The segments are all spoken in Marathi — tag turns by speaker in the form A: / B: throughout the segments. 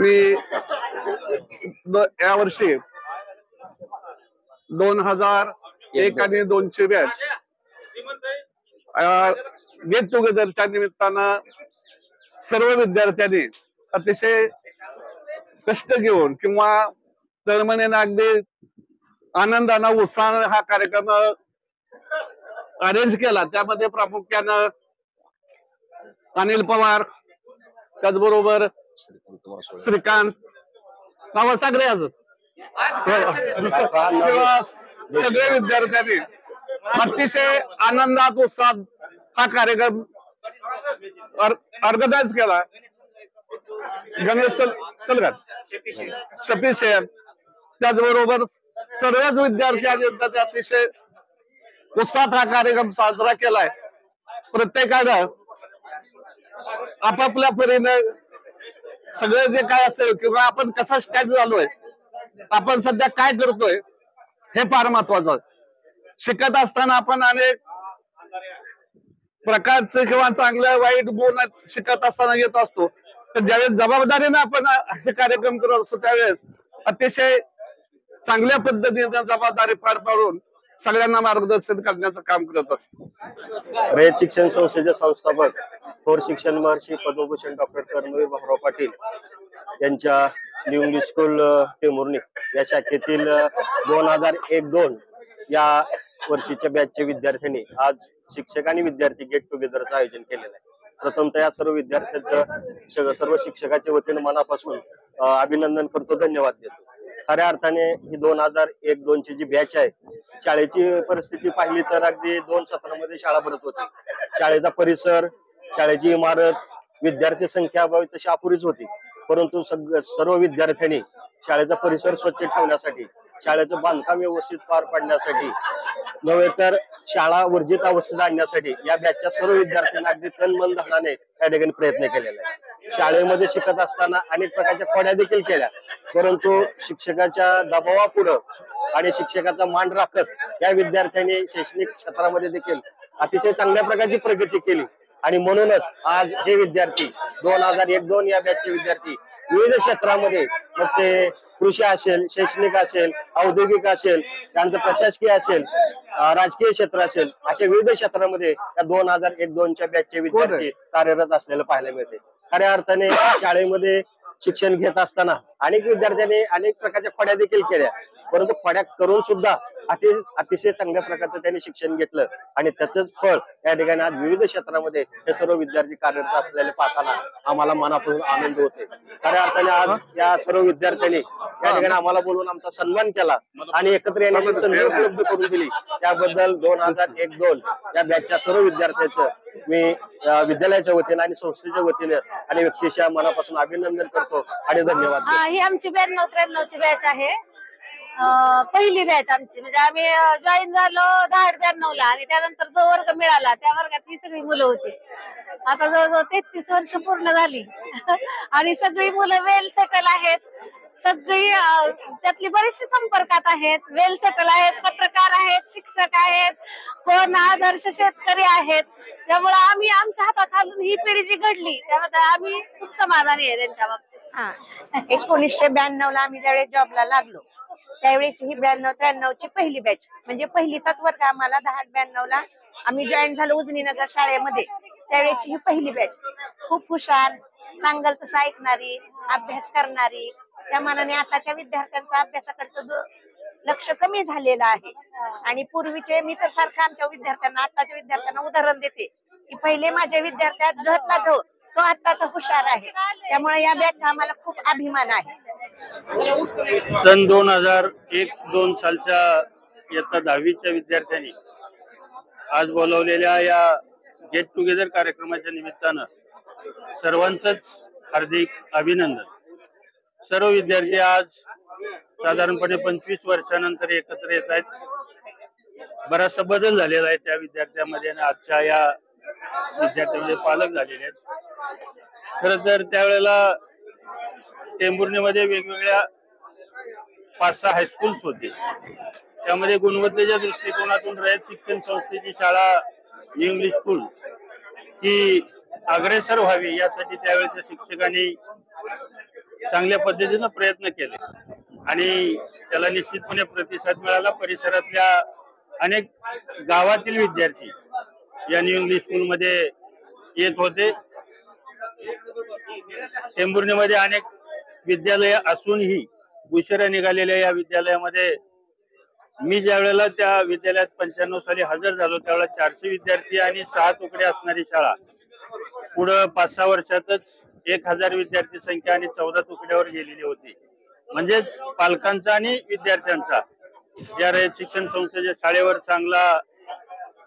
A: मी यावर्षी 2001 आणि 2ची बॅच गेट टुगेदरच्या निमित्तानं सर्व विद्यार्थ्यांनी अतिशय कष्ट घेऊन किंवा तळमळीने अगदी आनंदानं उत्साहानं हा कार्यक्रम अरेंज केला। त्यामध्ये प्रामुख्यानं अनिल पवार, त्याचबरोबर श्रीकांत नाव सगळे अजून सगळे विद्यार्थ्यांनी अतिशय आनंदात उत्साहात हा कार्यक्रम ऑर्गनाइज केला। गणेश सलगर, शफी शेख, त्याचबरोबर सर्वच विद्यार्थ्यांनी अतिशय उत्साहात हा कार्यक्रम साजरा केलाय। प्रत्येकानं आपापल्या परीने सगळे जे काय असेल किंवा आपण कसा स्टॅट झालोय, आपण सध्या काय करतोय हे फार महत्वाचं। शिकत असताना आपण अनेक प्रकारचे किंवा चांगल्या वाईट गुण शिकत असताना येत असतो, तर ज्यावेळेस जबाबदारीने आपण हे कार्यक्रम करत असतो त्यावेळेस अतिशय चांगल्या पद्धतीने जबाबदारी पार पाडून सगळ्यांना मार्गदर्शन करण्याचं काम करत असतो।
B: रयत शिक्षण संस्थेचे संस्थापक थोर शिक्षण महर्षी पद्मभूषण डॉक्टर कर्मवीर भाऊराव पाटील यांच्या न्यू इंग्लिश स्कूल टेंभुर्णी या शाखेतील 2001-2 या वर्षीच्या बॅचचे विद्यार्थ्यांनी आज शिक्षक आणि विद्यार्थी गेट टुगेदरचं आयोजन केलेलं आहे। प्रथमतः या सर्व विद्यार्थ्यांचं सर्व शिक्षकाच्या वतीने मनापासून अभिनंदन करतो, धन्यवाद देतो। खऱ्या अर्थाने ही 2001-2 ची जी बॅच आहे, शाळेची परिस्थिती पाहिली तर अगदी 2 सत्रामध्ये शाळा भरत होती। शाळेचा परिसर, शाळेची इमारत, विद्यार्थी संख्या तशी अपुरीच होती, परंतु सर्व विद्यार्थ्यांनी शाळेचा परिसर स्वच्छ ठेवण्यासाठी, शाळेचं बांधकाम व्यवस्थित पार पाडण्यासाठी नव्हे तर शाळा वर्जित अवस्थेत आणण्यासाठी या बॅचच्या सर्व विद्यार्थ्यांनी अगदी तन मन धनाने या ठिकाणी प्रयत्न केलेला आहे। शाळेमध्ये शिकत असताना अनेक प्रकारच्या खोड्या देखील केल्या, परंतु शिक्षकाच्या दबावापुढे आणि शिक्षकाचा मान राखत या विद्यार्थ्यांनी शैक्षणिक क्षेत्रामध्ये देखील अतिशय चांगल्या प्रकारची प्रगती केली। आणि म्हणूनच आज हे विद्यार्थी 2001-2 या बॅचचे विद्यार्थी विविध क्षेत्रामध्ये, मग ते कृषी असेल, शैक्षणिक असेल, औद्योगिक असेल, त्यानंतर प्रशासकीय असेल, राजकीय क्षेत्र असेल, अशा विविध क्षेत्रामध्ये या 2001-2 च्या बॅचचे विद्यार्थी कार्यरत असलेलं पाहायला मिळते। खऱ्या अर्थाने शाळेमध्ये शिक्षण घेत असताना अनेक विद्यार्थ्यांनी अनेक प्रकारच्या खोड्या देखील केल्या, परंतु खोड्या करून सुद्धा अतिशय चांगल्या प्रकारचं त्यांनी शिक्षण घेतलं आणि त्याचंच फळ या ठिकाणी आज विविध क्षेत्रामध्ये हे सर्व विद्यार्थी कार्यरत असलेले पाहताना आम्हाला मनापासून आनंद होते। खऱ्या अर्थाने आज या सर्व विद्यार्थ्यांनी या ठिकाणी आम्हाला बोलून आमचा सन्मान केला आणि एकत्र येण्याची संधी उपलब्ध करून दिली, त्याबद्दल 2001-2 या बॅचच्या सर्व विद्यार्थ्यांचं मी विद्यालयाच्या वतीने आणि संस्थेच्या वतीने आणि व्यक्तिशः मनापासून अभिनंदन करतो आणि धन्यवाद।
C: ही आमची 92-93 ची बॅच आहे, पहिली बॅच आमची। म्हणजे आम्ही जॉईन झालो 10-92 ला आणि त्यानंतर जो वर्ग मिळाला त्या वर्गात ही सगळी मुलं होती। आता जवळजवळ 33 वर्ष पूर्ण झाली आणि सगळी मुलं वेल सेटल आहेत, सगळी त्यातली बरीचशी संपर्कात आहेत, वेल सेटल आहेत, पत्रकार आहेत, शिक्षक आहेत, कोण आदर्श शेतकरी आहेत। त्यामुळे आम्ही आमच्या हाताखालून ही पिढी जी घडली त्यामध्ये आम्ही खूप समाधानी आहे त्यांच्या बाबतीत।
D: 1992 ला आम्ही ज्यावेळेस जॉबला लागलो त्यावेळेस ही 92-93 ची पहिली बॅच, म्हणजे पहिलीचाच वर्ग आम्हाला 10-92 ला आम्ही जॉईन झालो उजनीनगर शाळेमध्ये, त्यावेळेस ही पहिली बॅच। खूप हुशार, सांगल तसं ऐकणारी, अभ्यास करणारी। त्या मानाने आताच्या विद्यार्थ्यांचा अभ्यासाकडचं लक्ष कमी झालेलं आहे आणि पूर्वीचे, मी तर सारखं आमच्या विद्यार्थ्यांना, आताच्या विद्यार्थ्यांना उदाहरण देते की पहिले माझ्या विद्यार्थ्यात घरला तो आत्ताचा हुशार आहे, त्यामुळे या बॅचचा आम्हाला खूप अभिमान आहे।
E: सन 2001-2 सालच्या इयत्ता 10वीच्या विद्यार्थ्यांनी आज बोलवलेल्या या गेट टुगेदर कार्यक्रमाच्या निमित्तानं सर्वांचंच हार्दिक अभिनंदन। सर्व विद्यार्थी आज साधारणपणे 25 वर्षानंतर एकत्र येत आहेत। बराचसा बदल झालेला आहे त्या विद्यार्थ्यांमध्ये आणि आजच्या या विद्यार्थ्यांमध्ये पालक झालेले आहेत। खरं तर त्यावेळेला टेंभुर्णीमध्ये वेगवेगळ्या 5-6 हायस्कूल्स होते, त्यामध्ये गुणवत्तेच्या दृष्टिकोनातून रयत शिक्षण संस्थेची शाळा न्यू इंग्लिश स्कूल ही अग्रेसर व्हावी यासाठी त्यावेळेच्या शिक्षकांनी चांगल्या पद्धतीनं प्रयत्न केले आणि त्याला निश्चितपणे प्रतिसाद मिळाला. परिसरातल्या अनेक गावातील विद्यार्थी या न्यू इंग्लिश स्कूलमध्ये येत होते. टेंभुर्णीमध्ये अनेक विद्यालय असूनही उशिरा निघालेल्या या विद्यालयामध्ये मी ज्या वेळेला त्या विद्यालयात 95 साली हजर झालो त्यावेळेला 400 विद्यार्थी आणि 6 तुकड्या असणारी शाळा पुढं 5-6 वर्षातच 1000 विद्यार्थी संख्या आणि 14 तुकड्यावर गेलेली होती. म्हणजेच पालकांचा आणि विद्यार्थ्यांचा या रयत शिक्षण संस्थेच्या शाळेवर चांगला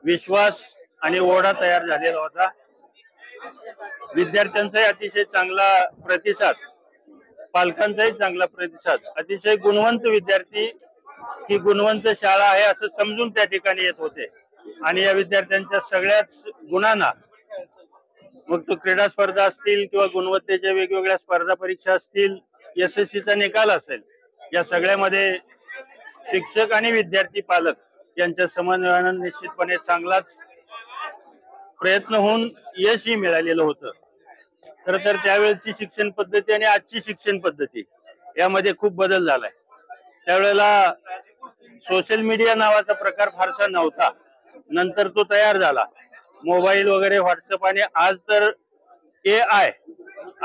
E: विश्वास आणि ओढा तयार झालेला होता. विद्यार्थ्यांचाही अतिशय चांगला प्रतिसाद, पालकांचाही चांगला प्रतिसाद. अतिशय गुणवंत विद्यार्थी ही गुणवंत शाळा आहे असं समजून त्या ठिकाणी येत होते आणि या विद्यार्थ्यांच्या सगळ्याच गुणांना, मग तो क्रीडा स्पर्धा असतील किंवा गुणवत्तेच्या वेगवेगळ्या स्पर्धा परीक्षा असतील, यशस्वीचा निकाल असेल, या सगळ्यामध्ये शिक्षक आणि विद्यार्थी पालक यांच्या समन्वयानं निश्चितपणे चांगलाच प्रयत्न होऊन यशही मिळालेलं होतं. खर तर त्यावेळेची शिक्षण पद्धती आणि आजची शिक्षण पद्धती यामध्ये खूप बदल झालाय. त्यावेळेला सोशल मीडिया नावाचा प्रकार फारसा नव्हता, नंतर तो तयार झाला. मोबाईल वगैरे, व्हॉट्सअप आणि आज तर AI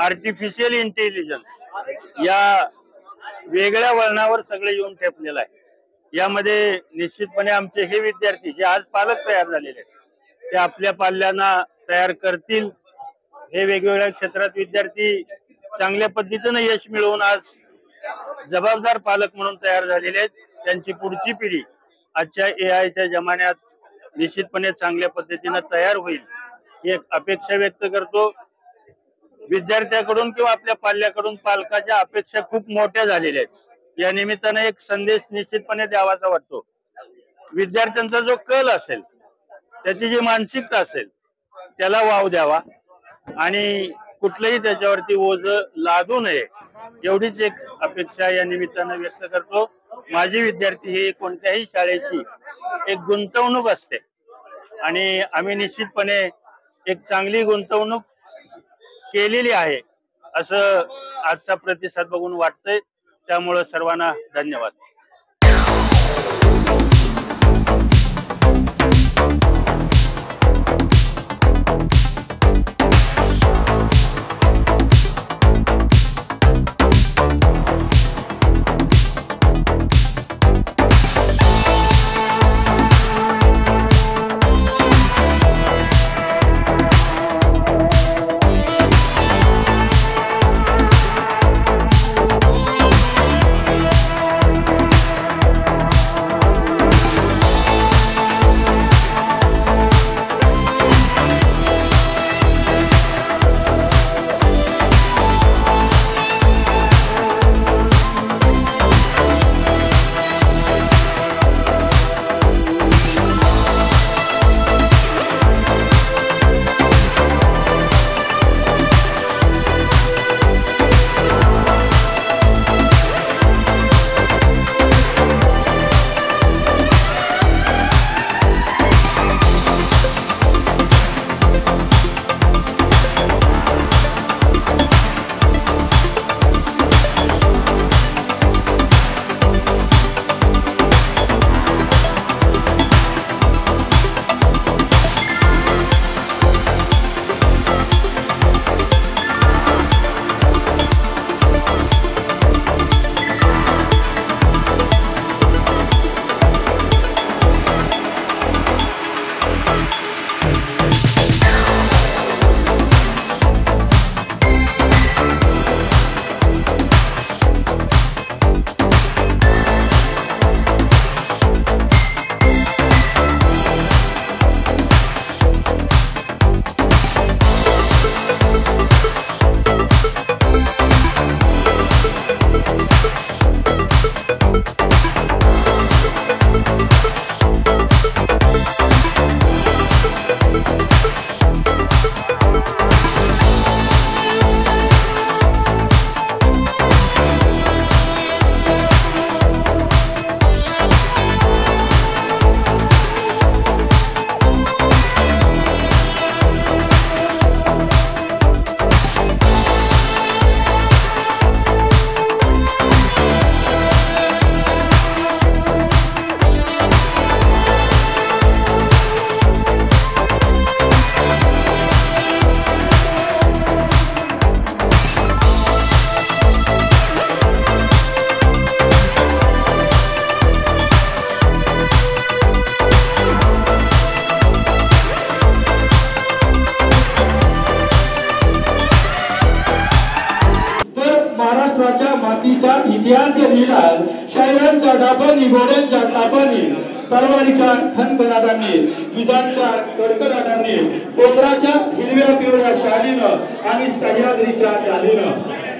E: आर्टिफिशियल इंटेलिजन्स या वेगळ्या वळणावर सगळे येऊन ठेपलेलं आहे. यामध्ये निश्चितपणे आमचे हे विद्यार्थी जे आज पालक तयार झालेले आहेत ते आपल्या पाल्यांना तयार करतील. हे वेगवेगळ्या क्षेत्रात विद्यार्थी चांगल्या पद्धतीनं यश मिळवून आज जबाबदार पालक म्हणून तयार झालेले आहेत. त्यांची पुढची पिढी आजच्या AIच्या जमान्यात निश्चितपणे चांगल्या पद्धतीनं तयार होईल ही एक अपेक्षा व्यक्त करतो. विद्यार्थ्याकडून किंवा आपल्या पाल्याकडून पालकाच्या अपेक्षा खूप मोठ्या झालेल्या आहेत. या निमित्तानं एक संदेश निश्चितपणे द्यावासा वाटतो. विद्यार्थ्यांचा जो कल असेल, त्याची जी मानसिकता असेल त्याला वाव द्यावा आणि कुठलंही त्याच्यावरती ओझ लादू नये एवढीच एक अपेक्षा या निमित्तानं व्यक्त करतो. माझी विद्यार्थी ही कोणत्याही शाळेची एक गुंतवणूक असते आणि आम्ही निश्चितपणे एक चांगली गुंतवणूक केलेली आहे असं आजचा प्रतिसाद बघून वाटतंय. त्यामुळे सर्वांना धन्यवाद.
F: क्रांतीचा इतिहास लिहिला. शाहिरांच्या डाबांनी, घोड्यांच्या तापांनी, तलवारीच्या खणखणाटांनी, विजांच्या कडकडाटांनी, डोंगराच्या हिरव्या पिवळ्या शालीनं आणि सह्याद्रीच्या डालीनं,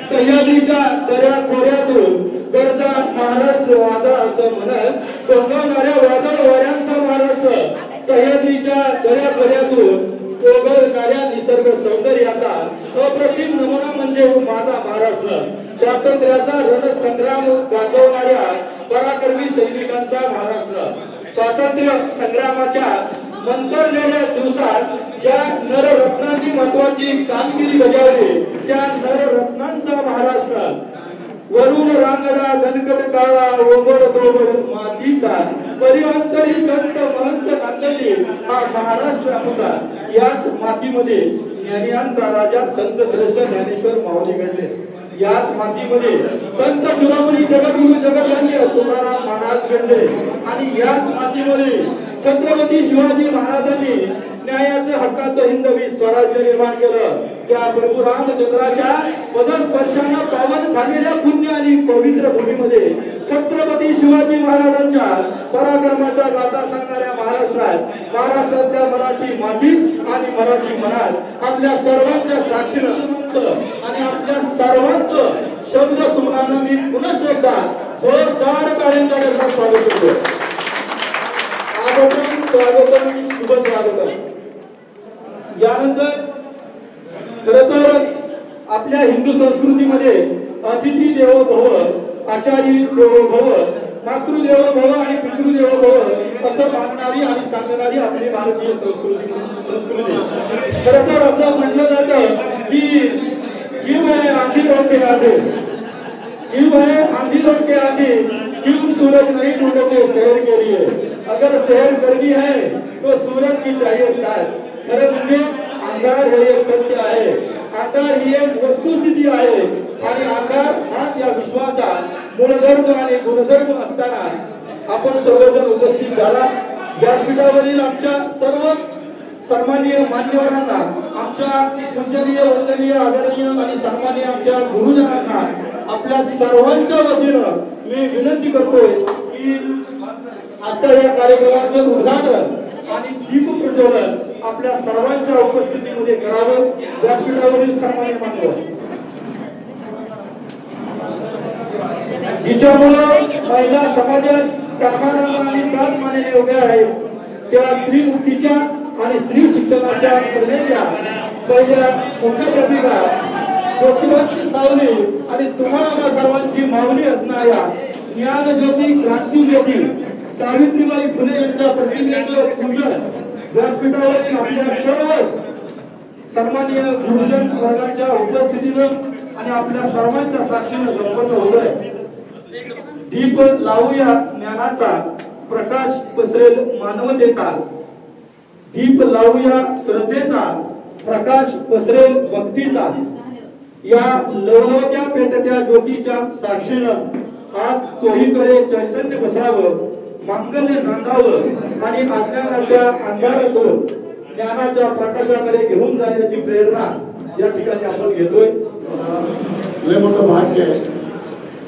F: सह्याद्रीच्या दऱ्या खोऱ्यातून गरजा महाराष्ट्र वाजा असं म्हणत डोंगरणाऱ्या वादळ वाऱ्यांचा महाराष्ट्र, सह्याद्रीच्या दऱ्या खोऱ्यातून ओघळणाऱ्या निसर्ग सौंदर्याचा अप्रतिम नमुना म्हणजे माझा महाराष्ट्र. स्वातंत्र्याचा रणसंग्राम गाजवणाऱ्या पराक्रमी सैनिकांचा महाराष्ट्र. स्वातंत्र्य संग्रामाच्या मंतरलेल्या दिवसात ज्या नररत्नांनी महत्वाची कामगिरी बजावली त्या नररत्नांचा महाराष्ट्र. वरुण रांगडा दणकट काळा ओबड दोबड मातीचा, परिअंतरी संत महंत नांदली हा महाराष्ट्र आमचा. याच मातीमध्ये ज्ञानियांचा राजा संत श्रेष्ठ ज्ञानेश्वर माऊली घडले. याच मातीमध्ये संत शिरोमणी जगद्गुरु जगद्धान्य तुकाराम महाराज घडले. आणि याच मातीमध्ये छत्रपती शिवाजी महाराजांनी न्यायाचं हक्काचं हिंदवी स्वराज्य निर्माण केलं. त्या प्रभू रामचंद्राच्या पदस्पर्शाने पावन झालेल्या पुण्य आणि पवित्र भूमीमध्ये छत्रपती शिवाजी महाराजांच्या पराक्रमाच्या गाथा सांगणाऱ्या महाराष्ट्रातल्या मराठी मातीत आणि मराठी मनात आपल्या सर्वांच्या साक्षीनं आणि आपल्या सर्वांचं शब्द सुमनानं मी पुनश्च एकदा जोरदार टाळ्यांच्या गजरात स्वागत करतो. स्वागतम शुभ स्वागतम. यानंतर खरं तर आपल्या हिंदू संस्कृतीमध्ये अतिथी देवो भव, आचार्य देवो भव, मातृदेवो भव आणि पितृदेवो भव असं मानणारी आणि सांगणारी आपली भारतीय संस्कृती. खरं तर असं म्हणलं जातं की क्यों है आंधी के आगे, क्यों है आंधी के आगे, क्यों सूरज नहीं ढूंढते शहर के लिए, अगर शहर गर्मी है तो सूरज की चाहिए साथ. खरं म्हणजे अंधार हे एक सत्य आहे, अंधार ही एक वस्तुस्थिती आहे आणि अंधार हाच या विश्वाचा मूलधर्म आणि गुणधर्म असताना आपण सर्वजण उपस्थित झाला. व्यासपीठावरील आमच्या सर्वच सन्माननीय मान्यवरांना, आमच्या पूजनीय वंदनीय आदरणीय आणि सन्माननीय आमच्या गुरुजनांना आपल्या सर्वांच्या वतीनं मी विनंती करतोय की आजच्या या कार्यक्रमाचं उद्घाटन आणि दीप प्रज्वलन आपल्या सर्वांच्या उपस्थितीमध्ये करावं. व्यासपीठावरील सन्माननीय मान्यवर जिच्यामुळे महिला समाजात सन्मानाला आणि ताटमानेने उभ्या आहेत त्या स्त्री मुक्तीच्या आणि स्त्री शिक्षणाच्या प्रणेत्या पहिल्या मुख्याध्यापिका ज्योतिबाची सावली आणि तुम्हाला सर्वांची माऊली असणाऱ्या ज्ञानज्योती क्रांतीज्योती सावित्रीबाई फुले यांच्या प्रतिमेचं पूजन व्यासपीठावरील आपल्या सर्वच सन्माननीय गुरुजन वर्गाच्या उपस्थितीनं आणि आपल्या सर्वांच्या साक्षीनं संपन्न होतोय. दीप लावूया ज्ञानाचा, प्रकाश पसरेल मानवतेचा. दीप लावूया श्रद्धेचा, प्रकाश पसरेल भक्तीचा. या लवलवत्या पेटत्या ज्योतीच्या साक्षीनं आज चोहीकडे चैतन्य पसरावं, मांगल्य नांदावं आणि अज्ञानाच्या अंधारातून ज्ञानाच्या प्रकाशाकडे घेऊन जाण्याची प्रेरणा या ठिकाणी आपण घेतोय.
G: लय मोठं भाग्य आहे.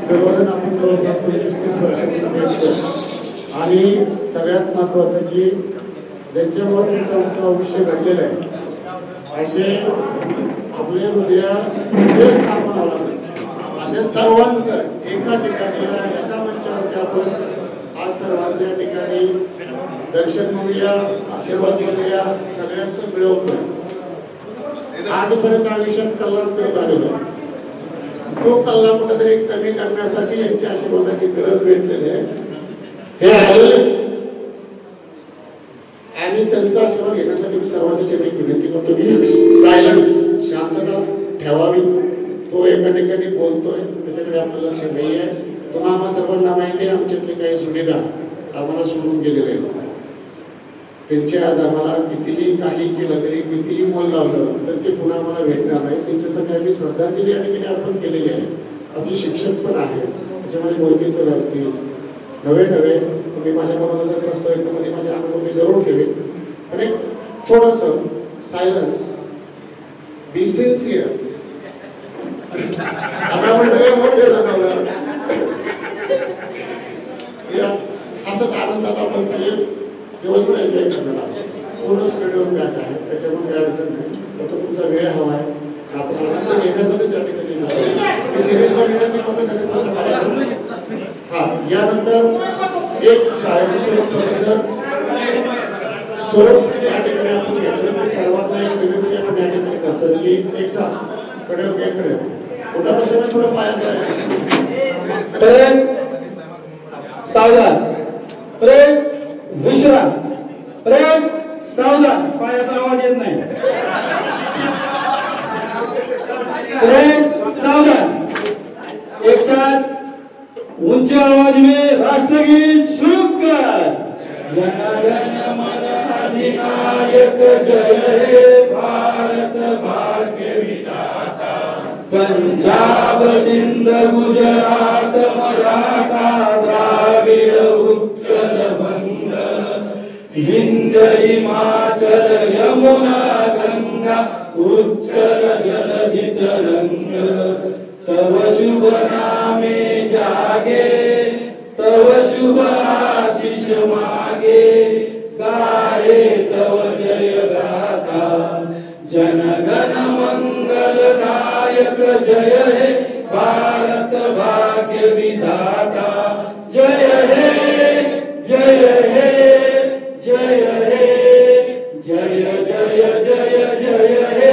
G: सर्वजण आपण जवळपास 25-30 वर्षांपासून आणि सगळ्यात महत्वाचं की ज्यांच्यामुळे तुमचा विषय घडलेला आहे असे आपले हृदय स्थापन होणार अशा सर्वांचं एका ठिकाणी एका मंचावरती आपण आज सर्वांच्या या ठिकाणी दर्शन घेऊया, आशीर्वाद घेऊया, सगळ्यांचं मिळवतोय. आजपर्यंत आयुष्यात कल्लाच करत आलेलो तो कल्ला कुठेतरी कमी करण्यासाठी यांच्या आशीर्वादाची गरज भेटलेली आहे. हे आलेले आणि त्यांचा आशीर्वाद घेण्यासाठी मी सर्वांच्या चरणी विनंती करतो की सायलन्स, शांतता ठेवावी. तो एका ठिकाणी बोलतोय त्याच्याकडे आपलं लक्ष नाहीये. तुम्हाला सर्वांना माहिती आहे आमच्यातले काही सुभेदार आम्हाला सोडून गेलेले आहेत. त्यांचे आज आम्हाला कितीही काही केलं तरी कितीही मोल लावलं तर ते पुन्हा आम्हाला भेटणार नाही. त्यांच्यासाठी आम्ही श्रद्धांजली या ठिकाणी अर्पण केलेली आहे. आपले शिक्षक पण आहेत त्याच्यामध्ये मोहिते सर असतील, नवे तुम्ही माझ्या मनाला जर प्रस्तावित माझे अनुभव मी जरूर केले. पण एक थोडंसं सायलन्स, बी सिन्सिअर, आता आपण सगळे मोठे झालो. असंच आनंदात आपण सगळे दिवसभर एन्जॉय करणार आहोत. पूर्ण स्टेडियम बॅक आहे, त्याच्यामध्ये काही अडचण नाही. फक्त तुमचा वेळ हवा आहे. आपण आनंद घेण्यासाठीच या ठिकाणी जातो. सिरियसला विनंती करतो त्यांनी थोडंसं मला यानंतर एक शाळेचं स्वरूप या ठिकाणी आपण घेतलं. सर्वांना एक विनंती आपण या ठिकाणी करतो की एक साथ कडे कडे कुठल्या प्रश्न थोडं पायाचं
F: सावधान, प्रेम विश्राम, प्रेम सावधान, पायाचा आवाज येत नाही. प्रेम सावधान, एक साथ ऊंचे आवाज में राष्ट्रगीत शुरू कर. जनगण मन अधिनायक जय हे भारत भाग्य विधाता. पंजाब सिंध गुजरात मराठा द्राविड उत्कल बंग. हिंद हिमाचल यमुना गंगा उच्चल जलधि तरंग. तव शुभ नामे जागे, तव शुभ आशीष मागे. गाये तव जय गाथा, जनगण मंगलदायक जय हे भारत भाग्य विधाता. जय हे जय हे जय हे जय जय जय जय हे.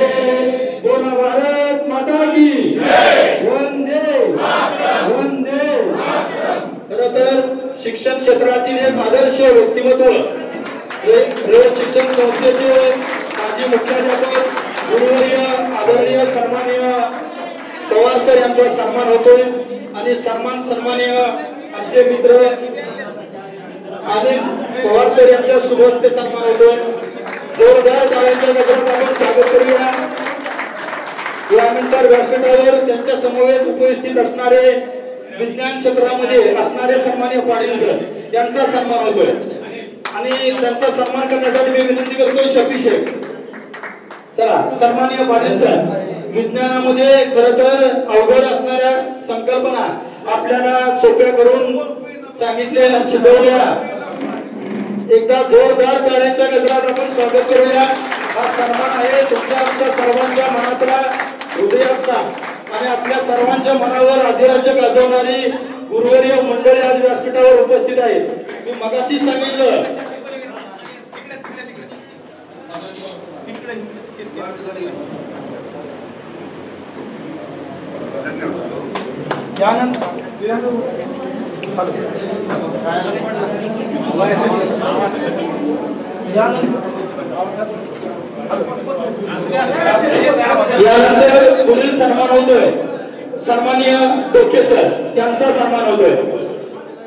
F: बोला भारत माता की वंदे वंदे. खरं तर शिक्षण क्षेत्रातील एक आदर्श व्यक्तिमत्व, रयत शिक्षण संस्थेचे माजी मुख्याध्यापक गुरुवर्य आदरणीय सन्माननीय पवार सर यांचा सन्मान होतोय. आणि सन्माननीय आमचे मित्र अनिल पवार सर यांच्या शुभ हस्ते सन्मान होतोय. जोरदार टाळ्यांच्या गजरात आपण स्वागत करूया. यानंतर व्यासपीठावर त्यांच्या समवेत उपस्थित असणारे विज्ञान क्षेत्रामध्ये असणारे सन्माननीय पाटील सर यांचा सन्मान होतोय. आणि त्यांचा सन्मान करण्यासाठी मी विनंती करतोय शफी शेख. चला सन्माननीय पाटील सर, विज्ञानामध्ये खरं तर अवघड असणाऱ्या संकल्पना आपल्याला सोप्या करून सांगितल्या, शिकवल्या. एकदा जोरदार टाळ्यांच्या गजरात आपण स्वागत करूया. हा सन्मान आहे तुमच्या आमच्या सर्वांच्या मनातला, हृदयातला आणि आपल्या सर्वांच्या मनावर अधिराज्य गाजवणारी गुरुवर्य मंडळी आज व्यासपीठावर उपस्थित आहेत. मी मगाशी सांगितलं यानंतर पुढील सन्मान होतोय सन्माननीय डोके सर यांचा सन्मान होतोय.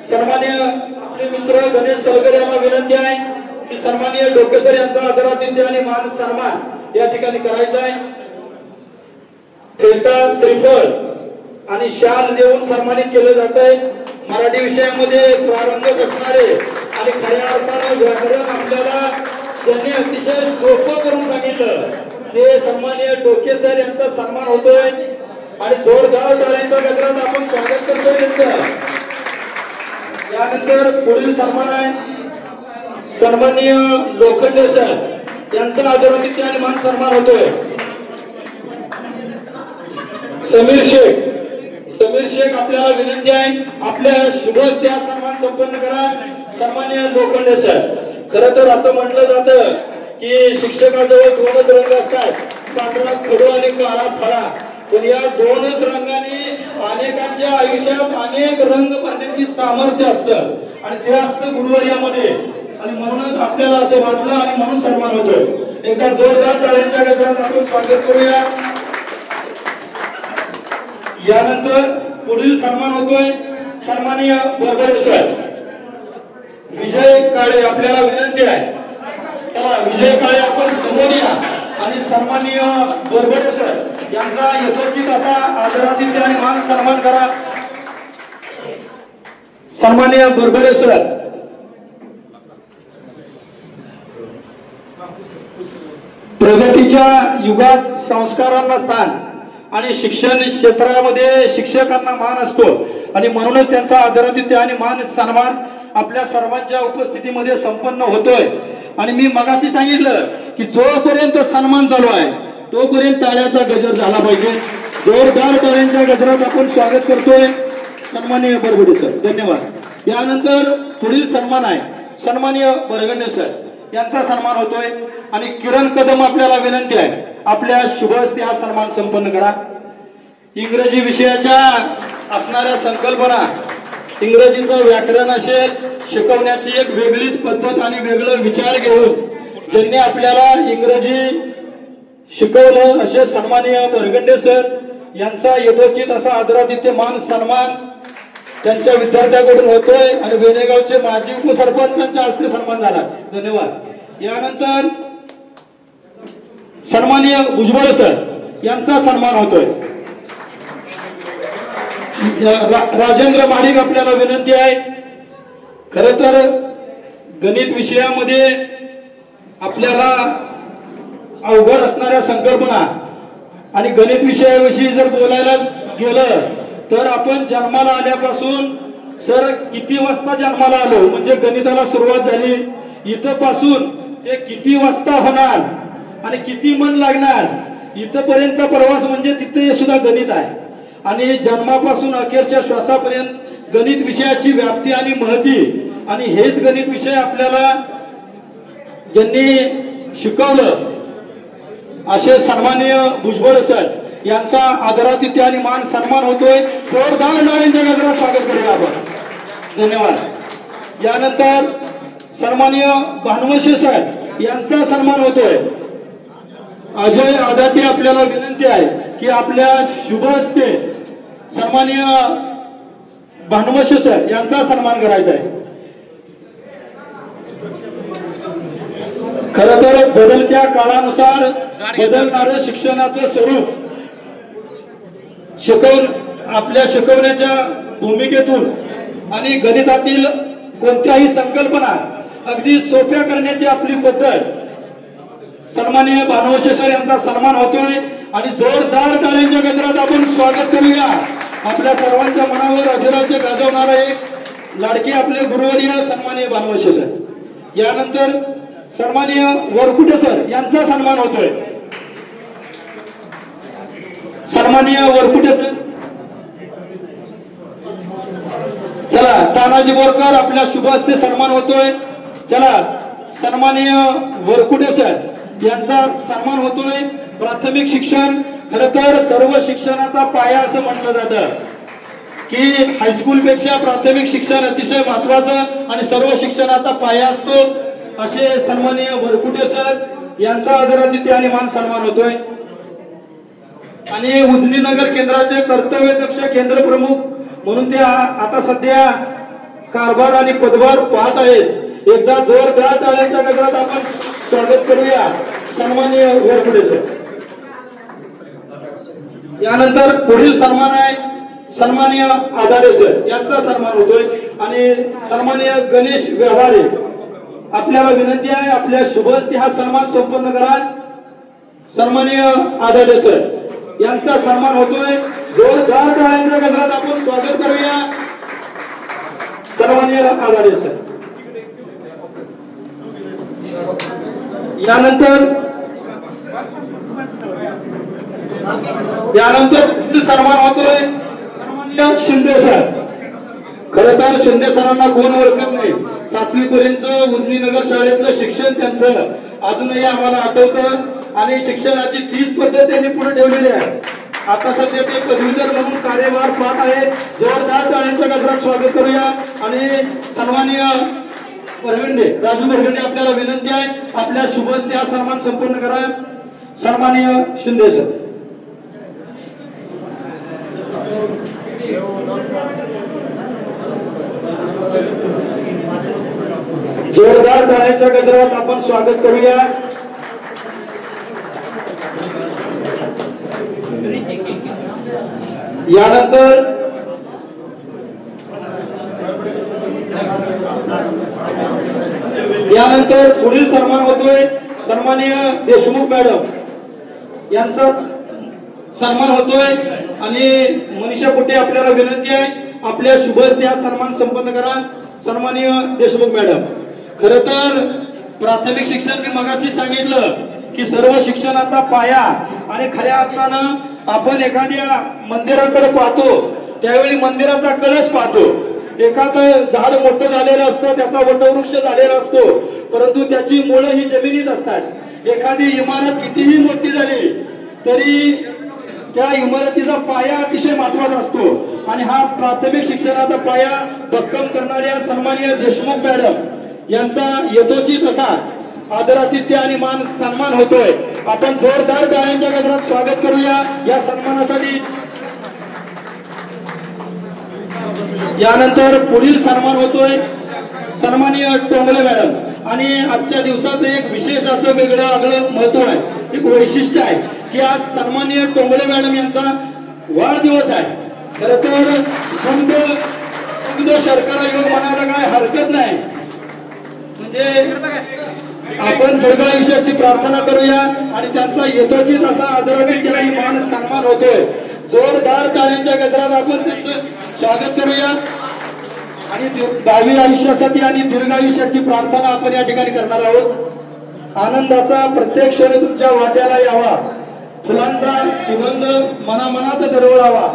F: सन्माननीय आपले मित्र गणेश सलगर यांना विनंती आहे की सन्माननीय डोके सर यांचा आदरातिथ्य आणि मान सन्मान या ठिकाणी करायचा आहे. फेटा, श्रीफळ आणि शाल देऊन सन्मानित केलं जात आहे. मराठी विषयामध्ये प्रारंभिक असणारे आणि खऱ्या अर्थानं व्याकरण आपल्याला त्यांनी अतिशय सोपं करून सांगितलं ते सन्माननीय डोके सर यांचा सन्मान होतोय. आणि जोरदार टाळ्यांच्या गजरात आपण स्वागत करतोय त्यांचं. यानंतर पुढील सन्मान आहे सन्माननीय लोखंडे सर यांचा आदरातिथ्य आणि मान सन्मान होतोय. समीर शेख आपल्याला विनंती आहे आपल्या शुभ हस्ते हा सन्मान संपन्न करा. सन्माननीय लोखंडे सर, खरं तर असं म्हटलं जातं की शिक्षकाजवळ दोनच रंग असतात, पांढरा खडू आणि काळा फळा. पण या दोनच रंगाने अनेकांच्या आयुष्यात अनेक रंग भरण्याची सामर्थ्य असतं आणि ते असतं गुरुवर्यामध्ये. आणि म्हणूनच आपल्याला असं वाटलं आणि म्हणून सन्मान होतोय. एकदा जोरदार टाळ्यांच्या गजरात आपण स्वागत करूया. यानंतर पुढील सन्मान होतोय सन्माननीय बरबडे सर. विजय काळे आपल्याला विनंती आहे. चला विजय काळे आपण समोर या आणि सन्माननीय बरबडे सर यांचा यथोचित असा आदरातिथ्य आणि मान सन्मान करा. सन्माननीय बरबडे सर. प्रगतीच्या युगात संस्कारांना स्थान, आणि शिक्षण क्षेत्रामध्ये शिक्षकांना मान असतो आणि म्हणूनच त्यांचा आदरातिथ्य आणि मान सन्मान आपल्या सर्वांच्या उपस्थितीमध्ये संपन्न होतोय। आणि मी मगाशी सांगितलं की जोपर्यंत सन्मान चालू आहे तोपर्यंत टाळ्याचा गजर झाला पाहिजे। जोरदार टाळ्यांच्या गजरात आपण स्वागत करतोय सन्माननीय बरगुडे सर, धन्यवाद। यानंतर पुढील सन्मान आहे सन्माननीय बरगंडे सर यांचा सन्मान होतोय आणि किरण कदम आपल्याला विनंती आहे आपल्या शुभ हस्ते हा सन्मान संपन्न करा। इंग्रजी विषयाच्या असणाऱ्या संकल्पना, इंग्रजीचं व्याकरण असेल, शिकवण्याची एक वेगळीच पद्धत आणि वेगळं विचार घेऊन ज्यांनी आपल्याला इंग्रजी शिकवलं असे सन्माननीय बरगंडे सर यांचा यथोचित असा आदरातिथ्य मान सन्मान त्यांच्या विद्यार्थ्यांकडून होतोय आणि वेणेगावचे माजी उपसरपंचांच्या हस्ते सन्मान झाला, धन्यवाद। यानंतर सन्माननीय भुजबळ सर यांचा सन्मान होतोय। राजेंद्र महाडिक आपल्याला विनंती आहे। खर तर गणित विषयामध्ये आपल्याला अवघड असणाऱ्या संकल्पना आणि गणित विषयाविषयी जर बोलायला गेलं तर आपण जन्माला आल्यापासून सर किती वाजता जन्माला आलो म्हणजे गणिताला सुरुवात झाली, इथं पासून ते किती वाजता होणार आणि किती मन लागणार इथपर्यंतचा प्रवास म्हणजे तिथे सुद्धा गणित आहे। आणि जन्मापासून अखेरच्या श्वासापर्यंत गणित विषयाची व्याप्ती आणि महती आणि हेच गणित विषय आपल्याला ज्यांनी शिकवलं असे सन्माननीय भुजबळ सर यांचा आदरातिथ्य आणि मान सन्मान होतोय। जोरदार टाळ्यांच्या गजरात स्वागत करूया आपण, धन्यवाद। यानंतर सन्माननीय भानवसे सर यांचा सन्मान होतोय। अजय आदाते आपल्याला विनंती आहे की आपल्या शुभ हस्ते सन्माननीय भानवसे सर यांचा सन्मान करायचा आहे। खरं तर बदलत्या काळानुसार बदलणारं शिक्षणाचं स्वरूप आपल्या शिकवण्याच्या भूमिकेतून आणि गणितातील कोणत्याही संकल्पना अगदी सोप्या करण्याची आपली पद्धत सन्माननीय भानवसे सर यांचा सन्मान होतोय आणि जोरदार टाळ्यांच्या गजरात आपण स्वागत करूया। आपल्या सर्वांच्या मनावर अधिराज्य गाजवणारा एक लाडके आपले गुरुवर्य सन्माननीय भानवसे सर। यानंतर सन्माननीय वरकुटे सर यांचा सन्मान होतोय। सन्माननीय वरकुटे सर, चला तानाजी बोरकर आपल्या शुभ हस्ते सन्मान होतोय। चला सन्माननीय वरकुटे सर यांचा सन्मान होतोय। प्राथमिक शिक्षण खर तर सर्व शिक्षणाचा पाया असं म्हटलं जातं की हायस्कूल पेक्षा प्राथमिक शिक्षण अतिशय महत्वाचं आणि सर्व शिक्षणाचा पाया असतो असे सन्माननीय वरकुटे सर यांचा आदरातिथ्य आणि मान सन्मान होतोय। आणि उजनी नगर केंद्राचे कर्तव्यदक्ष केंद्र प्रमुख म्हणून ते आता सध्या कारभार आणि पदभार पाहत आहेत। एकदा जोरदार टाळ्यांच्या गजरात आपण स्वागत करूया सन्माननीय वरकुटे सर। यानंतर पुढील सन्मान आहे सन्माननीय आदारे सर यांचा सन्मान होतोय आणि सन्माननीय गणेश व्यवहारे आपल्याला विनंती आहे आपल्या शुभ हस्ते हा सन्मान संपन्न करा। सन्माननीय आदारे सर यांचा सन्मान होतोय। जोरदार टाळ्यांच्या गजरात आपण स्वागत करूया सन्माननीय आदारे सर। यानंतर सन्मान होतोय सन्माननीय शिंदे सर। खरं तर शिंदे सरांना कोण ओळखत नाही, 7वी पर्यंत उजनी नगर शाळेतलं शिक्षण त्यांचं अजूनही आम्हाला आठवतं आणि शिक्षणाची तीच पद्धत त्यांनी पुढे ठेवलेली आहे। आता सध्या ते पदवीधर म्हणून कार्यभार पाहत आहेत। जोरदार टाळ्यांच्या गजरात स्वागत करूया आणि सन्माननीय राजू बरगंडे आपल्याला विनंती आहे आपल्या शुभ हस्ते हा सन्मान संपन्न करा सन्माननीय शिंदे सर। जोरदार टाळ्यांच्या गजरात आपण स्वागत करूया यानंतर पुढील सन्मान होतोय सन्माननीय देशमुख मॅडम यांचा सन्मान होतोय आणि मनीषा कुठे आपल्याला विनंती आहे आपल्या शुभ हस्ते हा सन्मान संपन्न करा. सन्माननीय देशमुख मॅडम, खर तर प्राथमिक शिक्षण मी मगाशी सांगितलं की सर्व शिक्षणाचा पाया आणि खऱ्या अर्थानं आपण एखाद्या मंदिराकडे पाहतो त्यावेळी मंदिराचा कलश पाहतो. एखादं झाड मोठं झालेलं असतं, त्याचा वटवृक्ष झालेला असतो, परंतु त्याची मुळं ही जमिनीत असतात. एखादी इमारत कितीही मोठी झाली तरी त्या इमारतीचा पाया अतिशय महत्वाचा असतो आणि हा प्राथमिक शिक्षणाचा पाया भक्कम करणाऱ्या सन्माननीय देशमुख मॅडम यांचा यथोचित असा आदरातिथ्य आणि मान सन्मान होतोय. आपण जोरदार टाळ्यांच्या गजरात स्वागत करूया या सन्मानासाठी. यानंतर पुढील सन्मान होतोय सन्माननीय टोंगले मॅडम आणि आजच्या दिवसाचं एक विशेष असं वेगळं आगळं महत्व आहे, एक वैशिष्ट्य आहे की आज सन्माननीय टोंगले मॅडम यांचा वाढदिवस आहे. खर तर शर्करा योग म्हणायला काय हरकत नाही. म्हणजे आपण वेगळ्या विषयाची प्रार्थना करूया आणि त्यांचा यथोचित असा आदरातिथ्य आणि मान सन्मान होतोय. जोरदार टाळ्यांच्या गजरात आपण त्यांचं स्वागत करूया आणि भावी आयुष्यासाठी आणि दीर्घ आयुष्याची प्रार्थना आपण या ठिकाणी करणार आहोत. आनंदाचा प्रत्येक क्षण तुमच्या वाट्याला यावा, फुलांचा सुगंध मनामनात दरवळावा.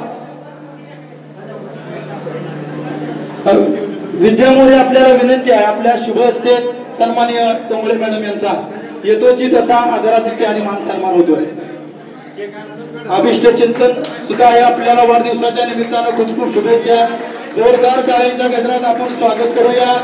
F: विद्यामुळे आपल्याला विनंती आहे आपल्या शुभ हस्ते सन्माननीय टोंगळे मॅडम यांचा यथोचित असा आदरातिथ्य आणि मान सन्मान होतोय. अभिष्ट चिंतन सुद्धा आहे आपल्याला वाढदिवसाच्या निमित्तानं खूप खूप शुभेच्छा. जोरदार टाळ्यांच्या गजरात आपण स्वागत करूया.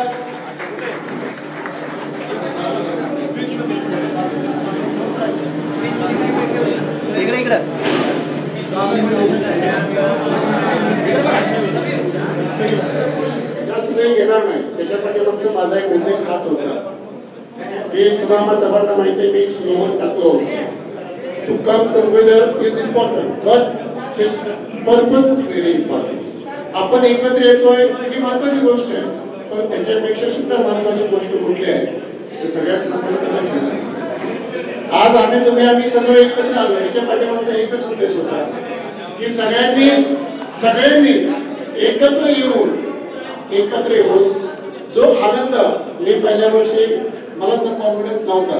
G: घेणार नाही त्याच्या पाठीमागचा माझा एक उद्देश हाच होता की तुम्हाला सर्वांना माहिती आहे मी slogan टाकलो to come together is important but its purpose is very important. आपण एकत्र येतोय ही महत्वाची गोष्ट आहे, पण त्याच्यापेक्षा सुद्धा महत्वाची गोष्ट कुठली आहे ते सगळ्यात महत्त्वाचं. आज आम्ही सगळे एकत्र आलो याच्या पाठीमागचा एकच उद्देश होता की सगळ्यांनी एकत्र येऊन जो आनंद मी पहिल्या वर्षी मला असं कॉन्फिडन्स नव्हता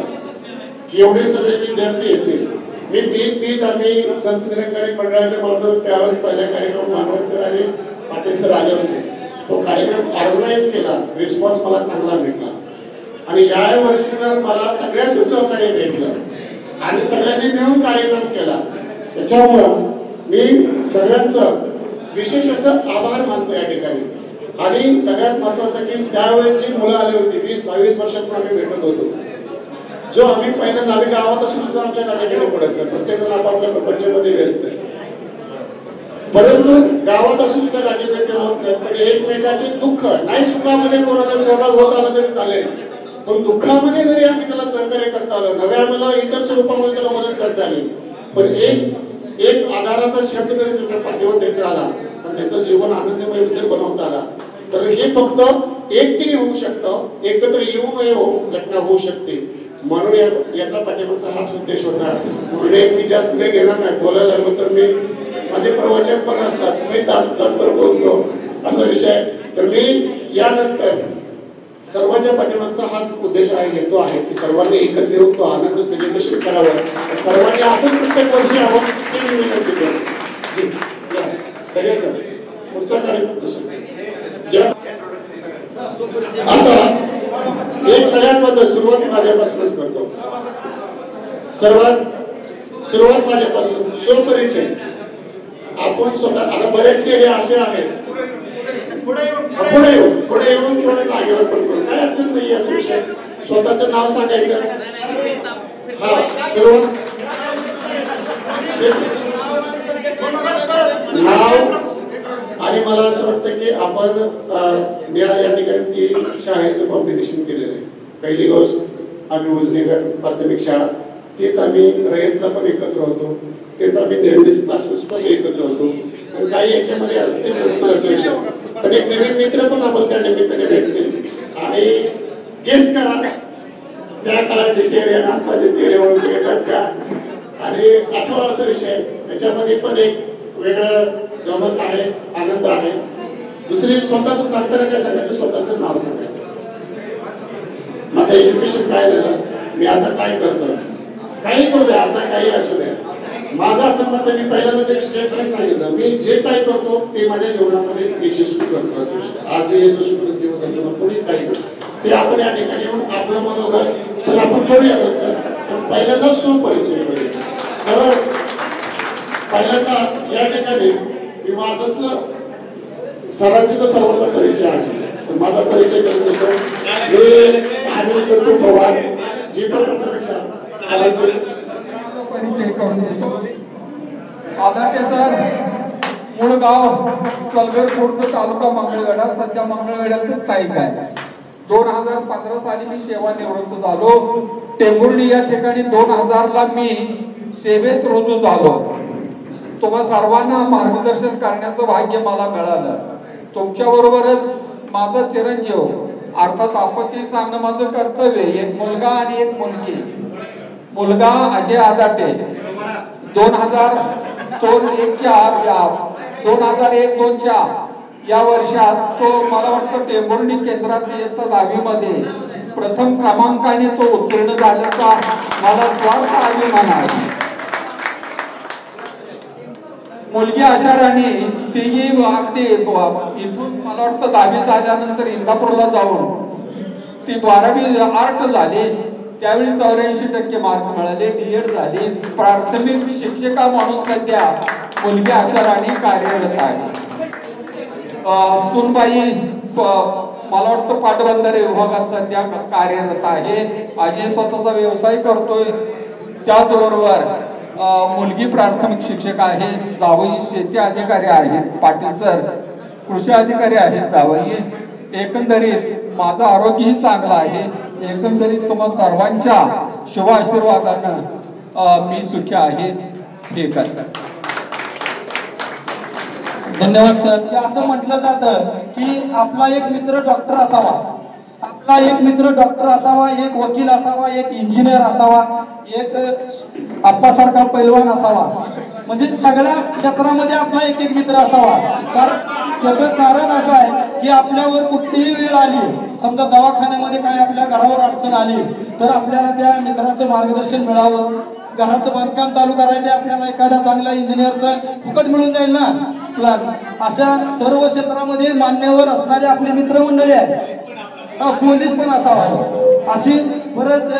G: की एवढे सगळे विद्यार्थी येतील. मी बीत आम्ही संत निरंकारी मंडळाच्या मार्फत त्यावेळेस पहिल्या कार्यक्रम मानव सर आणि पाटील सर आले होते. तो कार्यक्रम ऑर्गनाईज केला, रिस्पॉन्स मला चांगला भेटला आणि या वर्षीचं मला सगळ्यांचं सहकार्य भेटलं आणि सगळ्यांनी मिळून कार्यक्रम केला. त्याच्यामुळं मी सगळ्यांचं विशेष असं आभार मानतो या ठिकाणी. आणि सगळ्यात महत्वाचं की त्यावेळेस जी मुलं आली होती 20-22 वर्षातून आम्ही भेटत होतो, जो आम्ही पहिल्यांदा आम्ही गावात असून सुद्धा आमच्या गाडीकडे पडत नाही, प्रत्येक जण आपापल्या प्रपंचामध्ये व्यस्त आहे, परंतु गावात असून सुद्धा गाडी भेट होत नाही. पण एकमेकाचे दुःख नाही, सुखामध्ये कोणाचा सहभाग होत आला तरी चालेल, पण दुःखामध्ये जरी आम्ही त्याला सहकार्य करता आलो, नव्या मला इतर स्वरूपामध्ये त्याला मदत करता आली, पण एक आधाराचा शब्द जरी त्याच्या पाठीवर देता आला आणि त्याचं जीवन आनंदमय जर बनवता आला तर हे फक्त एकटीने होऊ शकतं, एकत्र येऊन घटना होऊ शकते. म्हणून याचा पाठीमागचा हाच उद्देश होता. म्हणून मी जास्त वेळ घेणार नाही, बोलायला लागलो तर मी माझे प्रवचन पण असतात, मी तासभर बोलतो असा विषय. तर मी यानंतर सर्वांच्या पाठीमागचा हाच उद्देश आहे, हेतू आहे की सर्वांनी एकत्र येऊन तो आनंद सेलिब्रेशन करावं, सर्वांनी असं प्रत्येक वर्षी यावं हे मी विनंती करतो. पुढचा कार्यक्रम आता एक सगळ्यात महत्त्वाची सुरुवात माझ्यापासूनच करतो. सुरुवात माझ्यापासून स्वपरिचय. आपण स्वतः आता बरेच चेहरे असे आहेत पुढे येऊन किंवा जागेवर पण करून काय अडचण नाही असं विषय. स्वतःचं नाव सांगायचं. हा सुरुवात नाव. आणि मला असं वाटतं की आपण या ठिकाणी शाळेचं कॉम्पिटिशन केलेलं आहे. पहिली गोष्ट आम्ही उजनीगर प्राथमिक शाळा, तेच आम्ही रयतला पण एकत्र होतो, तेच आम्ही निर्देश क्लासेस पण एकत्र होतो. पण काही याच्यामध्ये असते नसतं असं विषय, पण एक नवीन मित्र पण आपण त्या निमित्ताने भेटले. आणि गेस करा त्या काळाचे चेहरे आणि आताचे चेहरे ओळखू येतात का? आणि आठवा विषय त्याच्यामध्ये पण एक वेगळं गमत आहे, आनंद आहे. दुसरी स्वतःच सांगताना काय सांगायचं, स्वतःचं नाव सांगायचं. माझं एज्युकेशन काय झालं, मी आता काय करतो, काही करू द्या, आता काही असू द्या. माझा असं मत मी पहिल्यांदा एक स्टेटमेंट सांगितलं, मी जे काय करतो ते माझ्या जीवनामध्ये यशस्वी करतो. असं आज यशस्वी जीवन कोणी काही ते आपण या ठिकाणी येऊन आपलं मनोगत पण आपण करूया. पण पहिल्यांदा स्वपरिचय करूया. तर पहिल्यांदा या ठिकाणी मी माझंच सरांची तर सर्वांचा परिचय आहे, पण माझा परिचय करून देतो. मी करतो पवार जी पण
F: परिचय करून देतो. आदाटे सर, मूळ गाव सलगर खुर्द, तालुका मंगळवेढा, सध्या मंगळवेढ्यात स्थायिक आहे. 2015 साली मी सेवानिवृत्त झालो. टेंभुर्णी या ठिकाणी 2000 ला मी सेवेत रुजू झालो. तुम्हा सर्वांना मार्गदर्शन करण्याचं भाग्य मला मिळालं. तुमच्या बरोबरच माझा चिरंजीव अर्थात आपत्ती सांगणं माझं कर्तव्य. एक मुलगा आणि एक मुलगी. मुलगा अजय आदाटे 2001-2002 या वर्षात तो मला वाटतं टेंभुर्णी केंद्रात इयत्ता 10वी मध्ये प्रथम क्रमांकाने तो उत्तीर्ण झाल्याचा मला स्वार्थ अभिमान आहे. मुलगी आशाराने तीही अगदी इथून मला वाटतं 10वी झाल्यानंतर इंदापूरला जाऊन ती 12वी आर्ट झाली. त्यावेळी 84% मार्क मिळाले. डीएड झाली. प्राथमिक शिक्षिका म्हणून सध्या मुलगी आशाराने कार्यरत आहे. सुनबाई मला वाटतं पाटबंधारे विभागात सध्या कार्यरत आहे. अजय स्वतःचा व्यवसाय करतोय. त्याचबरोबर मुलगी प्राथमिक शिक्षक आहे. जावई शेती अधिकारी आहेत. पाटील सर कृषी अधिकारी आहेत. जावई एकंदरीत माझं आरोग्यही चांगलं आहे. एकंदरीत तुम्हा सर्वांच्या शुभ आशीर्वादानं मी सुखी आहे. हे करतात.
H: धन्यवाद सर. की असं म्हटलं जातं की आपला एक मित्र डॉक्टर असावा, आपला एक मित्र डॉक्टर असावा, एक वकील असावा, एक इंजिनियर असावा, एक आप्पासारखा पैलवान असावा. म्हणजे सगळ्या क्षेत्रामध्ये आपला एक एक मित्र असावा. त्याचं कारण असं आहे की आपल्यावर कुठलीही वेळ आली, समजा दवाखान्यामध्ये काय आपल्या घरावर अडचण आली तर आपल्याला त्या मित्राचं मार्गदर्शन मिळावं. घराचं बांधकाम चालू करायचं आपल्याला एखाद्या चांगल्या इंजिनियरचं फुकट मिळून जाईल ना प्लॅन. अशा सर्व क्षेत्रामध्ये मान्यवर असणारे आपले मित्रमंडळी आहेत. पोलीस पण असावा. अशी परत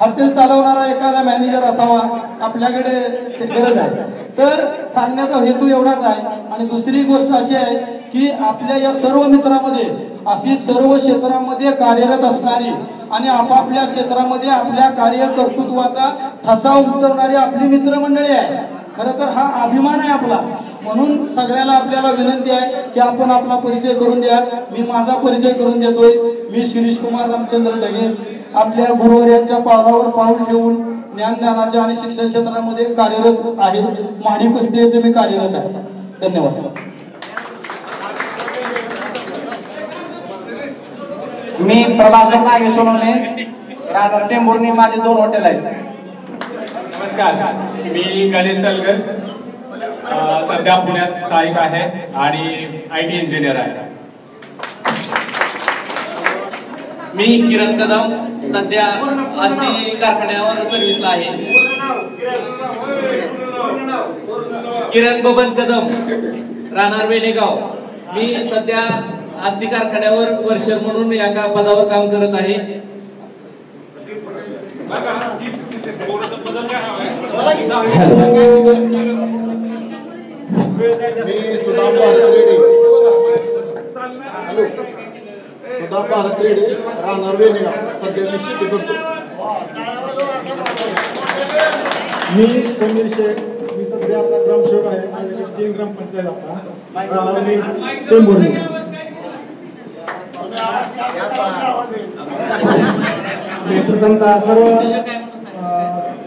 H: हॉटेल चालवणारा एखादा मॅनेजर असावा आपल्याकडे गरज आहे. तर सांगण्याचा हेतू एवढाच आहे. आणि दुसरी गोष्ट अशी आहे की आपल्या या सर्व मित्रांमध्ये अशी सर्व क्षेत्रामध्ये कार्यरत असणारी आणि आपापल्या क्षेत्रामध्ये आपल्या कार्य कर्तृत्वाचा ठसा उमटवणारी आपली मित्रमंडळी आहे. खरं तर हा अभिमान आहे आपला. म्हणून सगळ्याला आपल्याला विनंती आहे की आपण आपला परिचय करून द्या. मी माझा परिचय करून देतोय. मी शिरीष कुमार रामचंद्र ढगे आपल्या गुरुवर्यांच्या पावलावर पाऊल ठेवून ज्ञानदानाच्या आणि शिक्षण क्षेत्रामध्ये कार्यरत आहे. माडी कुस्ती येथे मी कार्यरत आहे. धन्यवाद.
I: मी प्रभाकर नागेश्वरने राहणार टेंभुर्णी. माझे 2 हॉटेल आहेत.
J: नमस्कार, मी गणेश सलगर, सध्या पुण्यात स्थायिक आहे आणि IT इंजिनियर आहे.
K: मी किरण कदम, सध्या आष्टी कारखान्यावर सर्व्हिसला आहे. किरण बबन कदम, राहणार वेणेगाव. मी सध्या आष्टी कारखान्यावर वर्षर म्हणून या पदावर काम करत आहे.
G: सुदाम भारत रेड्डी, राहणार वेणेगाव. सध्या मी शेती करतो. मी समीर शेख. मी सध्या आता ग्रामसेवक आहे. माझ्याकडे 3 ग्रामपंचायत आता. मी टेंभुर्णी. मी प्रथमतः सर्व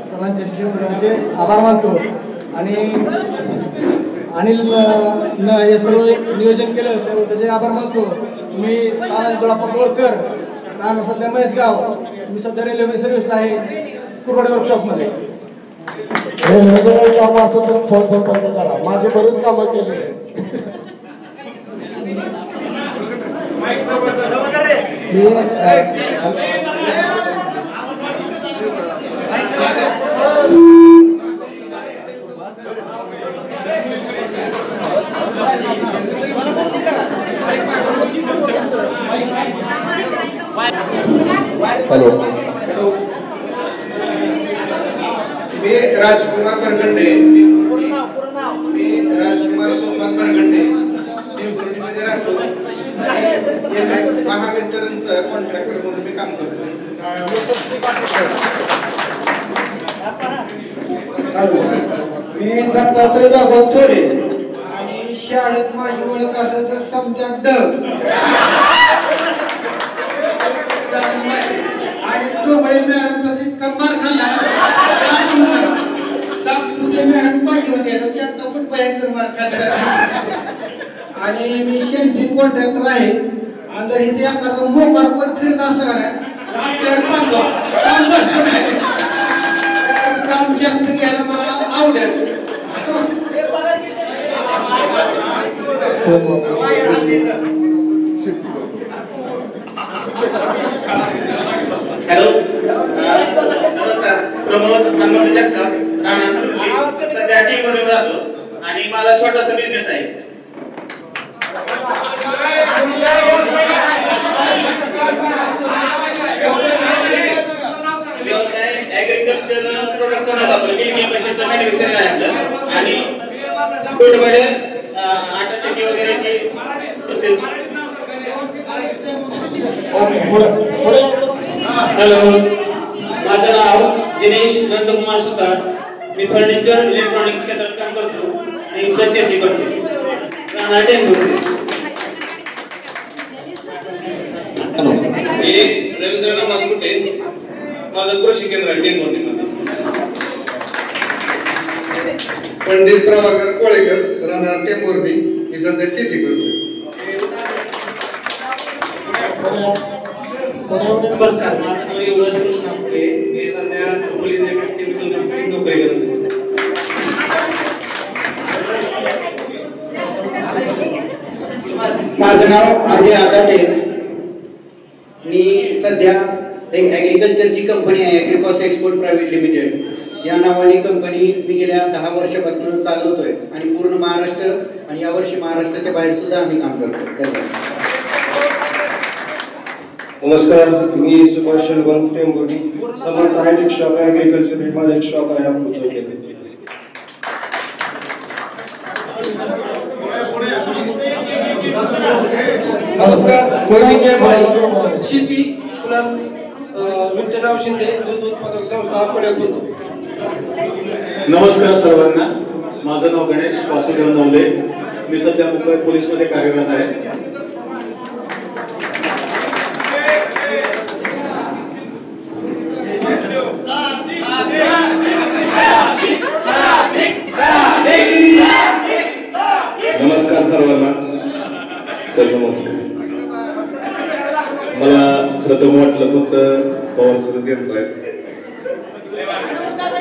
G: सर्वांचे शिक्षकांचे आभार मानतो. आणि अनिल हे सर्व नियोजन केलं त्याचे आभार मानतो. मी तानाजी पटोळकर, राहणार सध्या महेशगाव. मी सध्या रेल्वे सर्व्हिसला आहे, कुरवाडी वर्कशॉपमध्ये. रेल्वेचं काही काम असेल तर फोन संपर्क करा, माझे बरेच कामं केली.
B: हॅलो,
L: मी राजकुमार बरगंडे, मी राजकुमार सोपान बरगंडे टेंभुर्णीमध्ये राहतो. महावितरणचं कॉन्ट्रॅक्टर म्हणून मी काम करतो.
H: मी दत्तात्रय भागवत थोडे आणि शाळेत माझी ओळख असेल तर समजा आणि डोंगळे मॅडम इतका मार खाल्ला मॅडम पाहिजे होते त्यांचा पण भयंकर मार खाल्ला. आणि मी सेंट्रिंग कॉन्ट्रॅक्टर आहे आणि जर इथे एखादा मोकार पण फिरत असं काम जास्त घ्यायला मला आवडेल.
L: हॅलो, नमस्कार. प्रमोद हनुमंत जगताप, राहणार सुरली, सध्या टेंभुर्णीवर राहतो आणि माझा छोटासा बिझनेस आहे. व्यवसाय ऍग्रिकल्चर प्रोडक्ट आपलं मिल्किंग मशीनचं मॅन्युफॅक्चरिंग आहे आपलं आणि फूडमध्ये आटा चक्की वगैरेची प्रोसेस.
M: हॅलो, माझं नाव दिनेश नंदकुमार सुतार. मी फर्निचर इलेक्ट्रॉनिक क्षेत्रात काम करतो आणि शेती करतो. राहणार टेंभुर्णी.
L: मी रवींद्रनाथ मातकुटे, माझं कृषी केंद्र आहे टेंभुर्णीमध्ये. पंडित प्रभाकर कोळेकर, राहणार टेंभुर्णी. मी सध्या शेती करतोय.
M: नमस्कार, माझं नाव युवराज कृष्ण आपटे. मी सध्या पोलीस केमिकल कंपनीत नोकरी करतो.
I: माझं नाव अजय आदाटे. मी सध्या एक ऍग्रिकल्चरची कंपनी आहे, ऍग्रिकॉस एक्सपोर्ट प्रायव्हेट लिमिटेड या नावाने कंपनी मी गेल्या 10 वर्षापासून चालवतोय आणि पूर्ण महाराष्ट्र आणि यावर्षी महाराष्ट्राच्या बाहेर सुद्धा आम्ही काम करतो.
N: नमस्कार, मी सुभाष शेलवन, टेंभुर्णी. समर्थ हायटेक शॉप ऍग्रिकल्चर माझा एक शॉप आहे.
H: नमस्कार, शेती प्लस विठ्ठलराव शिंदे दूध उत्पादक संस्था पुण्यातून.
O: नमस्कार सर्वांना, माझं नाव गणेश वासुदेव नवले. मी सध्या मुंबई पोलीस मध्ये कार्यरत आहे. नमस्कार सर्वांना, सर नमस्कार. मला प्रथम वाटलं फक्त पवार सरच येणार आहेत,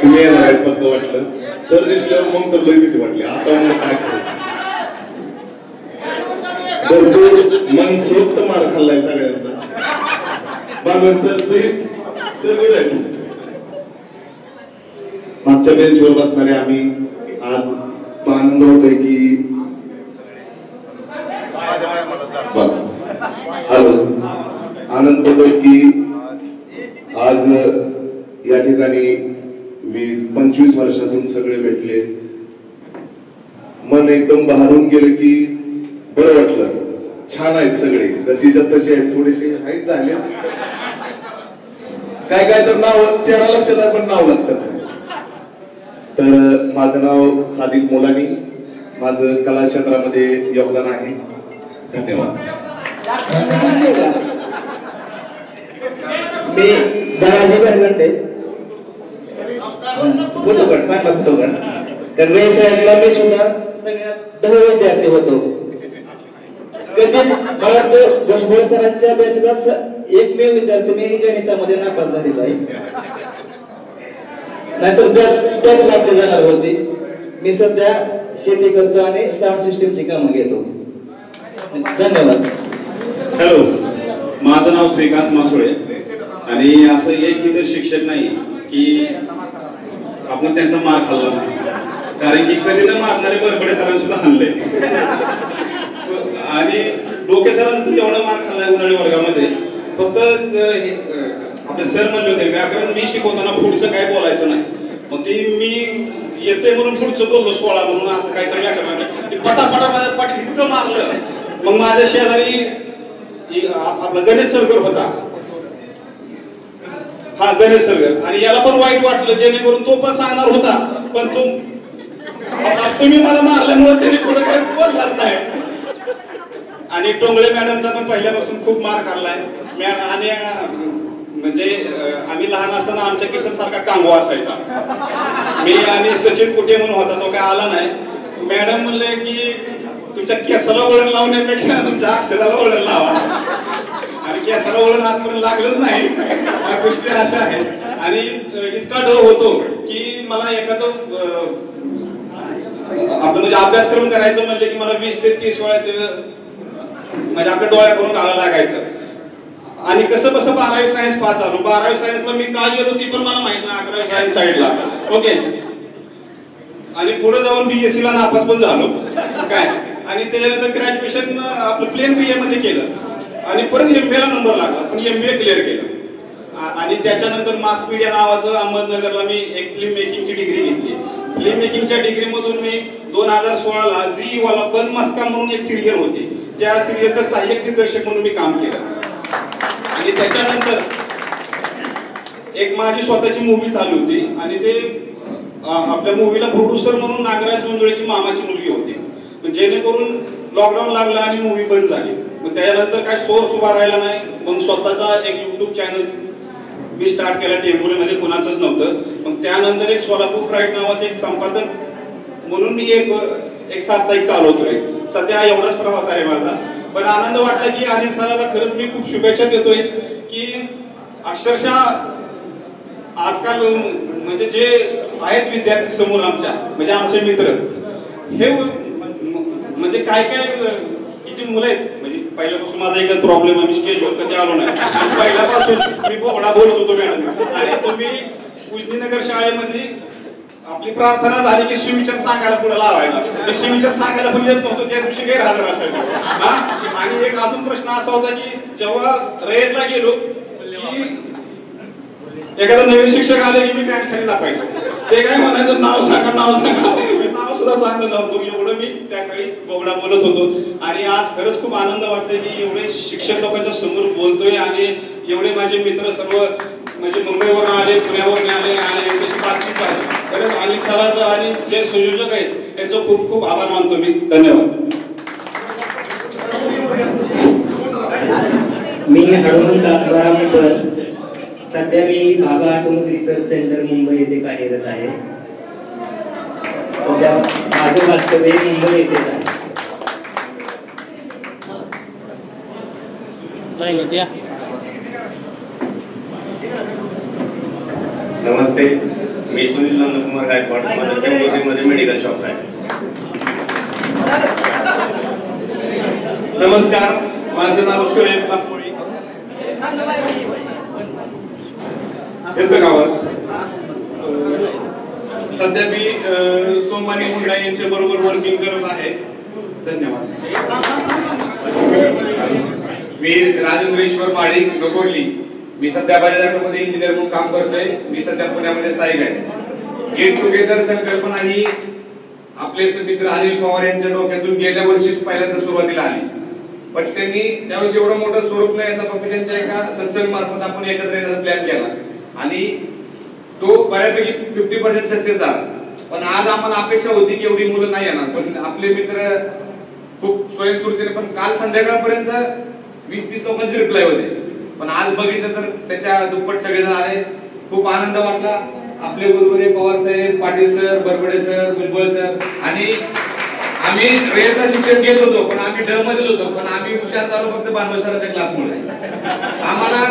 O: तुम्ही येणार आहेत फक्त वाटलं. सर दिसल्यावर मग तर लई भीती वाटली. आता मग काय भरपूर मनसोक्त मार खाल्लाय सगळ्यांचा. बाबा सर मागच्या बेंचवर बसणारे आम्ही आज आनंद होतोय की आनंद होतोय की आज या ठिकाणी 20-25 वर्षातून सगळे भेटले. मन एकदम बहारून गेलं की बरं वाटलं. छान आहेत सगळे, जशीच्या तशी आहेत, थोडेसे आहेत झाले. काय काय तर नाव चेहरा लक्षात आहे पण नाव लक्षात आहे. तर माझं नाव सादिक मोलानी, माझं कला क्षेत्रामध्ये योगदान आहे. धन्यवाद.
I: मी दाराजी बरगंडे, बुधगड, चांगला बुधगड. तर व्यवसायाला मी सुद्धा सगळ्यात 10 विद्यार्थी होतो. कधी मला भुजबळ सरांच्या बॅचला एकमेव विद्यार्थी मी गणितामध्ये नापास झालेला आहे.
P: नाहीतर बॅच लागली जाणार होती. मी सध्या शेती करतो आणि साऊंड सिस्टीमची कामं घेतो. धन्यवाद.
Q: हॅलो, माझं नाव श्रीकांत मासुळे आणि असं एक इथं शिक्षक नाही की आपण त्यांचा मार खाल्ला नाही, कारण की कधी न मारणारे बरबडे सरांनी सुद्धा हाणले आणि डोके सरांचा तुम्ही एवढा मार खाल्लाय उन्हाळी वर्गामध्ये. फक्त आपले सर म्हणले होते व्याकरण मी शिकवताना पुढचं काय बोलायचं नाही, मग ते मी येते म्हणून पुढचं बोललो 16 म्हणून असं काहीतरी व्याकरण पटापटा माझ्या पाठी इतकं मारलं. मग माझ्या शेजारी आपला गणेश सरगर होता, हा गणेश सरगर, आणि याला पण वाईट वाटलं जेणेकरून तो पण सांगणार होता, पण तुम्ही मला मारल्यामुळे त्याने पुढे काही बोललाच नाही. आणि टोंगळे मॅडमचा पण पहिल्यापासून खूप मार खाल्लाय. आणि म्हणजे आम्ही लहान असताना आमच्या किशोर सारखा कांगवा असायचा. मी आणि सचिन कुठे म्हणून होता, तो काय आला नाही. मॅडम म्हणले की तुमच्या केसाला वळण लावण्यापेक्षा तुमच्या अक्षराला वळण लावा, आणि केसाला वळण आजपर्यंत लागलंच नाही. या गोष्टी अशा आहेत. आणि इतका डर होतो की मला एखादं आपलं म्हणजे अभ्यासक्रम करायचं म्हणले की मला 20 ते 30 वेळा ते म्हणजे आपल्या डोळ्या करून घालायला लागायचं. आणि कसं कसं 12वी सायन्स पास झालो. 12वी सायन्सला मी का गेलो ती पण मला माहित नाही. 11वी सायन्स साईडला ओके, आणि पुढे जाऊन BSc ला नापास पण झालो काय. आणि त्याच्यानंतर ग्रॅज्युएशन आपलं प्लेन BA मध्ये केलं आणि परत MBA ला नंबर लागला, पण MBA क्लिअर केलं. आणि त्याच्यानंतर मास मीडिया नावाचं अहमदनगरला मी एक फिल्म मेकिंगची डिग्री घेतली. फिल्म मेकिंगच्या डिग्री मधून मी 2016 ला जी वाला बन मस्का म्हणून एक सिरियल होती, त्या सिरियलचं सहाय्यक दिग्दर्शक म्हणून मी काम केलं. आणि त्याच्यानंतर एक माझी स्वतःची मूवी चालू होती आणि ते आपल्या मूवीला प्रोड्युसर म्हणून नागराज मंजुळेची मामाची मुलगी होती. जेणेकरून लॉकडाऊन लागला आणि मूवी बंद झाली. मग त्याच्यानंतर काय सोर्स उभा राहिला नाही. मग स्वतःचा एक युट्यूब चॅनल मी स्टार्ट केला. टेंभुरीमध्ये कुणाचंच नव्हतं. मग त्यानंतर एक सोलापूर प्राईड नावाचे एक संपादक म्हणून मी एक साप्ताहिक चालवतोय. सध्या एवढाच प्रवास आहे माझा. पण आनंद वाटला की अनिल सरांना खरंच मी खूप शुभेच्छा देतोय की अक्षरशः आजकाल म्हणजे जे आहेत विद्यार्थी समोर आमच्या म्हणजे आमचे मित्र हे म्हणजे काय ही जी मुलं आहेत म्हणजे पहिल्यापासून माझा एकच प्रॉब्लेम आहे, मी स्टेजवर कधी आलो नाही. पहिल्यापासून मी बोबडा बोलत होतो मॅडम. आणि तुम्ही उजनीनगर शाळेमध्ये आपली प्रार्थना झाली की शिवविचार सांगायला पुढे लावायला. शिवविचार सांगायला पण येत नव्हतं, त्या दिवशी गैरहजर असायचं. आणि एक अजून प्रश्न असा होता की जेव्हा रयतला गेलो की एखादा नवीन शिक्षक आले की मी पॅन्ट खाली टाकायचो. ते काय म्हणायचं नाव सांगा नाव सांगा, मी नाव सुद्धा सांगत होतो. एवढं मी त्याकाळी बोबडा बोलत होतो. आणि आज खरंच खूप आनंद वाटतोय की एवढे शिक्षक लोकांच्या समोर बोलतोय आणि एवढे माझे मित्र सर्व म्हणजे मुंबईवरून आले, पुण्यावरून आले आणि तशी बातचीत आहे. खरंच अनिल सरांचं आणि जे संयोजक आहेत त्यांचं खूप खूप आभार मानतो मी. धन्यवाद.
R: मी हनुमंत बारामकर. सध्या मी भागा ऑटोमोटिव्ह रिसर्च सेंटर मुंबई येथे कार्यरत आहे. सध्या माझं वास्तव्य मुंबई येथेच आहे.
S: नमस्ते, मी सुनील नंदकुमार गायकवाड. माझं टेंभुर्णीमध्ये मेडिकल शॉप आहे.
T: नमस्कार, माझं नाव शोएब तापोळी. येतं गावात सध्या मी सोमानी मुंडा यांच्या बरोबर वर्किंग करत आहे. धन्यवाद.
S: मी राजेंद्रेश्वर माळी नगोर्ली. मी सध्या बजाजमध्ये इंजिनियर म्हणून काम करतोय. मी सध्या पुण्यामध्ये स्थायिक आहे. गेट टुगेदर संकल्पना ही आपले मित्र अनिल पवार यांच्या डोक्यातून गेल्या वर्षीच पहिल्यांदा सुरुवातीला आली. पण त्यांनी त्यावेळेस एवढं मोठं स्वरूप नाही येतं, फक्त त्यांच्या एका सत्संग मार्फत आपण एकत्र येण्याचा प्लॅन केला आणि तो बऱ्यापैकी 50% सक्सेस झाला. पण आज आम्हाला अपेक्षा होती की एवढी मुलं नाही येणार, पण आपले मित्र खूप स्वयंस्फूर्तीने पण काल संध्याकाळपर्यंत 20-30 लोकांचे रिप्लाय होते. पण आज बघितलं तर त्याच्या दुप्पट सगळेजण आले. खूप आनंद वाटला. आपले बरोबर पवार साहेब, Patil sir, Barbade sir, Bhujbal sir आणि आम्ही रेसला शिक्षण घेत होतो पण आम्ही ड मध्येच होतो. पण आम्ही हुशार झालो फक्त बांधव सरांच्या क्लासमुळे. आम्हाला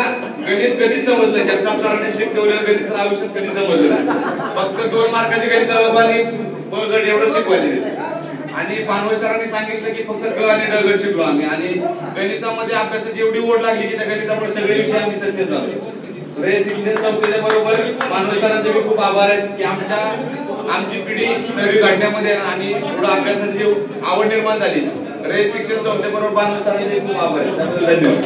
S: गणित कधी समजलं जगताप सरांनी शिकवलेलं गणित तर आयुष्यात कधी समजलं नाही. फक्त 2 मार्काची गणित आणि बळगट एवढं शिकवायचे. आणि पानवळ सरांनी सांगितलं की फक्त ग आणि ड गट शिकलो आम्ही. आणि गणितामध्ये अभ्यासाची एवढी ओढ लागली की त्या गणितामुळे सगळे विषय आम्ही सक्सेस झालो. शिक्षण संस्थेच्या बरोबर पानवळ सरांचे मी खूप आभार आहेत की आमची पिढी सर्व घडण्यामध्ये आणि पुढे अभ्यासाची जी आवड निर्माण झाली. रयत शिक्षण संस्थेबरोबर पानवळ सरांचे खूप आभार आहेत. त्याबद्दल धन्यवाद.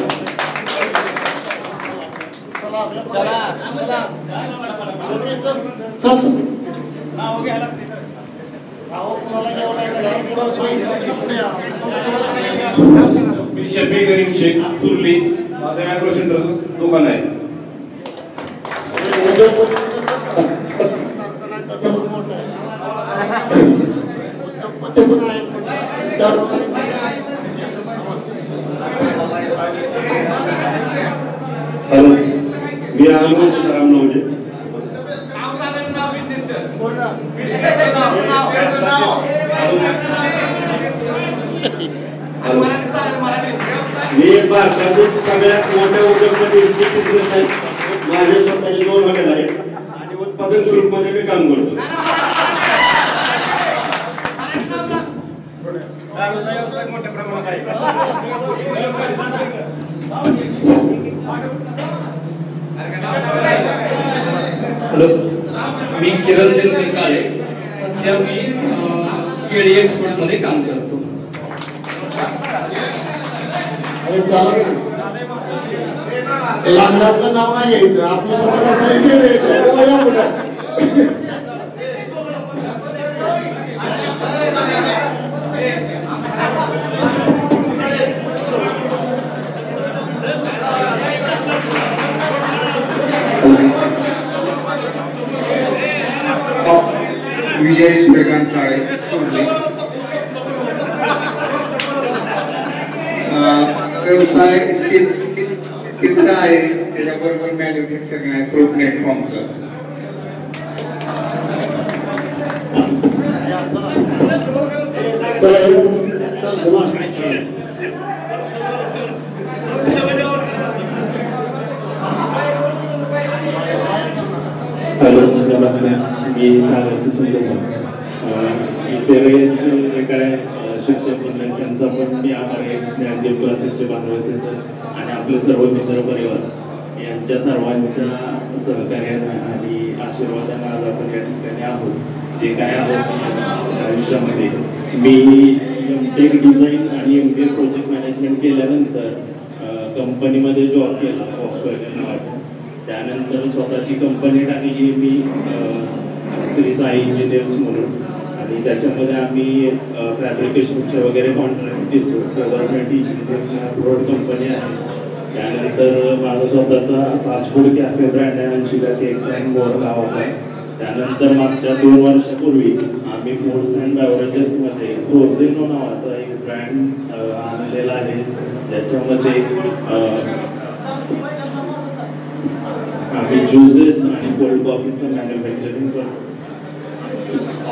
T: मी शफी करीम शेख सुरली, माझं ॲग्रो सेंटर दुकान आहे.
N: हॅलो, मी आलो सराम नवजे. मी भारतातील सगळ्यात मोठ्या उद्योगपती माझे स्वतःचे 2 हॉटेल आहेत आणि उत्पादन स्वरूपामध्ये मी काम करतो.
S: मोठ्या प्रमाणात आहे.
J: हॅलो, मी किरण दिनकर काळे. सध्या मी केळी एक्सपोर्ट मध्ये काम करतो.
G: लग्नातलं नाव नाही घ्यायचं, आपलं स्वतःला परिचय द्यायचा.
U: विजय सूर्यकांत काळे सोडले. व्यवसाय शेतकरी आहे, त्याच्याबरोबर मॅन्युफॅक्चरिंग आहे प्रो प्लॅटफॉर्मचं.
V: हॅलो, नमस्कार. मी सागर सुंदर. इथे जे काय शिक्षक मंडळ त्यांचा पण मी आभार आहे. ज्ञानदेव क्लासेसचे बांधवाचे सर आणि आपले सर्व मित्र परिवार यांच्या सर्वांच्या सहकार्याने आणि आशीर्वादाने आज आपण या ठिकाणी आहोत. जे काय आहोत आयुष्यामध्ये मी एमटेक डिझाईन आणि MBA प्रोजेक्ट मॅनेजमेंट केल्यानंतर कंपनीमध्ये जॉब केला फॉक्सवॅगन नावाच्या. त्यानंतर स्वतःची कंपनी टाकली मी श्री साई इंजिनियर्स म्हणून. आणि त्याच्यामध्ये आम्ही फॅब्रिकेशनचे वगैरे कॉन्ट्रॅक्ट घेतो. गव्हर्नमेंट अप्रूव्ड कंपनी आहे. त्यानंतर माझा स्वतःचा फास्ट फूड कॅफे ब्रँड आहे अंशिका केक्स अँड मोर नावाचा. त्यानंतर मागच्या 2 वर्षापूर्वी आम्ही फूड्स अँड बेवरेजेसमध्ये प्रोझेनो नावाचा एक ब्रँड आणलेला आहे. ज्याच्यामध्ये आम्ही ज्युसेस आणि कोल्ड कॉफीचं मॅन्युफॅक्चरिंग करतो.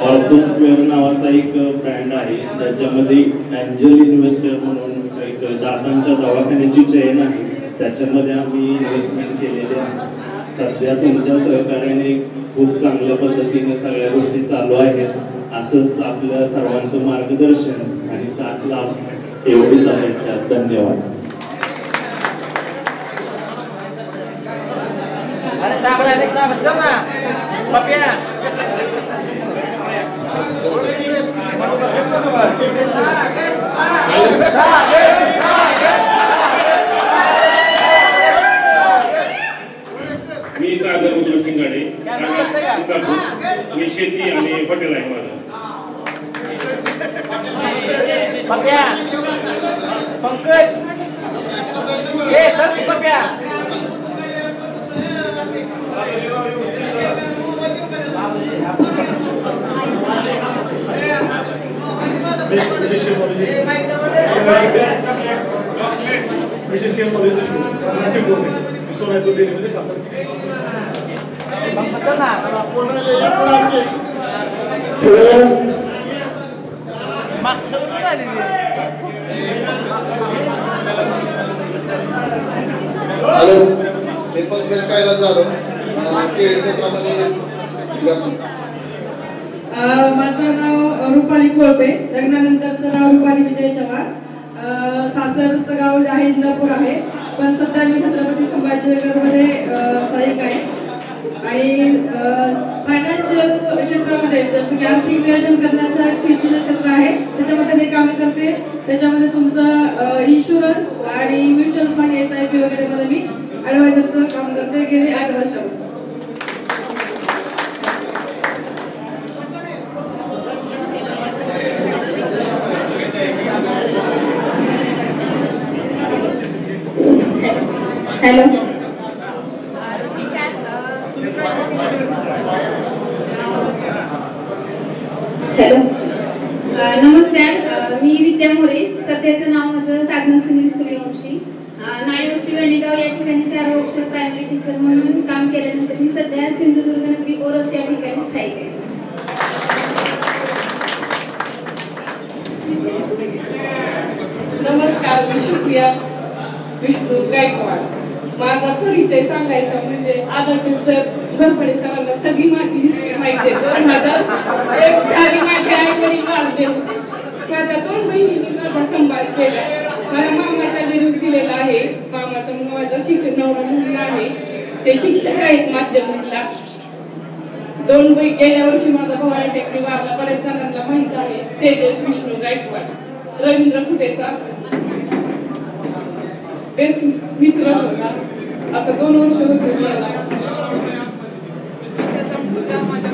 V: ऑर्थोस्क्वेअर नावाचा एक ब्रँड आहे ज्याच्यामध्ये एंजल इन्व्हेस्टर म्हणून एक दातांच्या दवाखान्याची चेन आहे. त्याच्यामध्ये आम्ही इन्व्हेस्टमेंट केलेली आहे. सध्या तुमच्या सहकार्याने खूप चांगल्या पद्धतीने सगळ्या गोष्टी चालू आहेत. असंच आपल्या सर्वांचं मार्गदर्शन आणि साथ लाभ एवढीच अपेक्षा. धन्यवाद.
T: मी सागर उद्योग सिंगाडे. मी शेती आणि हॉटेल आहे माझं.
W: पंकज
A: मी पंकज कैलास जाधव केळी क्षेत्रामध्ये.
C: माझं नाव रुपाली कोळपे, लग्नानंतरचं नाव रुपाली विजय चव्हाण. सासरचं गाव आहे इंदापूर आहे, पण सध्या मी छत्रपती संभाजीनगरमध्ये सहाय्यक आहे. आणि फायनान्शियल क्षेत्रामध्ये जसं की आर्थिक नियोजन करण्यासाठीचे जे क्षेत्र आहे त्याच्यामध्ये मी काम करते. त्याच्यामध्ये तुमचं इन्शुरन्स आणि म्युच्युअल फंड SIP वगैरे मध्ये मी ॲडवायझरचं काम करते गेली 8 वर्षापासून.
W: हॅलो, हॅलो, नमस्कार. मी विद्या मोरे. सध्याचं नाव माझं साधना सुनील सूर्यवंशी. नाळेवस्ती वेणेगाव या ठिकाणी 4 वर्ष प्रायमरी टीचर म्हणून काम केल्यानंतर मी सध्या सिंधुदुर्ग नगरी ओरस या ठिकाणी स्थायिक आहे.
C: नमस्कार, मी सुप्रिया विष्णू गायकवाड. माझा परिचय सांगायचा म्हणजे आदरणीय घरपडे सरांना सगळी माहिती माहिती आहे. 2001 साली माझ्या आईवडील वारले. माझ्या 2 बहिणींनी माझा सांभाळ केला. मला मामाच्या घरी दिलेला आहे. मामाचा माझा शिक्षण नवरा मुलगा आहे, ते शिक्षक आहेत माध्यमिकला. 2 बहिणी गेल्या वर्षी माझा भाऊ टेकडी वारला. बऱ्याच जणांना माहित आहे. तेजस विष्णू गायकवाड रवींद्र कुटेचा बेस्ट मित्र होता. आता 2 वर्ष होते मला. त्याचा मुलगा माझ्या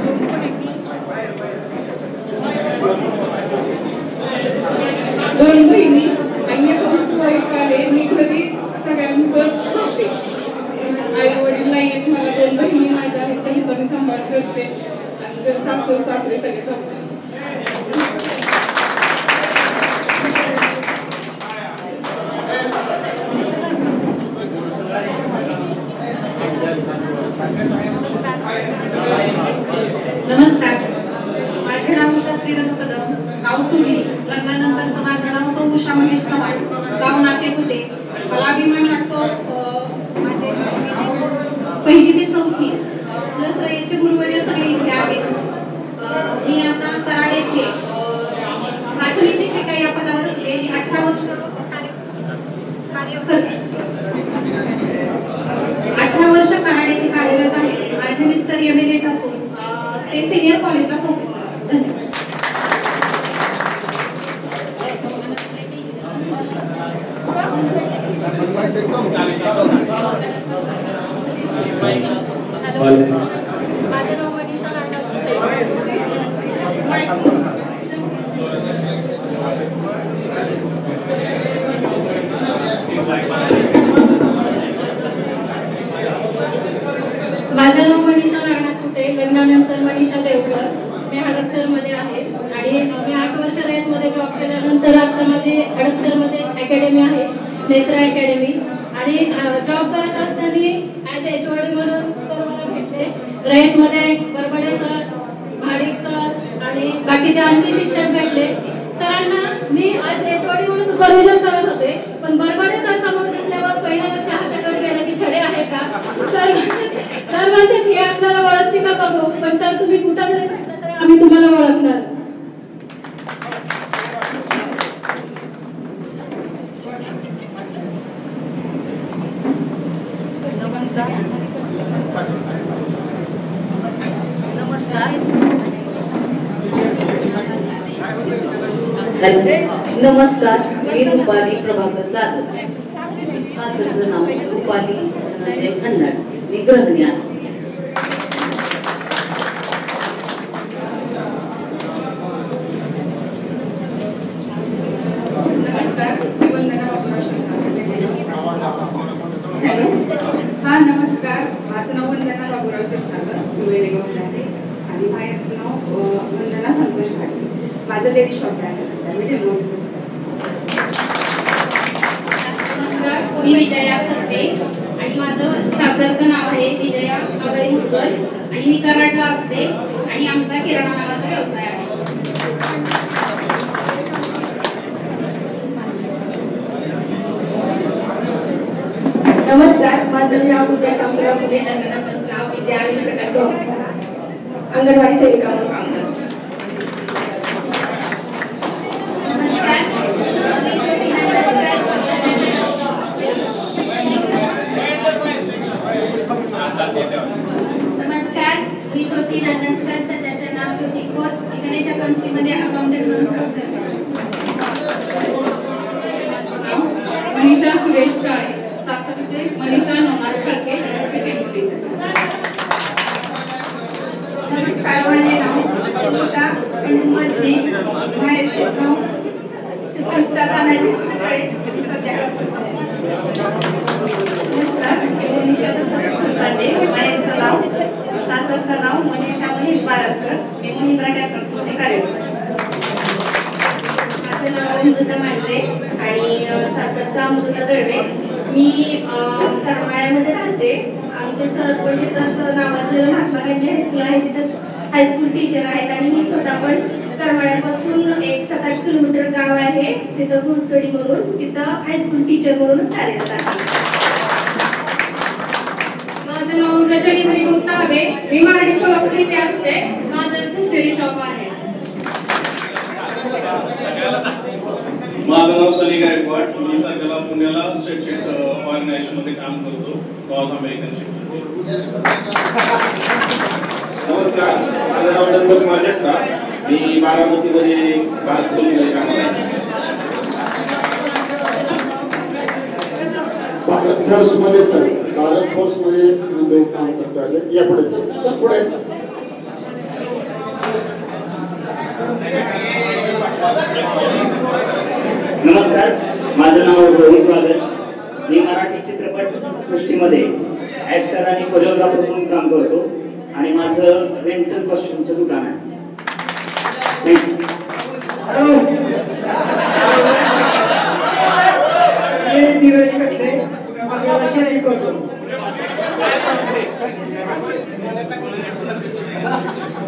C: 2 बहिणी आणि आहे. मी घरी सगळ्यांसोबत होते. आई वडील नाही आहेत मला. 2 बहिणी माझ्या आहेत, त्यांनी पण सांभाळ करते आणि सासू सासरे सगळे सांभाळ.
W: नमस्कार, माझे नाव शास्त्री रघु कदम, गाव सुली. लग्नानंतर माझं नाव सौ उषा महेश चव्हाण, गाव नाकेकुटे. मला अभिमान वाटतो माझे 1ली ते 4थी प्लस याचे गुरुवर्य सगळे इथे आहेत. मी आता कराड येथे प्राथमिक शिक्षिका या पदावर गेली 18 वर्ष कार्य करते. 18 वर्ष कराड येथे कार्यरत आहे. माझे मिस्टर एमएलए असून ते सिनियर कॉलेजला प्रोफेसर. धन्यवाद.
C: माझं नाव मनीषा नागनाथ कुटे. लग्नानंतर मनीषा देवकर. मी हडपसरमध्ये आहे आणि मी 8 वर्ष रेसमध्ये जॉब केल्यानंतर आता माझी हडपसरमध्ये अकॅडमी आहे, नेत्रा अकॅडमी. आणि जॉब करत असताना ॲज HOD म्हणून सर मला भेटले. रेसमध्ये बरबडे सर, भाडिक सर आणि बाकीचे आणखी शिक्षक भेटले. सरांना मी आज HOD म्हणून सुपरविजन करत होते, पण बरबडे सर समोर दिसल्यावर पहिल्या लक्ष हाताकडे गेलं की छडे आहे का. सर म्हणते की आपल्याला ओळखते का बघू, पण सर तुम्ही कुठं जरी भेटला तरी आम्ही तुम्हाला ओळखणार.
X: नमस्कार, मी रुपाली प्रभाकर जाधव. सासरचं नाव रुपाली धनंजय खन्नाड. मी गृहिणी आहे.
C: हा नमस्कार, माझं नाव वंदना बाबूराव क्षीरसागर, वेळेगाव आहे आणि बाहेरचं नाव वंदना संतोष भाटे. माझं लेडी शॉप आहे.
W: मी विजया खत्रे आणि माझं सासरचं नाव आहे विजया अभय मुदगल आणि मी कराडला असते आणि आमचा किराणा मालाचा व्यवसाय आहे.
C: नमस्कार, माझं नाव उद्या शामराव फुले नंदनाचं नाव विद्या आणि प्रकारचं अंगणवाडी सेविका म्हणून काम करतो.
D: नमस्कार, मी ज्योती नंदनकर, सध्याचं नाव ज्योती खोत, गणेश कंपनीमध्ये अकाउंटंट म्हणून काम करते.
C: मनीषा सुरेश काळे, सासरचे मनीषा नवनाथ खडके.
D: नमस्कार, माझे नाव सुनीता कंडूमरचे, माहेरचे नाव संस्था तानाजी सकाळे, सध्या माहेरचं नाव सासरचं नाव मनीषा महेश बारसकर. मी महिंद्रा ट्रॅक्टर्समध्ये कार्यरत.
E: माझं नाव अमृता मांढरे आणि सासरचं अमृता दळवे. मी करमाळ्यामध्ये राहते. आमचे सर पण तिथंच नावाजलेलं महात्मा गांधी हायस्कूल आहे, तिथंच हायस्कूल टीचर आहेत. आणि मी स्वतः पण करमाळ्यापासून एक 7-8 किलोमीटर गाव आहे तिथं घुसडी म्हणून, तिथं हायस्कूल टीचर म्हणूनच कार्यरत आहे.
C: माझं नाव रजनी हरिभाऊ ताबे. मी मराठी सोलापूर इथे असते. माझं स्टेशनरी शॉप आहे.
T: माझं नाव सनी गायकवाड. मी सध्याला पुण्याला स्टेटशीट ऑर्गनायझेशन मध्ये काम करतो, नॉर्थ अमेरिकन शिफ्ट.
U: नमस्कार, माझं नाव दत्तक माझ्या. मी बारामतीमध्ये काम करतो.
G: भारत फोर्समध्ये सर, भारत फोर्समध्ये काम करतो. या पुढे सर, पुढे.
R: नमस्कार, माझं नाव रोहित वादळ. मी मराठी चित्रपट सृष्टीमध्ये ऍक्टर आणि कोरिओग्राफर म्हणून काम करतो आणि माझं रेंटल कॉस्ट्युमचं दुकान आहे.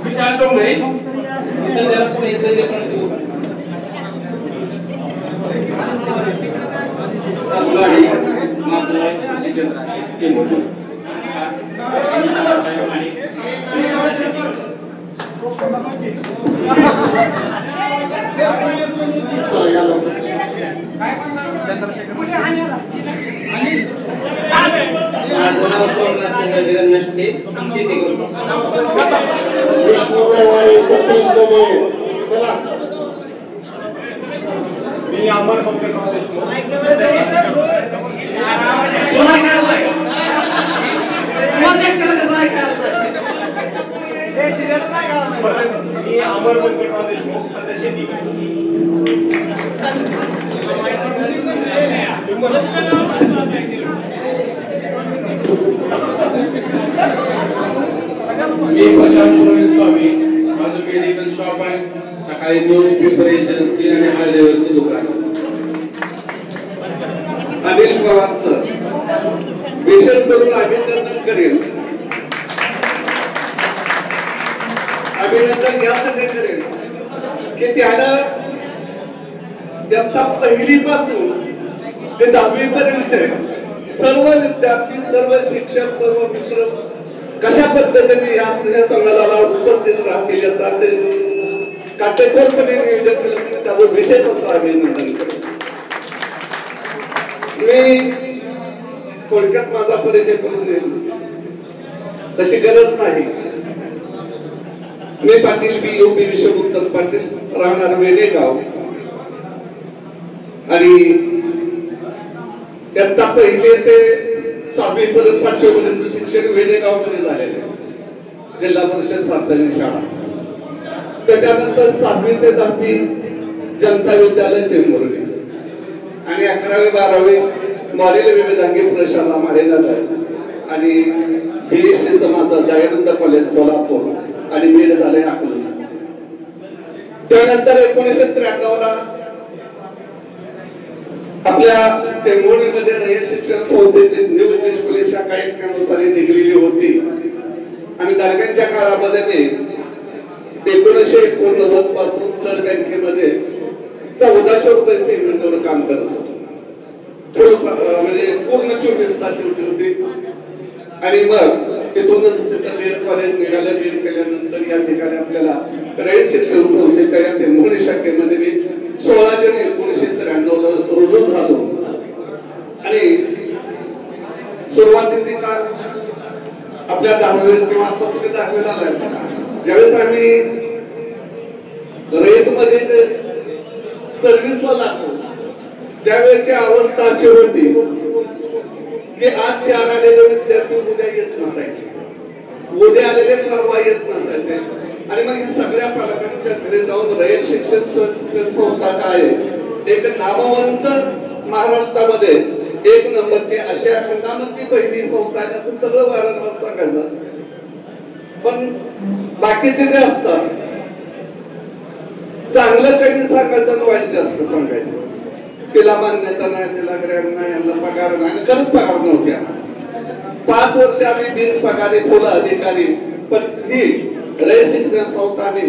J: विशाल डोंगरे, सध्याला पुणे येथे इलेक्ट्रॉनिक्स दुकान.
I: माझं नाव सोमनाथ चंद्रशेखर नष्टे, शेती करतो.
N: मी अमर पंकजराव देशमुख. मी अमर पंकजराव देशमुख, सध्या शेती करतो.
F: मी प्रशांत प्रवीण स्वामी. माझं मेडिकल शॉप आहे. सकाळी न्यूज प्रिपरेशनची आणि हळदीवरचं दुकान.
N: अनिल पवारचं विशेष करून अभिनंदन करेल. अभिनंदन यासाठी करेल की त्यानं त्यांचा पहिलीपासून ते 10वी पर्यंतचे सर्व विद्यार्थी, सर्व शिक्षक, सर्व मित्र कशा पद्धतीने या संमेलनाला उपस्थित राहतील याचा ते काटेकोरपणे नियोजन केलं, त्यावर विशेष असं अभिनंदन करेल. मी थोडक्यात माझा परिचय करून देईल, तशी गरज नाही. मी पाटील BOP विश्वभूषण पाटील, राहणार वेणेगाव. आणि इयत्ता 1 ते 6वी पर्यंत 5वी पर्यंत शिक्षण वेणेगाव मध्ये झालेले, जिल्हा परिषद प्राथमिक शाळा. त्याच्यानंतर 7वी ते 10वी जनता विद्यालय टेंभुर्णी आणि 11वी 12वी मॉडेल विविधांगी प्रशाला मारेगाव आणि BSc माता दयानंद कॉलेज सोलापूर आणि बीड झाले अकलूज. त्यानंतर 1993 ला आपल्या टेंभुर्णीमध्ये रयत शिक्षण संस्थेची न्यू इंग्लिश स्कूल शाखा एकानुसारी निघलेली होती आणि दरम्यानच्या काळामध्ये मी 1989 पासून ब्लड बँकेमध्ये 1400 रुपये पेमेंटवर काम करत होतो. म्हणजे पूर्ण 24 तास ड्युटी होती. आणि मग तिथूनच तिथं बीएड कॉलेज निघालं. बीएड केल्यानंतर या ठिकाणी आपल्याला रयत शिक्षण संस्थेच्या या टेंभुर्णी शाखेमध्ये मी 16 जून 1993 ला रुजू झालो. आणि सुरुवातीची काळ आपल्या 10वी किंवा आता तुम्ही 10वीला आलाय ज्यावेळेस आम्ही रयत मध्ये सर्व्हिसला लागतो त्यावेळेची अवस्था अशी होती की आज 4 आलेले विद्यार्थी उद्या येत नसायचे, उद्या आलेले परवा येत नसायचे. आणि मग सगळ्या पालकांच्या घरी जाऊन रयत शिक्षण संस्था काय एक नामवंत महाराष्ट्रामध्ये 1 नंबरची अशा खंडामधली पहिली संस्था आहे असं सगळं वारंवार सांगायचं. पण बाकीचे जे असतात चांगलं कधी सांगायचं आणि वाईट जास्त सांगायचं. तिला मान्यता नाही, तिला ग्रँड नाही, यांना पगार नाही. खरंच पगार नव्हत्या. 5 वर्ष आम्ही बिनपगारी फुल अधिकारी. पण ही रयत शिक्षण संस्थाने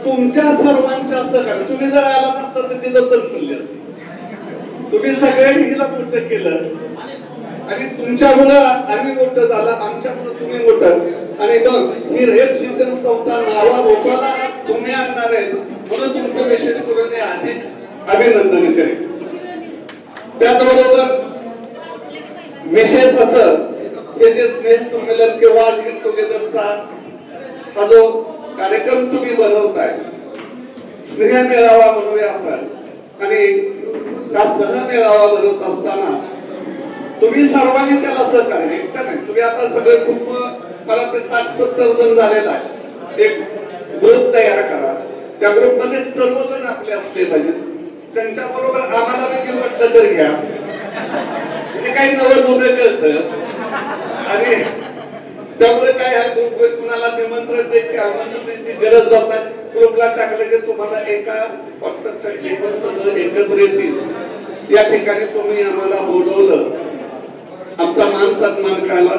N: तुमच्या सर्वांच्या सहकार्य, तुम्ही जर आला नसता तर तिथं तर पडली असती. तुम्ही सगळ्यांनी हिला मोठं केलं आणि तुमच्यामुळं आम्ही मोठं झालं, आमच्यामुळं तुम्ही मोठं. आणि मग ही रयत शिक्षण संस्था नावा लोकांना तुम्ही आणणार आहेत म्हणून तुमचं विशेष करून अधिक अभिनंदन करेन. त्याचबरोबर विशेष असं हे जे स्नेह संमेलन किंवा गेट टुगेदरचा हा जो कार्यक्रम तुम्ही बनवताय स्नेह मेळावा म्हणूया आपण. आणि हा सह मेळावा बनवत असताना तुम्ही सर्वांनी त्याला सहकार्य एकटा नाही. तुम्ही आता सगळे खूप मला ते 60-70 जण झालेला आहे. एक ग्रुप तयार करा. त्या ग्रुपमध्ये सर्वजण आपले असले पाहिजे. त्यांच्या बरोबर आम्हाला वेगळं वाटलं तर घ्या. म्हणजे काही नवं उभं कळतं. आणि त्यामुळे काय आहे ग्रुप कुणाला निमंत्रण द्यायची आमंत्रण द्यायची गरज नसते. ग्रुपला टाकलं की तुम्हाला एका व्हॉट्सअपच्या क्लिकवर सगळं एकत्र येतील. या ठिकाणी तुम्ही आम्हाला बोलवलं, आमचा मान सन्मान केला.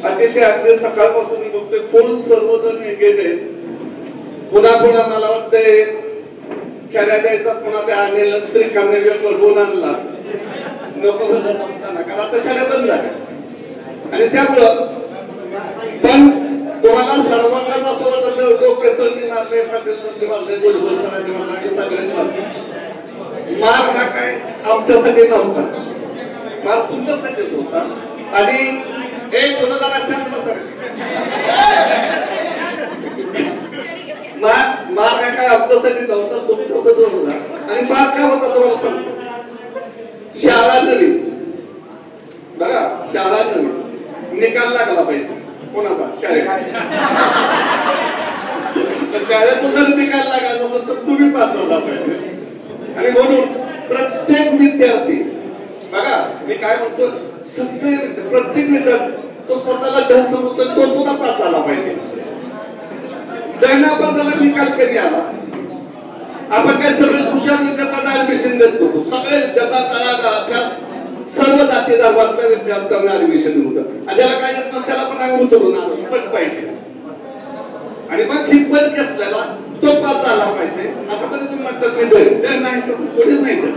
N: अतिशय अगदी सकाळपासून मी बघतोय फुल सर्वजण एंगेज आहेत. पुन्हा मला वाटतंय छड्या द्यायचा पुन्हा त्या आणलेलं श्रीकांत बोलवून आणला नको नसताना कारण आता छड्या बंद झाल्या. आणि त्यामुळं पण तुम्हाला सर्वांनाच असं वाटलं लोक संधी मारले पाटील संधी मारले भुजबळ सरांनी मारले सगळ्यांनी मारले. मार हा काय आमच्यासाठी नव्हता, मार तुमच्यासाठीच होता. आणि हे तुला जरा शांत बसा. मार हा काय आमच्यासाठी नव्हता तुमच्यासाठी होता. आणि मार काय होता तुम्हाला सांगतो. शाळा नवी बघा, शाळा नवी निकाल लागला पाहिजे कोणाचा शाळेत. शाळेचा जर निकाल लागायचा तर तुम्ही पास झाला पाहिजे. आणि म्हणून प्रत्येक विद्यार्थी बघा मी काय म्हणतो सगळे प्रत्येक विद्यार्थी तो स्वतःला ढ समजतो तो सुद्धा पास झाला पाहिजे. गणनापासाला निकाल कधी आला आपण काय सगळे हुशार विद्यार्थ्यांना ऍडमिशन देतो. सगळे विद्यार्थ्यांना सर्व जाती धर्माच्या विद्यार्थ्यांना ऍडमिशन होतं. आणि ज्याला काय येत नाही त्याला पण आम्ही उतरून आणू पण पाहिजे. आणि मग ही पण घेतलेला तो पास झाला पाहिजे. आतापर्यंत म्हणतात मी नाही कोणीच नाही तर.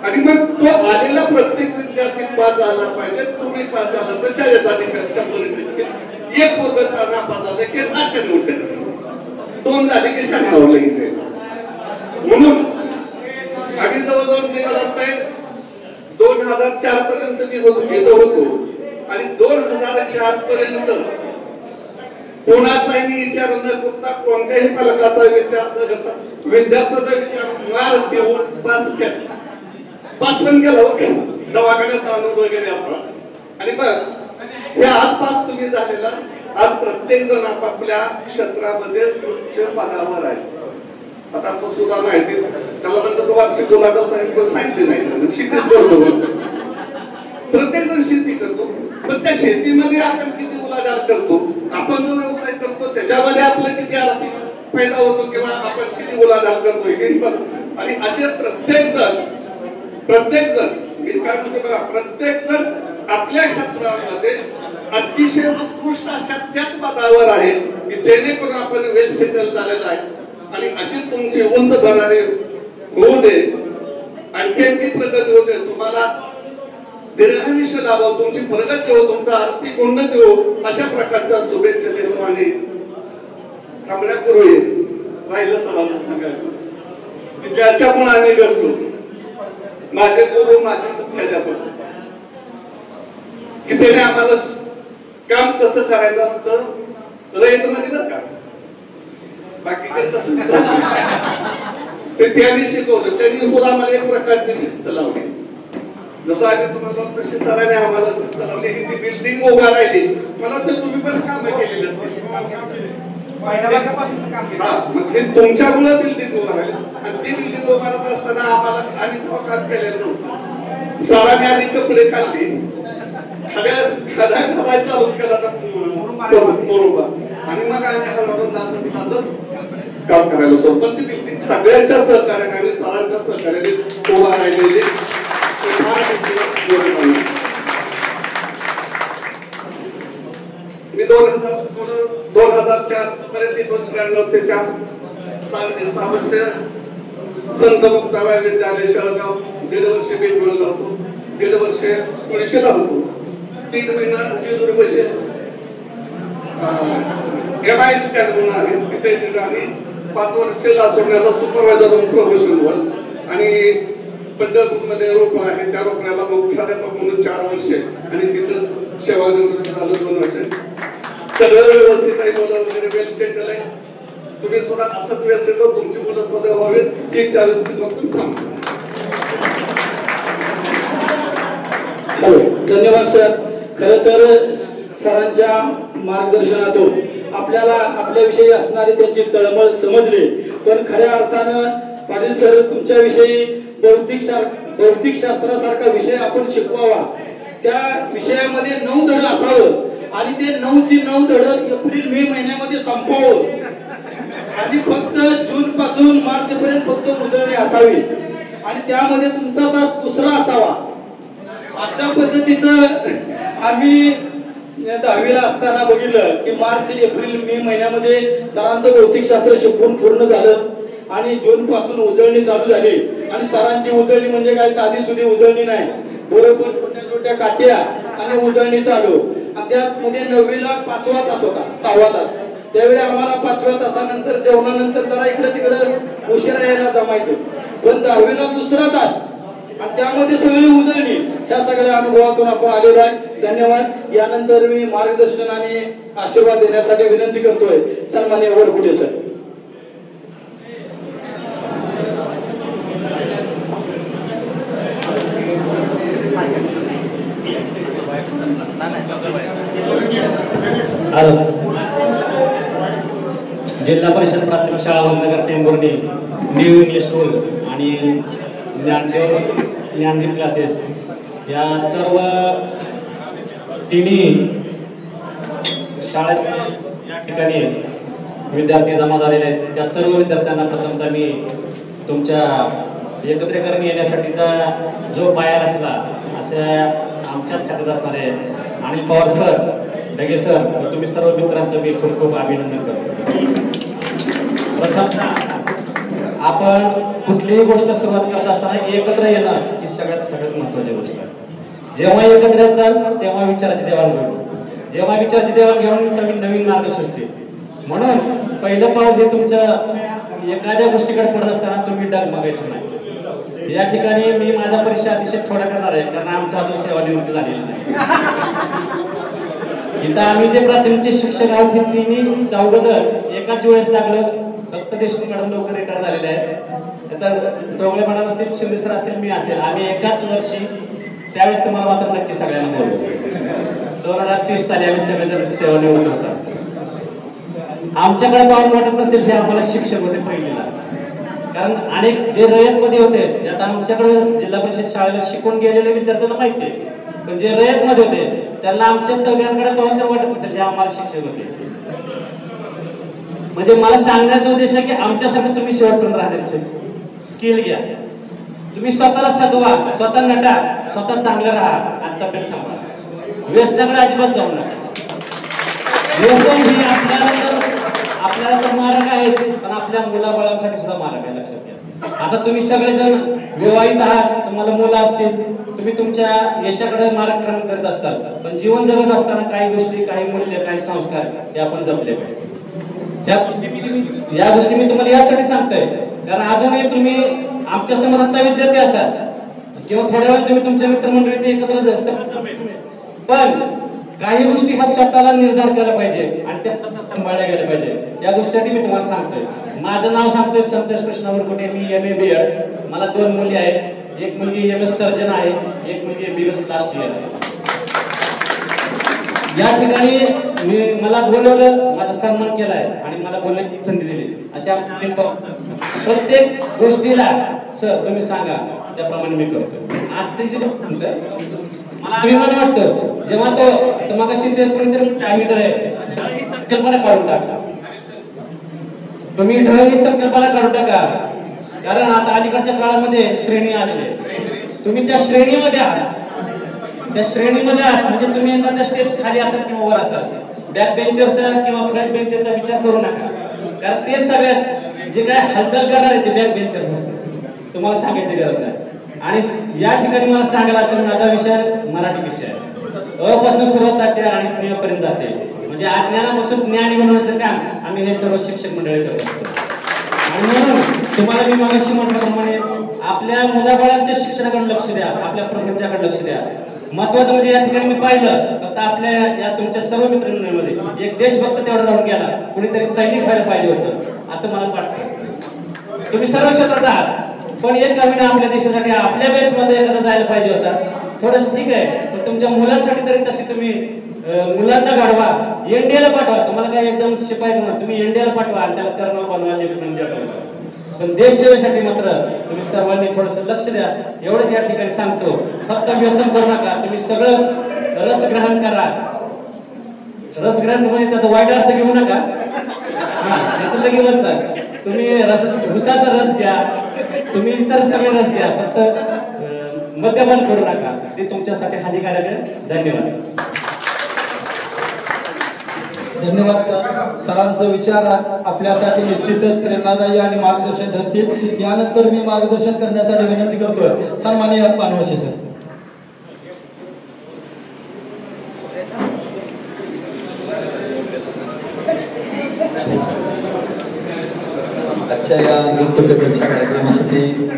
N: आणि मग तो आलेला प्रत्येक विद्यार्थी पास झाला पाहिजे. तुम्ही पास झाला तर शाळेचा निकाल 100%. एक वर्ग नापास झाला की 98%. 2 झाले की 96 लगेच. म्हणून आम्ही जवळजवळ निघाला असताय 2004 पर्यंत गेलो होतो. आणि 2004 पर्यंत कोणाचाही विचार न करता कोणत्याही पालकाचा विचार न करता विद्यार्थ्याचा विचार मार देऊन पास केला. पास पण केला दवाखान्यात आणून वगैरे असा. आणि मग हे आज पास तुम्ही झालेला आज प्रत्येक जण आपापल्या क्षेत्रामध्ये उच्च पदावर आहे. आता तो सुद्धा माहिती त्याला म्हणतो तो वार्षिक गुलाब सांगितले नाही शेतीच करतो. प्रत्येक जण शेती करतो पण त्या शेतीमध्ये आपण किती उलाढाल करतो, आपण जो व्यवसाय करतो त्याच्यामध्ये आपलं किती आर्थिक फायदा होतो किंवा आपण किती उलाढाल करतो. आणि असे प्रत्येक जण मी काय म्हणतो बघा प्रत्येक जण आपल्या क्षेत्रामध्ये अतिशय उत्कृष्ट अशा त्याच पदावर आहे की जेणेकरून आपण वेल सेटल झालेला आहे. आणि अशी तुमची उंच भरारी होऊ दे. आणखी प्रगती होते, तुम्हाला दीर्घायुष्य लाभो, तुमची प्रगती हो, तुमचा आर्थिक उन्नती हो, अशा प्रकारच्या शुभेच्छा देतो. आणि कमळापूर्वी राहिलं सर्वांना सांगायचं की ज्याच्यामुळे आम्ही करतो, माझे गुरु माझे मुख्याध्यापक की त्याने आम्हाला काम कसं करायचं असतं रयतमध्ये बरं का, बाकीकडे तसं ते त्यांनी शिकवलं. त्यांनी सुद्धा आम्हाला एक प्रकारची शिस्त लावली. जसं आम्ही तुम्हाला तशी सरांनी आम्हाला शिस्त लावली. ही जी बिल्डिंग उभा राहिली, मला तर तुम्ही पण कामं केलेली असतील. मग हे तुमच्यामुळे बिल्डिंग उभा राहिली. आणि ती बिल्डिंग उभारत असताना आम्हाला आम्ही काम केलेलं नव्हतं. सरांनी आधी कपडे काढले, खड्या चालू केला बरोबर, आणि मग आम्ही हळूहळू नाचत काम करायला सोडलं. पण ती बिल्डिंग सगळ्यांच्या सहकार्याने आणि सरांच्या सहकार्याने उभा राहिलेली. मी 2004 पर्यंत 2093 ते 6 वर्ष संत मुक्ताबाई विद्यालय शेळगाव, 1.5 वर्ष बेंगळूरला होतो, 1.5 वर्ष पुण्याला होतो, 3 महिना जेजुरी MI स्कॅन म्हणून आहे तिथे आम्ही 5 वर्ष लासोड्याला सुपरवायझर म्हणून प्रमोशनवर, आणि पंढरपूरमध्ये रोप आहे त्या रोपण्याला मुख्याध्यापक म्हणून 4 वर्ष, आणि तिथं सेवानिवृत्त झालं 2 वर्ष. सगळं व्यवस्थित आहे, मुलं वगैरे वेल सेटल आहे. तुम्ही सुद्धा असंच वेल सेटल तुमची मुलं सुद्धा व्हावेत, 1-4
H: धन्यवाद सर. खरं तर सरांच्या मार्गदर्शनातून आपल्याला आपल्याविषयी असणारी त्यांची तळमळ समजली. पण खऱ्या अर्थानं पाटील सर तुमच्याविषयी भौतिक शास्त्रासारखा विषय आपण शिकवावा, त्या विषयामध्ये 9 धडे असावं, आणि ते 9 धडे एप्रिल-मे महिन्यामध्ये संपवावं, आणि फक्त जून पासून मार्च पर्यंत फक्त उजळणी असावी, आणि त्यामध्ये तुमचा तास दुसरा असावा. अशा पद्धतीचं आम्ही 10वीला असताना बघितलं की मार्च-एप्रिल-मे महिन्यामध्ये सरांचं भौतिकशास्त्र शिकवून पूर्ण झालं, आणि जून पासून उजळणी चालू झाली. आणि सरांची उजळणी म्हणजे काय साधी सुधी उजळणी नाही, बरोबर छोट्या छोट्या काट्या आणि उजळणी चालू. आणि त्यामध्ये 9वीला 5वा तास होता, 6वा तास. त्यावेळी आम्हाला 5व्या तासानंतर जेवणानंतर जरा इकडे तिकडे उशिरा यायला जमायचं, पण 10वीला दुसरा तास, आणि त्यामध्ये सगळी उजळणी. ह्या सगळ्या अनुभवातून आपण आलेलो आहे. धन्यवाद. यानंतर मी मार्गदर्शन आणि आशीर्वाद देण्यासाठी विनंती करतोय सन्माननीय वरकुटे सर.
B: जिल्हा परिषद प्राथमिक शाळा वनगर टेंभुर्णी, न्यू इंग्लिश स्कूल आणि ज्ञानदीप क्लासेस या सर्व तिन्ही शाळेत या ठिकाणी विद्यार्थी जमा झालेले आहेत. त्या सर्व विद्यार्थ्यांना प्रथमतः मी तुमच्या एकत्रीकरण येण्यासाठीचा जो पाया रचला अशा आमच्याच खात्यात असणारे अनिल पवार सर, डगे सर व तुम्ही सर्व मित्रांचं मी खूप खूप अभिनंदन करतो. प्रथमतः आपण कुठलीही गोष्ट सुरुवात करत असताना एकत्र येणं ही सगळ्यात महत्त्वाची गोष्ट आहे. जेव्हा एकत्र येतात तेव्हा विचाराची देवाणघेवाण, जेव्हा विचाराची देवाणघेवाण नवीन मार्ग सुचते. म्हणून पहिलं पाऊल हे तुमचं एखाद्या गोष्टीकडे पडत असताना तुम्ही डगमगायचं नाही. या ठिकाणी मी माझा परिचय अतिशय थोडा करणार आहे, कारण आमचा अजून सेवानिवृत्त झालेला नाही. इथं आम्ही जे प्राथमिकचे शिक्षक आहोत हे तिन्ही चौघजण एकाच वेळेस लागलं. फक्त देशमुख मॅडम लवकर रिटायर झालेले आहेत. तर डोंगळे मॅडम असतील, शिंदे सर असतील, मी असेल, आम्ही एकाच वर्षी. त्यावेळेस तुम्हाला मात्र नक्की सगळ्यांना बोलतो 2030 साली आम्ही सगळेजण सेवानिवृत्त होता. आमच्याकडे पाहून वाटत नसेल हे आम्हाला शिक्षक होते पहिलीला, कारण अनेक जे रयतमध्ये होते आता आमच्याकडे जिल्हा परिषद शाळेला शिकून गेलेले विद्यार्थ्यांना माहिती आहे, पण जे रयतमध्ये होते त्यांना आमच्या दोघांकडे पाहून तर वाटत नसेल हे आम्हाला शिक्षक होते. म्हणजे मला सांगण्याचा उद्देश आहे की आमच्यासाठी तुम्ही शेवटपर्यंत राहण्याचं स्किल घ्या. तुम्ही स्वतःला सजवा, स्वतः नटा, स्वतः चांगलं राहा आणि तब्येत सांभाळा. व्यसनाकडे अजिबात जाऊ नका. व्यसन ही आपल्याला तर मारक आहे, पण आपल्या मुलाबाळांसाठी सुद्धा मारक आहे, लक्षात घ्या. आता तुम्ही सगळेजण विवाहित आहात, तुम्हाला मुलं असतील, तुम्ही तुमच्या यशाकडे मार्गक्रमण करत असताल, पण जीवन जगत असताना काही गोष्टी, काही मूल्य, काही संस्कार हे आपण जपले पाहिजे. या गोष्टी मी तुम्हाला यासाठी सांगतोय कारण अजूनही तुम्ही आमच्या समोर आता विद्यार्थी असाल किंवा थोड्या वेळ तुम्ही तुमच्या मित्रमंडळीचे एकत्र, पण काही गोष्टी हा स्वतःला निर्धार केला पाहिजे आणि त्या स्वतः सांभाळल्या गेल्या पाहिजे. या गोष्टीसाठी मी तुम्हाला सांगतोय. माझं नाव सांगतोय संतोष कृष्ण वरकुटे. मी MA BEd. मला 2 मुली आहेत. एक मुलगी MS सर्जन आहे, एक मुलगी MBBS लास्ट इयर आहे. या ठिकाणी मला बोलवलं, माझा सन्मान केलाय आणि मला बोलण्याची संधी दिली. अशा प्रत्येक गोष्टीला सर तुम्ही सांगा त्याप्रमाणे मी करतो. आज त्याची सांगतोय मला अभिमान वाटतो जेव्हा तो मगाशी मीटर आहे ही संकल्पना काढून टाका. तुम्ही ही संकल्पना काढून टाका कारण आता अलीकडच्या काळामध्ये श्रेणी आलेली. तुम्ही त्या श्रेणीमध्ये आहात, त्या श्रेणीमध्ये आहात म्हणजे तुम्ही एखाद्या स्टेप खाली असाल किंवा वर असाल. बॅक बेंचरचा किंवा फ्रंट बेंचरचा विचार करू नका कारण ते सगळ्यात जे काय हालचाल करणार आहे ते बॅक बेंचर, तुम्हाला सांगायची गरज नाही. आणि या ठिकाणी मला सांगायला असेल माझा विषय मराठी विषय आहे. अ पासून सुरुवात जाते आणि ज्ञानापर्यंत जाते म्हणजे अज्ञानापासून ज्ञानी बनवण्याचं काम आम्ही हे सर्व शिक्षक मंडळी करत असतो. आणि म्हणून तुम्हाला मी मागाशी म्हटल्याप्रमाणे आपल्या मुलाबाळांच्या शिक्षणाकडे लक्ष द्या, आपल्या प्रपंचाकडे लक्ष द्या. महत्वाचं म्हणजे या ठिकाणी मी पाहिलं फक्त आपल्या या तुमच्या सर्व मित्रांमध्ये एक देशभक्त तेवढा राहून गेला, कुणीतरी सैनिक व्हायला पाहिजे होतं असं मला वाटतं. तुम्ही सर्व क्षेत्रात आहात पण एक नवीन आपल्या देशासाठी आपल्या बॅचमध्ये एखादा जायला पाहिजे होता. थोडंसं ठीक आहे पण तुमच्या मुलांसाठी तरी तशी तुम्ही मुलांना घडवा, एनडीएला पाठवा. तुम्हाला काय एकदम शिपाई करून तुम्ही एनडीएला पाठवा आणि त्याला कर्नल बनवा, लेफ्टनंट जनरल. पण देश सेवेसाठी मात्र तुम्ही सर्वांनी थोडंसं लक्ष द्या एवढंच या ठिकाणी सांगतो. फक्त व्यसन करू नका, तुम्ही सगळं रसग्रहण करा. रसग्रहण म्हणजे त्याचा वाईट अर्थ घेऊ नका, तुम्ही उसाचा रस घ्या, तुम्ही इतर सगळे रस घ्या, फक्त मद्यपान करू नका, ते तुमच्यासाठी हानिकारक आहे. धन्यवाद.
H: धन्यवाद सर. सरांचं विचार आपल्यासाठी निश्चितच प्रेरणादायी आणि मार्गदर्शन ठरतील. यानंतर मी मार्गदर्शन करण्यासाठी विनंती करतोय सन्माननीय पानवशी सर.
K: आजच्या या गिफ्ट टुगेदरच्या कार्यक्रमासाठी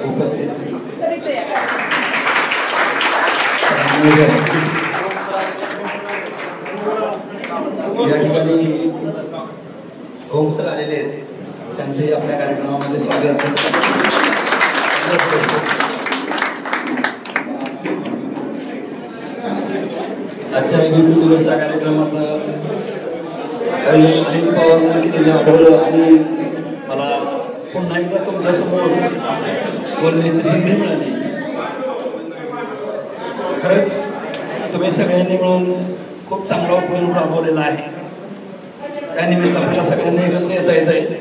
K: उपस्थित या ठिकाणी होमसर आलेले आहेत, त्यांचेही आपल्या कार्यक्रमामध्ये स्वागत. आजच्या गिफ्ट टुगेदरच्या कार्यक्रमाचं अनिल पवार केलेलं आढळलं आणि मला पुन्हा एकदा तुमच्या समोर बोलण्याची संधी मिळाली. खरंच तुम्ही सगळ्यांनी मिळून खूप चांगला उपक्रम राबवलेला आहे. त्यानिमित्त आपल्या सगळ्यांनी एकत्र येता येत आहे.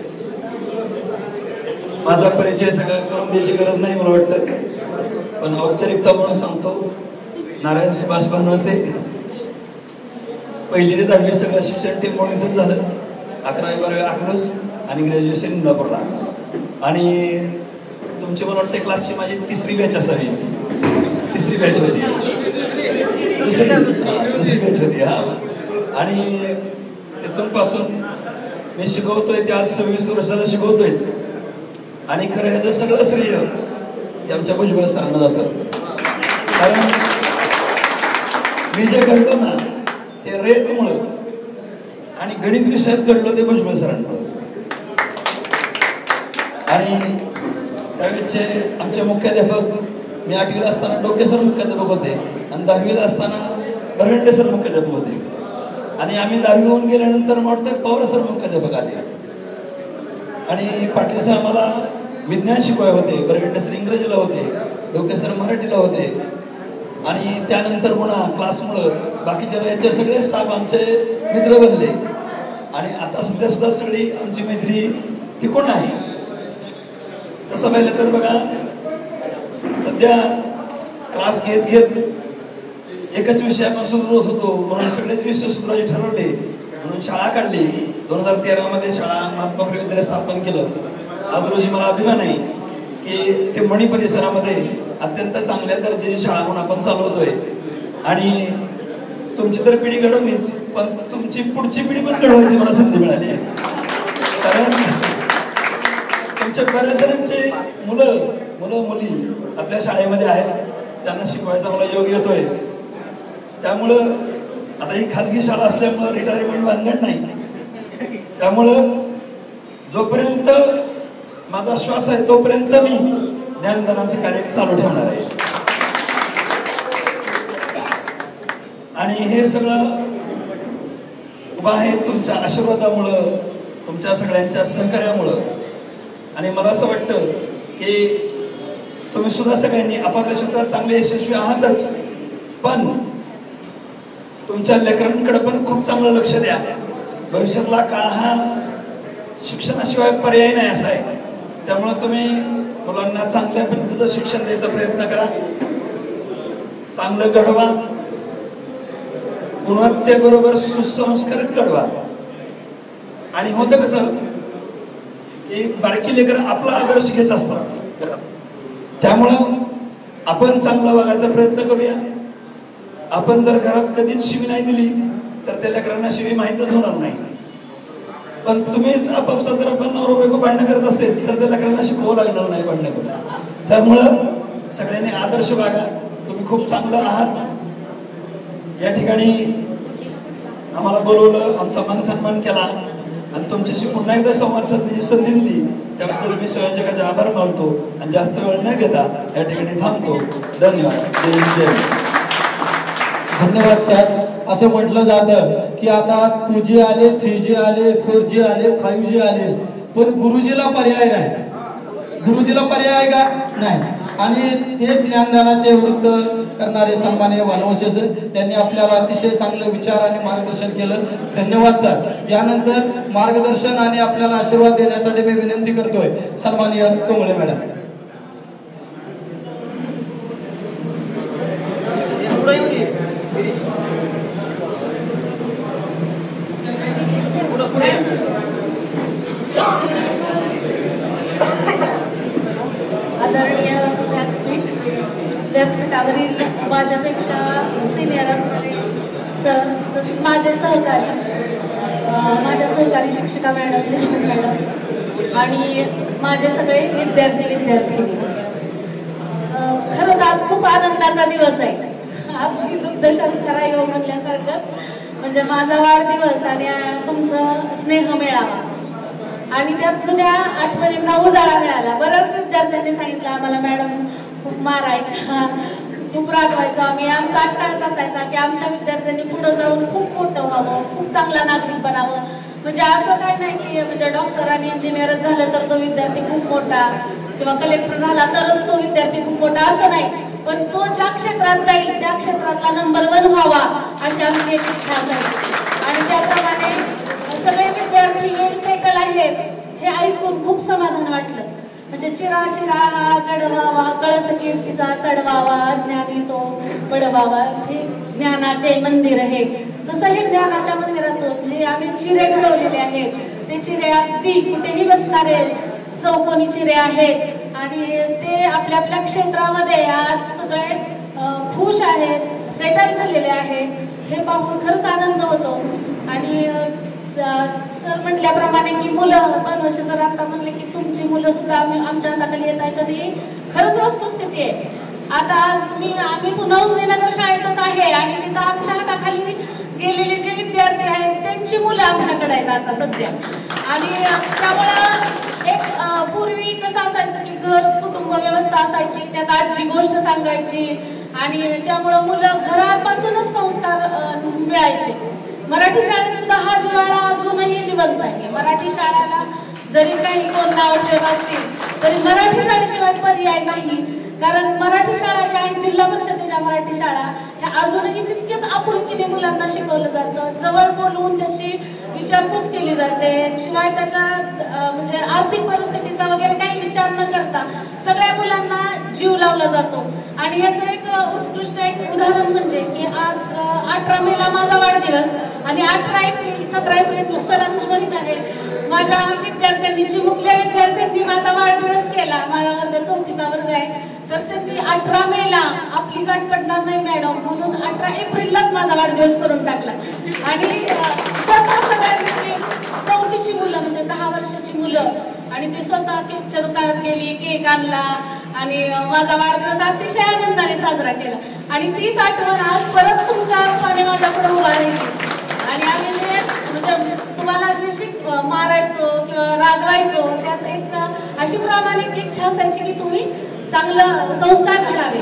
K: माझा परिचय सगळं करून द्यायची गरज नाही मला वाटतं, पण औपचारिकता म्हणून सांगतो. नारायण सुभाष बनवसे, 1ली ते 10वी सगळं शिक्षण टीम म्हणून झालं. 11वी 12वी अकलूज आणि ग्रॅज्युएशन इंदापूरला. आणि तुमची मला वाटतं क्लासची माझी 3री बॅच असावी, 3री बॅच होती, दुसरी बॅच होती. हा, आणि तिथून पासून मी शिकवतोय ते आज 26 वर्षाला शिकवतोयच. आणि खरं ह्याचं सगळं श्रेय हे आमच्या भुजबळ सरांना जातं. कारण मी जे घडलो ना ते रेतमुळं आणि गणित विषयात घडलो ते भुजबळ सरांमुळं. आणि त्यावेळेचे आमचे मुख्याध्यापक, मी 8वीला असताना डोके सर मुख्याध्यापक होते आणि 10वीला असताना बरगंडे सर मुख्याध्यापक होते. आणि आम्ही 10वी होऊन गेल्यानंतर मला वाटतं पवार सर मुख्याध्यापक आले. आणि पाटील सर आम्हाला विज्ञान शिकवाय होते, बरगंडे सर इंग्रजीला होते, डोके सर मराठीला होते. आणि त्यानंतर पुन्हा क्लासमुळं बाकीच्या याचे सगळे स्टाफ आमचे मित्र बनले. आणि आता सध्या सुद्धा सगळी आमची मैत्री टिकून आहे. तसं पाहिलं तर बघा, सध्या क्लास घेत घेत एकच विषय आपण सुधारत होतो म्हणून सगळेच विषय सुधारायचे ठरवले म्हणून शाळा काढली. 2013 मध्ये शाळा महात्मा फुले विद्यालय स्थापन केलं. आज रोजी मला अभिमान आहे की ते मणी परिसरामध्ये अत्यंत चांगल्या दर्जाची शाळा म्हणून आपण चालवतोय आणि तुमची तर पिढी घडवलीच, पण तुमची पुढची पिढी पण घडवायची मला संधी मिळाली आहे. कारण तुमच्या बऱ्याच जणांचे मुलं मुली आपल्या शाळेमध्ये आहेत, त्यांना शिकवायचा मला योग येतोय. त्यामुळं आता ही खाजगी शाळा असल्यामुळं रिटायरमेंट भानगड नाही. त्यामुळं जोपर्यंत माझा श्वास आहे तोपर्यंत मी ज्ञानदानाचं कार्य चालू ठेवणार आहे. आणि हे सगळं उभं आहे तुमच्या आशीर्वादामुळं, तुमच्या सगळ्यांच्या सहकार्यामुळं. आणि मला असं वाटतं की तुम्ही सुद्धा सगळ्यांनी आपापल्या क्षेत्रात चांगले यशस्वी आहातच, पण तुमच्या लेकरांकडे पण खूप चांगलं लक्ष द्या. भविष्यातला काळ हा शिक्षणाशिवाय पर्याय नाही असा आहे. त्यामुळे तुम्ही मुलांना चांगल्या पद्धतीचं शिक्षण द्यायचा प्रयत्न करा, चांगलं घडवा, गुणवत्तेबरोबर सुसंस्कारित घडवा. आणि होतं कसं की बारकी लेकरं आपला आदर्श घेत असतात, त्यामुळं आपण चांगला वागायचा प्रयत्न करूया. आपण जर घरात कधीच शिवी नाही दिली तर त्या लेकरांना शिवी माहीतच होणार नाही. पण तुम्हीच आपापसात जर आपण नवरा बायको भांडणं करत असेल तर त्या लेकरांना शिकवावं लागणार नाही भांडणं करून. त्यामुळं सगळ्यांनी आदर्श वागा. तुम्ही खूप चांगलं आहात. या ठिकाणी आम्हाला बोलवलं, आमचा मान सन्मान केला आणि तुमच्याशी पुन्हा एकदा संवाद साधण्याची संधी दिली, त्याबद्दल मी संयोजकाचे आभार मानतो आणि जास्त वेळ न घेता या ठिकाणी थांबतो. धन्यवाद. जय.
H: धन्यवाद सर. असं म्हटलं जातं की आता 2G आले, 3G आले, 4G आले, 5G आले, पण गुरुजीला पर्याय नाही. गुरुजीला पर्याय आहे का? नाही. आणि तेच ज्ञानदानाचे वृत्त करणारे सन्माननीय वानवसे सर, त्यांनी आपल्याला अतिशय चांगले विचार आणि मार्गदर्शन केलं. धन्यवाद सर. यानंतर मार्गदर्शन आणि आपल्याला आशीर्वाद देण्यासाठी मी विनंती करतोय सन्माननीय टोंगळे मॅडम.
W: आदरणीय व्यासपीठावरील माझ्यापेक्षा सिनियर असणारे सर, तसेच माझे सहकारी, माझ्या सहकारी शिक्षिका मॅडम, देशमुख मॅडम आणि माझे सगळे विद्यार्थी. खरंच आज खूप आनंदाचा दिवस आहे. अगदी दुग्धशर्करा योग म्हणल्यासारखंच, म्हणजे माझा वाढदिवस आणि तुमचं स्नेह मेळावा आणि त्यात जुन्या आठवणींना उजाळा मिळाला. बऱ्याच विद्यार्थ्यांनी सांगितलं आम्हाला मॅडम खूप मारायच्या, खूप रागवायचो आम्ही. आमचा अट्टाहास असायचा की आमच्या विद्यार्थ्यांनी पुढे जाऊन खूप मोठं व्हावं, खूप चांगला नागरिक बनावं. म्हणजे असं काय नाही की म्हणजे डॉक्टर आणि इंजिनियरच झालं तर तो विद्यार्थी खूप मोठा किंवा कलेक्टर झाला तरच तो विद्यार्थी खूप मोठा, असं नाही. पण तो ज्या क्षेत्रात जाईल त्या क्षेत्रातला नंबर 1 व्हावा अशी आमची एक इच्छा असायची. आणि त्याप्रमाणे सगळे विद्यार्थी वेल सेटल आहेत हे ऐकून खूप समाधान वाटलं. म्हणजे चिरा चिरा गडवावा, कळस कीर्तीचा चढवावा, ज्ञानी तो पडवावा, हे ज्ञानाचे मंदिर आहे. तसं हे ज्ञानाच्या मंदिरातून जे आम्ही चिरे घडवलेले आहेत ते चिरे अगदी कुठेही बसणारे चौकोनी चिरे आहेत आणि ते आपल्या आपल्या क्षेत्रामध्ये आज सगळे खुश आहेत, सेटल झालेले आहेत. हे पाहून खरंच आनंद होतो. आणि सर म्हटल्याप्रमाणे की मुलं, बनवशे सर आता म्हणले की तुमची मुलं सुद्धा आमच्या हाताखाली येत आहेत, आणि खरंच वस्तुस्थिती आहे. आता आज आम्ही पुन्हा उजनीनगर शाळेतच आहे आणि तिथं आमच्या हाताखाली गेलेले जे विद्यार्थी आहेत त्यांची मुलं आमच्याकडे आहेत आता सध्या. आणि त्यामुळं एक पूर्वी कसं असायचं की घर कुटुंब व्यवस्था असायची, त्यात आजी गोष्ट सांगायची आणि त्यामुळं मुलं घरापासूनच संस्कार मिळायचे. मराठी शाळेत सुद्धा हा जिव्हाळा अजूनही जिवंत आहे. मराठी शाळेला जरी काही कोण नाव ठेवत असतील तरी मराठी शाळेशिवाय पर्याय नाही. कारण मराठी शाळा ज्या आहेत, जिल्हा परिषदेच्या मराठी शाळा, ह्या अजूनही तितकेच आपुलकीने मुलांना शिकवलं जातं. जवळ बोलवून त्याची विचारपूस केली जाते. शिवाय त्याच्या म्हणजे आर्थिक परिस्थितीचा वगैरे काही विचार न करता सगळ्या मुलांना जीव लावला जातो. आणि ह्याचं एक उत्कृष्ट एक उदाहरण म्हणजे की आज 18 मेला माझा वाढदिवस आणि 18 एप्रिल 17 एप्रिल सरांना माहीत आहे माझ्या विद्यार्थ्यांनी चिमुकल्या विद्यार्थ्यांनी माझा वाढदिवस केला. माझा वर्ग 4थीचा वर्ग आहे. तर त्यांनी 18 मेला आपली गाठ पडणार नाही मॅडम म्हणून 18 एप्रिललाच माझा वाढदिवस करून टाकला. आणि स्वतः सगळ्यांनी 4थीची मुलं म्हणजे 10 वर्षाची मुलं आणि ते स्वतः केकच्या दुकानात गेली, केक आणला आणि माझा वाढदिवस अतिशय आनंदाने साजरा केला. आणि तीच आठवण आज परत तुमच्या रूपाने माझ्याकडे उभा राहिली. आणि आम्ही म्हणजे तुम्हाला जे मारायचो किंवा रागवायचो त्यात एक अशी प्रामाणिक इच्छा असायची की तुम्ही चांगलं संस्कार घडावे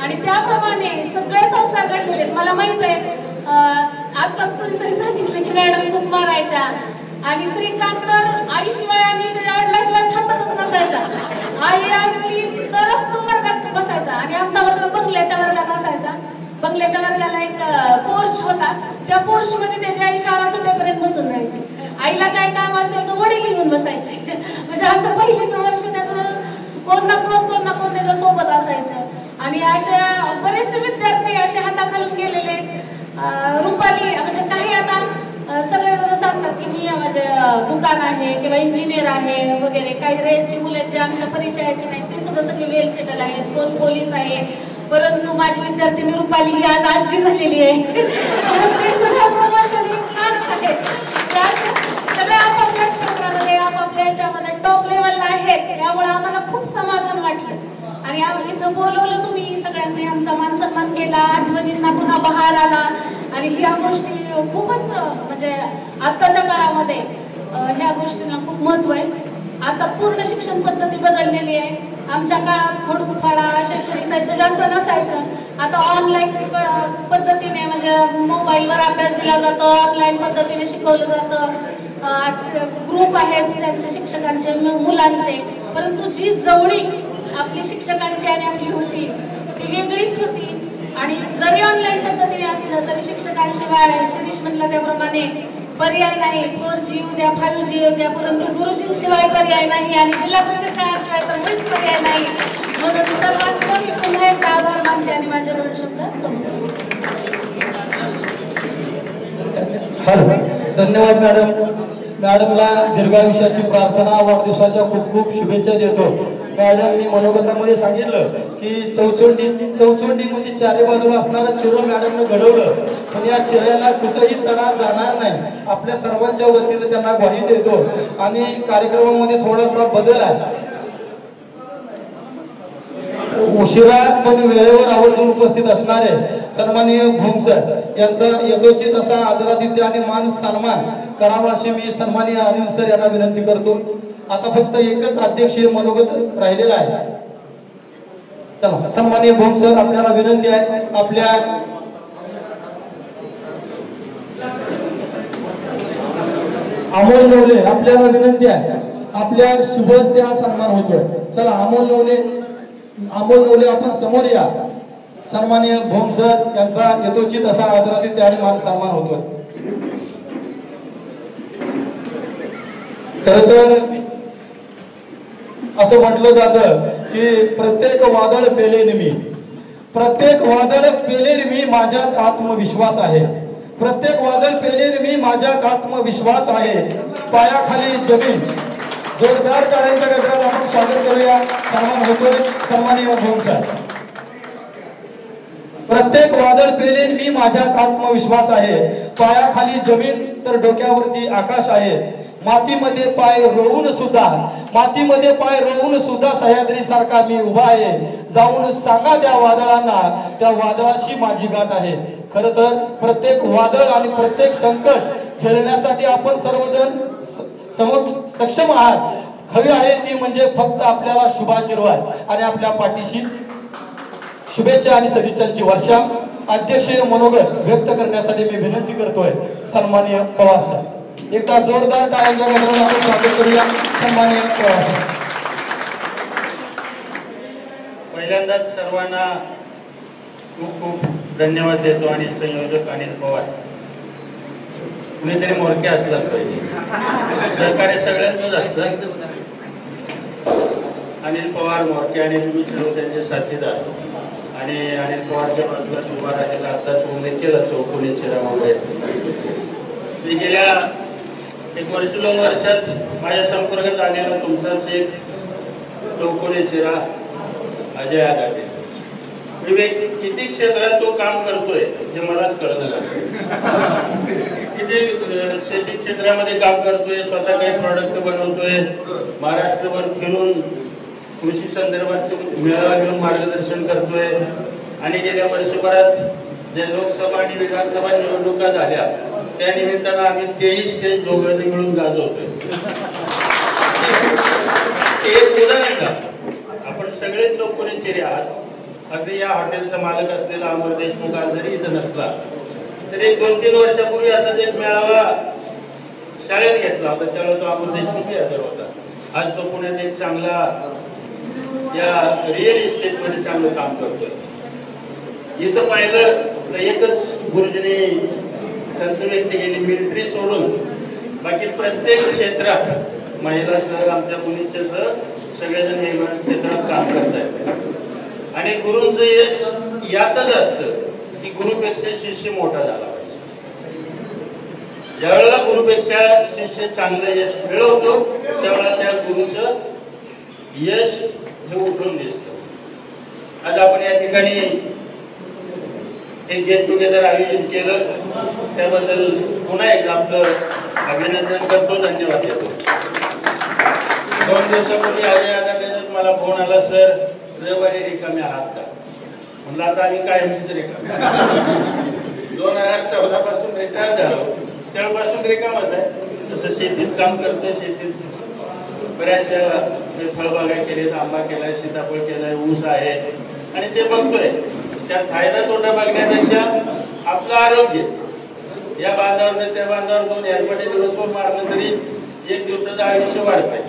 W: आणि त्याप्रमाणे सगळे संस्कार घडलेले. मला माहित आहे आत्ताच कोणीतरी सांगितलं की मॅडम खूप मारायच्या आणि श्रीकांत तर आईशिवाय आणि त्याच्या वडिलाशिवाय थांबतच नसायचा. आई असली तरच तो वर्गात बसायचा आणि आमचा वर्ग बंगल्याच्या वर्गात असायचा. बंगल्याच्या वर्गाला एक पोर्च होता. त्या पोर्च मध्ये त्याची आई शाळा सुटेपर्यंत बसून राहायची. आईला काय काम असेल तर वडील घेऊन बसायचे. म्हणजे असं पहिलेच वर्ष त्याचं कोण ना कोण त्याच्या सोबत असायचं. आणि अशा बरेचसे विद्यार्थी असे हाताखालून गेलेले. रुपाली म्हणजे काही आता सगळे जण सांगतात की मी म्हणजे दुकान आहे किंवा इंजिनियर आहे वगैरे. काही रेंजची मुलं जे आमच्या परिचयाचे नाहीत ते सुद्धा सगळे वेल सेटल आहेत. कोण पोलीस आहे. परंतु माझी विद्यार्थिनी रुपाली ही आज आजी झालेली आहे. ते सुद्धा प्रमोशन छानच आहे. सगळे आपापल्या क्षेत्रामध्ये आपापल्या याच्यामध्ये टॉप लेवलला आहेत. त्यामुळे आम्हाला खूप समाधान वाटलं. आणि इथं बोलवलं तुम्ही सगळ्यांनी आमचा मान सन्मान केला. आठवणींना पुन्हा बहार आला. आणि ह्या गोष्टी खूपच म्हणजे आत्ताच्या काळामध्ये ह्या गोष्टींना खूप महत्व आहे. आता पूर्ण शिक्षण पद्धती बदललेली आहे. आमच्या काळात खोडकुफाडा शैक्षणिक साहित्य जास्त नसायचं. आता ऑनलाईन पद्धतीने म्हणजे मोबाईलवर अभ्यास दिला जातो. ऑनलाईन पद्धतीने शिकवलं जातं. ग्रुप आहेत त्यांचे शिक्षकांचे मुलांचे. परंतु जी जवळीक आपली शिक्षकांची आणि आपली होती ती वेगळीच होती. आणि जरी ऑनलाईन पद्धतीने असलं तरी शिक्षकांशिवाय शिरीष म्हणलं त्याप्रमाणे पर्याय नाही. 4G उद्या 5G उद्या परंतु गुरुजींशिवाय पर्याय नाही आणि जिल्हा परिषद शाळाशिवाय तर मुळीच पर्याय नाही. म्हणून सर्वांचं मी पुन्हा एकदा आभार मानते आणि माझे 2 शब्द
H: धन्यवाद मॅडम. मॅडमला दीर्घायुष्याची प्रार्थना वाढदिवसाच्या खूप खूप शुभेच्छा देतो. मॅडम मी मनोगतामध्ये सांगितलं की चौचोंडी म्हणजे चारी बाजूला असणारं चिरं मॅडमनं घडवलं. पण या चिऱ्याला कुठेही तडा जाणार नाही. आपल्या सर्वांच्या वतीनं त्यांना ग्वाही देतो. आणि कार्यक्रमामध्ये थोडासा बदल आहे. उशिरा पण वेळेवर आवर्जून उपस्थित असणारे सन्माननीय भोंग सर यांचा यथोचित असा आदरातिथ्य आणि मान सन्मान करावा अशी मी सन्माननीय अनिल सर यांना विनंती करतो. आता फक्त एकच अध्यक्षीय मनोगत राहिलेला आहे. चला सन्माननीय भोंग सर आपल्याला विनंती आहे. आपल्या अमोल नवले आपल्याला विनंती आहे. आपल्या शुभच त्या सन्मान होतोय. चला अमोल नवले आपण समोर या. सन्माननीय भोंग सर यांचा यथोचित असा आदरातिथ्य आणि मान सन्मान होतोय. खरं तर असं म्हटलं जातं की प्रत्येक वादळ पेलेन मी माझ्यात आत्मविश्वास आहे. प्रत्येक वादळ पेलेन मी माझ्यात आत्मविश्वास आहे. पायाखाली जमीन. जोरदार टाळ्यांच्या गजरात आपण स्वागत करूया. सन्मान होतोय सन्माननीय भोंग सर. प्रत्येक वादळ पेलेन मी माझ्यात आत्मविश्वास आहे. पायाखाली जमीन तर डोक्यावरती आकाश आहे. मातीमध्ये पाय रोवून सुद्धा सह्याद्री सारखा मी उभा आहे. जाऊन सांगा त्या वादळांना त्या वादळाशी माझी गाठ आहे. खर तर प्रत्येक वादळ आणि प्रत्येक संकट झेलण्यासाठी आपण सर्वजण सक्षम आहात. हवी आहे ती म्हणजे फक्त आपल्याला शुभाशीर्वाद आणि आपल्या पाठीशी शुभेच्छा आणि सदिच्छांची वर्षा. अध्यक्षीय मनोगत व्यक्त करण्यासाठी मी विनंती करतोय सन्माननीय पवार सर. एकदा जोरदार टाळ्यांच्या गजरात आपण स्वागत करूया सन्माननीय पवार सर.
L: पहिल्यांदाच सर्वांना खूप खूप धन्यवाद देतो. आणि संयोजक अनिल पवार कुणीतरी मोरके असलाच पाहिजे. सहकार्य सगळ्यांचंच असतं. अनिल पवार मोरके आणि तुम्ही सर्व त्यांचे साथीदार आणि अनिल पवारच्या बाजूला उभा राहिलेला आत्ताच उल्लेख केला चौकोनी चेहरा वगैरे. मी गेल्या 1-2 वर्षात माझ्या संपर्कात आलेला तुमचाच एक चौकोनी चेहरा अजय आगाटे. किती क्षेत्रात तो काम करतोय हे मलाच कळलं नाही. किती शेती क्षेत्रामध्ये काम करतोय, स्वतः काही प्रॉडक्ट बनवतोय, महाराष्ट्रभर फिरून कृषी संदर्भात मेळावा घेऊन मार्गदर्शन करतोय. आणि गेल्या वर्षभरात ज्या लोकसभा आणि विधानसभा निवडणुका झाल्या त्या निमित्तानं आम्ही 23 स्टेज दोघांनी मिळून गाजवतोय. एक उदाहरण का, आपण सगळे चौकोनी चेहरे आहात. अगदी या हॉटेलचा मालक असलेला अमर देशमुख आज जरी इथं नसला तरी 2-3 वर्षापूर्वी असाच एक मेळावा शाळेत घेतला होता, त्यावेळेला तो अमर देशमुखही हजर होता. आज तो पुण्यात एक चांगला या रिअल इस्टेटमध्ये चांगलं काम करतोय. इथं पाहिलं तर एकच गुरुजीने संत व्यक्त केली, मिलिटरी सोडून बाकी प्रत्येक क्षेत्रात महिलासह आमच्या मुलींच्यासह सगळेजण वेगवेगळ्या क्षेत्रात काम करत आहेत. आणि गुरूंचं यश यातच असतं की गुरुपेक्षा शिष्य मोठा झाला पाहिजे. ज्यावेळेला गुरुपेक्षा शिष्य चांगलं यश मिळवतो त्यावेळेला त्या गुरुचं यश हे उठून दिसतं. आज आपण या ठिकाणी एक गेट टुगेदर आयोजित केलं, त्याबद्दल पुन्हा एकदा आपलं अभिनंदन करतो, धन्यवाद देतो. 2 दिवसापूर्वी अजय आगाटेचाच मला फोन आला, सर रविवारी रिकामे आहात का? म्हणलं आता आम्ही कायमचीच रिकामे. 2014 पासून रिटायर झालो, त्यापासून रिकामच आहे. तसं शेतीत काम करतोय, शेतीत बऱ्याचशा फळबागा केलेत, आंबा केलाय, सीताफळ केलाय, ऊस आहे आणि ते बघतोय. त्यात फायदा तोटा बघण्यापेक्षा आपलं आरोग्य, या बांधावर त्या बांधावर 2 एअरपटे दिवसभर मारलं तरी 1 दिवसाचं आयुष्य वाढतंय.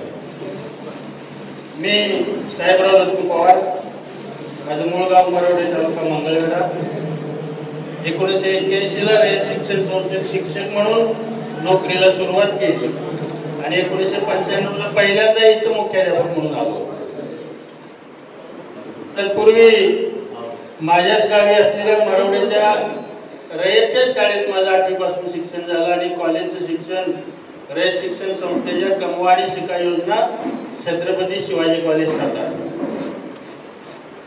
L: मी साहेबराव दत्तू पवार, माझं मूळ गाव मरवडे, तालुका मंगळवेढा. 1981 ला रयत शिक्षण संस्थेत शिक्षक म्हणून नोकरीला सुरुवात केली आणि 1995 ला पहिल्यांदा इथं मुख्याध्यापक म्हणून आलो. तत्पूर्वी माझ्याच गावी असलेल्या मरवडेच्या रयतच्या शाळेत माझं 8वी पासून शिक्षण झालं आणि कॉलेजचं शिक्षण रयत शिक्षण संस्थेच्या कमवाडी शिका योजना छत्रपती शिवाजी कॉलेज सातारा.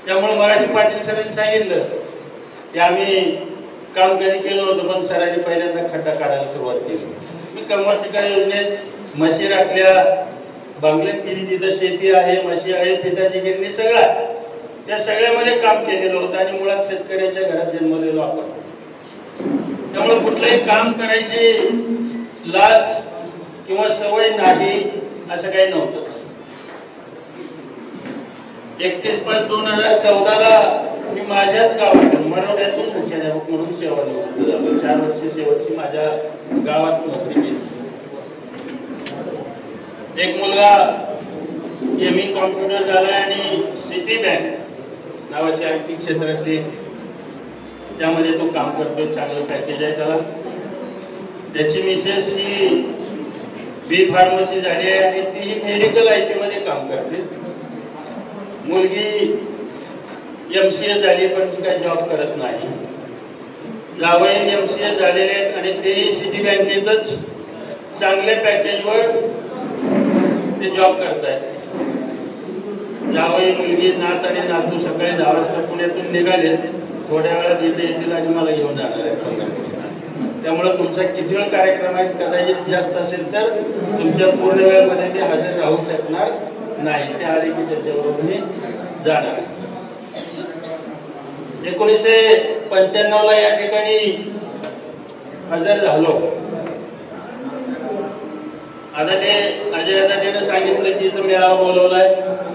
L: त्यामुळे मराठी पाटील सरांनी सांगितलं की आम्ही काम कधी केलं होतं, पण सरांनी पहिल्यांदा खड्डा काढायला सुरुवात केली. मी कमवाडी शिका योजनेत म्हशी राखल्या, बांगल्यात केली, तिथं शेती आहे, म्हशी आहे, पिठाची गिरणी, सगळा त्या सगळ्यामध्ये काम केलेलं होतं आणि मुळात शेतकऱ्याच्या घरात जन्मलेलो आपण. त्यामुळे कुठलंही काम करायची लाज किंवा सवय नाही असं काही नव्हतं. 31/5/2014 ला मी माझ्याच गावातून मरवड्यातून मुख्याध्यापक म्हणून सेवानिवृत्त झालो. 4 वर्ष शेवटची माझ्या गावात नोकरी केली. एक मुलगा ME कॉम्प्युटर झालाय आणि सिटी बँक नावाची IT क्षेत्रातली त्यामध्ये तो काम करतोय, चांगलं पॅकेज आहे त्याला. त्याची मिसेस ही B फार्मसी झाली आहे आणि ती मेडिकल IT मध्ये काम करते. मुलगी MCA झाली पण ती काही जॉब करत नाही. जावई MCA झालेले आहेत आणि तेही सिटी बँकेतच चांगल्या पॅकेजवर ते जॉब करतायत. जावई, मुलगी, नात आणि नातू सकाळी 10 वाजता पुण्यातून निघाले, थोड्या वेळात इथे येतील आणि मला घेऊन जाणार आहेत. त्यामुळे तुमचा किती वेळ कार्यक्रम आहे कदाचित जास्त असेल तर तुमच्या पूर्ण वेळेमध्ये ते हजर राहू शकणार नाही. ते आले की त्याच्याबरोबर मी जाणार. 1995 ला या ठिकाणी हजर झालो. आता ते अजय दादाने सांगितलं की इथं मेळावा बोलवलाय,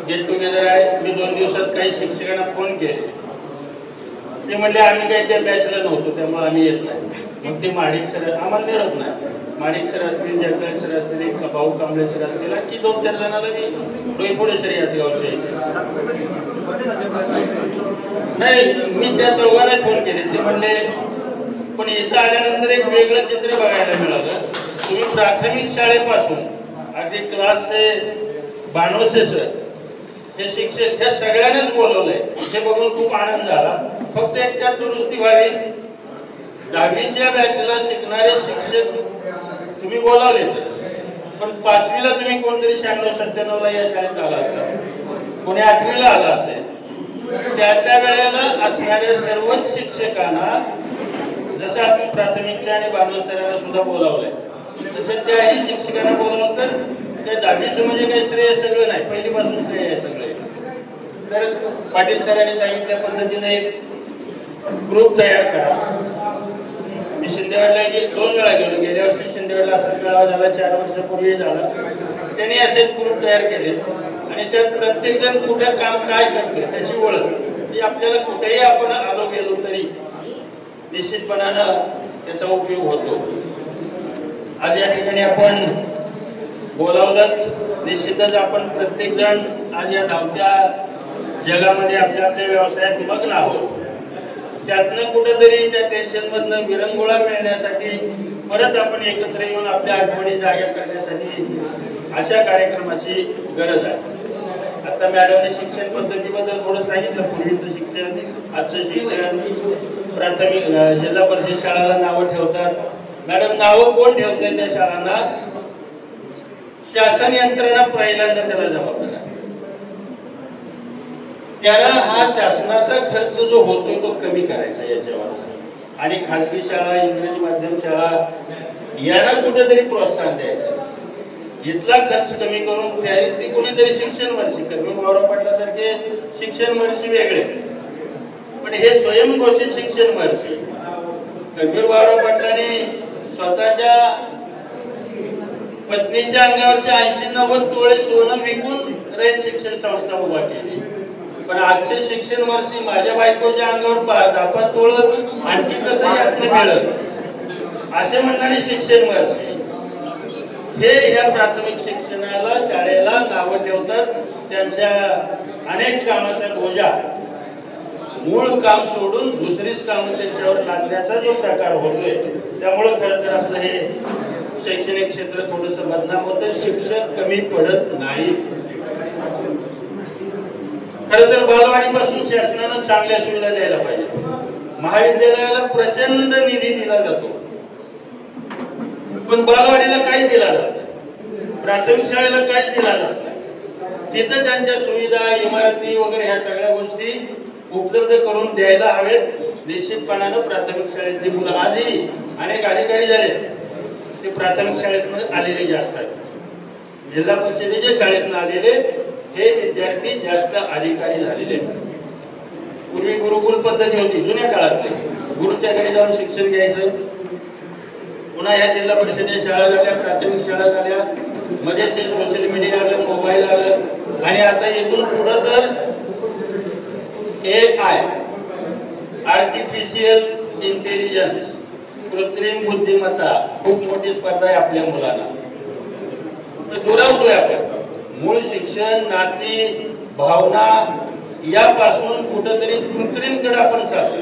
L: गेट टुगेदर आहे. मी 2 दिवसात काही शिक्षकांना फोन केले. ते म्हणले आम्ही काही त्या बॅचला नव्हतो त्यामुळे आम्ही येत नाही. मग ते माणिक सर आम्हाला मिळत नाही. माणिक सर असतील, जगदाळ सर असतील, एक भाऊ कांबळे सर असतील, की 2-4 जणांना मी डोईपुढे सर याच गावचे नाही. मी त्या चौघांना फोन केले. ते म्हणले पण इथं आल्यानंतर एक वेगळं चित्र बघायला मिळालं. तुम्ही प्राथमिक शाळेपासून अगदी क्लास 92 सर हे शिक्षक ह्या सगळ्यांनाच बोलवलंय, हे बघून खूप आनंद झाला. फक्त एक त्यात दुरुस्ती व्हावी, 10वीच्या बॅचला शिकणारे शिक्षक तुम्ही बोलावलेच, पण 5वीला तुम्ही कोणतरी 96-97ला या शाळेत आला असेल, कोणी 8वीला आला असेल, त्या वेळेला असणाऱ्या सर्वच शिक्षकांना जसं प्राथमिकच्या आणि बालवाडीला सुद्धा बोलावलंय, तसं त्याही शिक्षकांना बोलावलं तर त्या 10वीचं म्हणजे काही श्रेय सगळं नाही, पहिलीपासून श्रेय आहे सगळे. तर पाटील सरांनी सांगितल्या पद्धतीने एक ग्रुप तयार करा. मी शिंदेवाडला 2 वेळा गेलो, गेल्या वर्षी शिंदेवाडला असा मेळावा झाला, 4 वर्षापूर्वी झाला. त्यांनी असे ग्रुप तयार केले आणि त्यात प्रत्येक जण कुठं काम काय करतोय त्याची ओळख, म्हणजे आपल्याला कुठेही आपण आलो गेलो तरी निश्चितपणानं त्याचा उपयोग होतो. आज या ठिकाणी आपण बोलावलंच, निश्चितच आपण प्रत्येक जण आज या धावत्या जगामध्ये आपल्या आपल्या व्यवसायात मग्न आहोत. त्यातनं कुठंतरी त्या टेन्शन मधनं विरंगुळा मिळण्यासाठी परत आपण एकत्र येऊन आपल्या आठवणी जाग्या करण्यासाठी अशा कार्यक्रमाची गरज आहे. आता मॅडमने शिक्षण पद्धतीबद्दल थोडं सांगितलं, पूर्वीचं शिक्षण, आजचं शिक्षण. प्राथमिक जिल्हा परिषद शाळाला नावं ठेवतात. मॅडम, नावं कोण ठेवतंय त्या शाळांना? शासन यंत्रणा पहिल्यांदा त्याला जबाबदार आहे. त्याला हा शासनाचा खर्च जो होतोय तो कमी करायचा याच्यावर, आणि खाजगी शाळा, इंग्रजी माध्यम शाळा यांना कुठेतरी प्रोत्साहन द्यायचं. इथला खर्च कमी करून ती कोणीतरी शिक्षण वर्षी, कर्मी गौरव पाटलासारखे शिक्षण वर्षी वेगळे, पण हे स्वयंघोषित शिक्षण वर्षी. कर्मी गौरव पाटलांनी स्वतःच्या पत्नीच्या अंगावरच्या 80-90 तोळे सोनं विकून रयत शिक्षण संस्था उभा केली, पण आजचे शिक्षण वर्षी माझ्या बायकोच्या अंगावर 10-5 तोळं आणखी कसं यातनं मिळत असे म्हणणारे शिक्षण वर्षी हे ह्या प्राथमिक शिक्षणाला, शाळेला नावं ठेवतात. त्यांच्या अनेक कामाचा बोजा, मूळ काम सोडून दुसरीच कामं त्यांच्यावर लादण्याचा जो प्रकार होतोय, त्यामुळे खरं तर आपलं हे शैक्षणिक क्षेत्र थोडंसं बदनाम होतं. शिक्षक कमी पडत नाहीत. खरं तर बालवाडीपासून शासनानं चांगल्या सुविधा द्यायला पाहिजे. महाविद्यालयाला प्रचंड निधी दिला जातो, पण बालवाडीला काही दिला जात नाही, प्राथमिक शाळेला काही दिला जात नाही. तिथं त्यांच्या सुविधा, इमारती वगैरे ह्या सगळ्या गोष्टी उपलब्ध करून द्यायला हवेत. निश्चितपणानं प्राथमिक शाळेतली मुलं आजही अनेक अधिकारी झालेत, ते प्राथमिक शाळेतून आलेले जास्त आहेत. जिल्हा परिषदेच्या शाळेतून आलेले हे विद्यार्थी जास्त अधिकारी झालेले. पूर्वी गुरुकुल पद्धती होती जुन्या काळातली, गुरुच्या घरी जाऊन शिक्षण घ्यायचं. पुन्हा या जिल्हा परिषदेच्या शाळा झाल्या, प्राथमिक शाळा झाल्या, मध्ये सोशल मीडिया आलं, मोबाईल आलं, आणि आता इथून पुढं तर AI, आर्टिफिशियल इंटेलिजन्स, कृत्रिम बुद्धिमत्ता खूप मोठी स्पर्धा आहे आपल्या मुलांना. दुरावतोय आपण. मूळ शिक्षण, नाती, भावना यापासून कुठंतरी कृत्रिमकडे आपण चालतोय,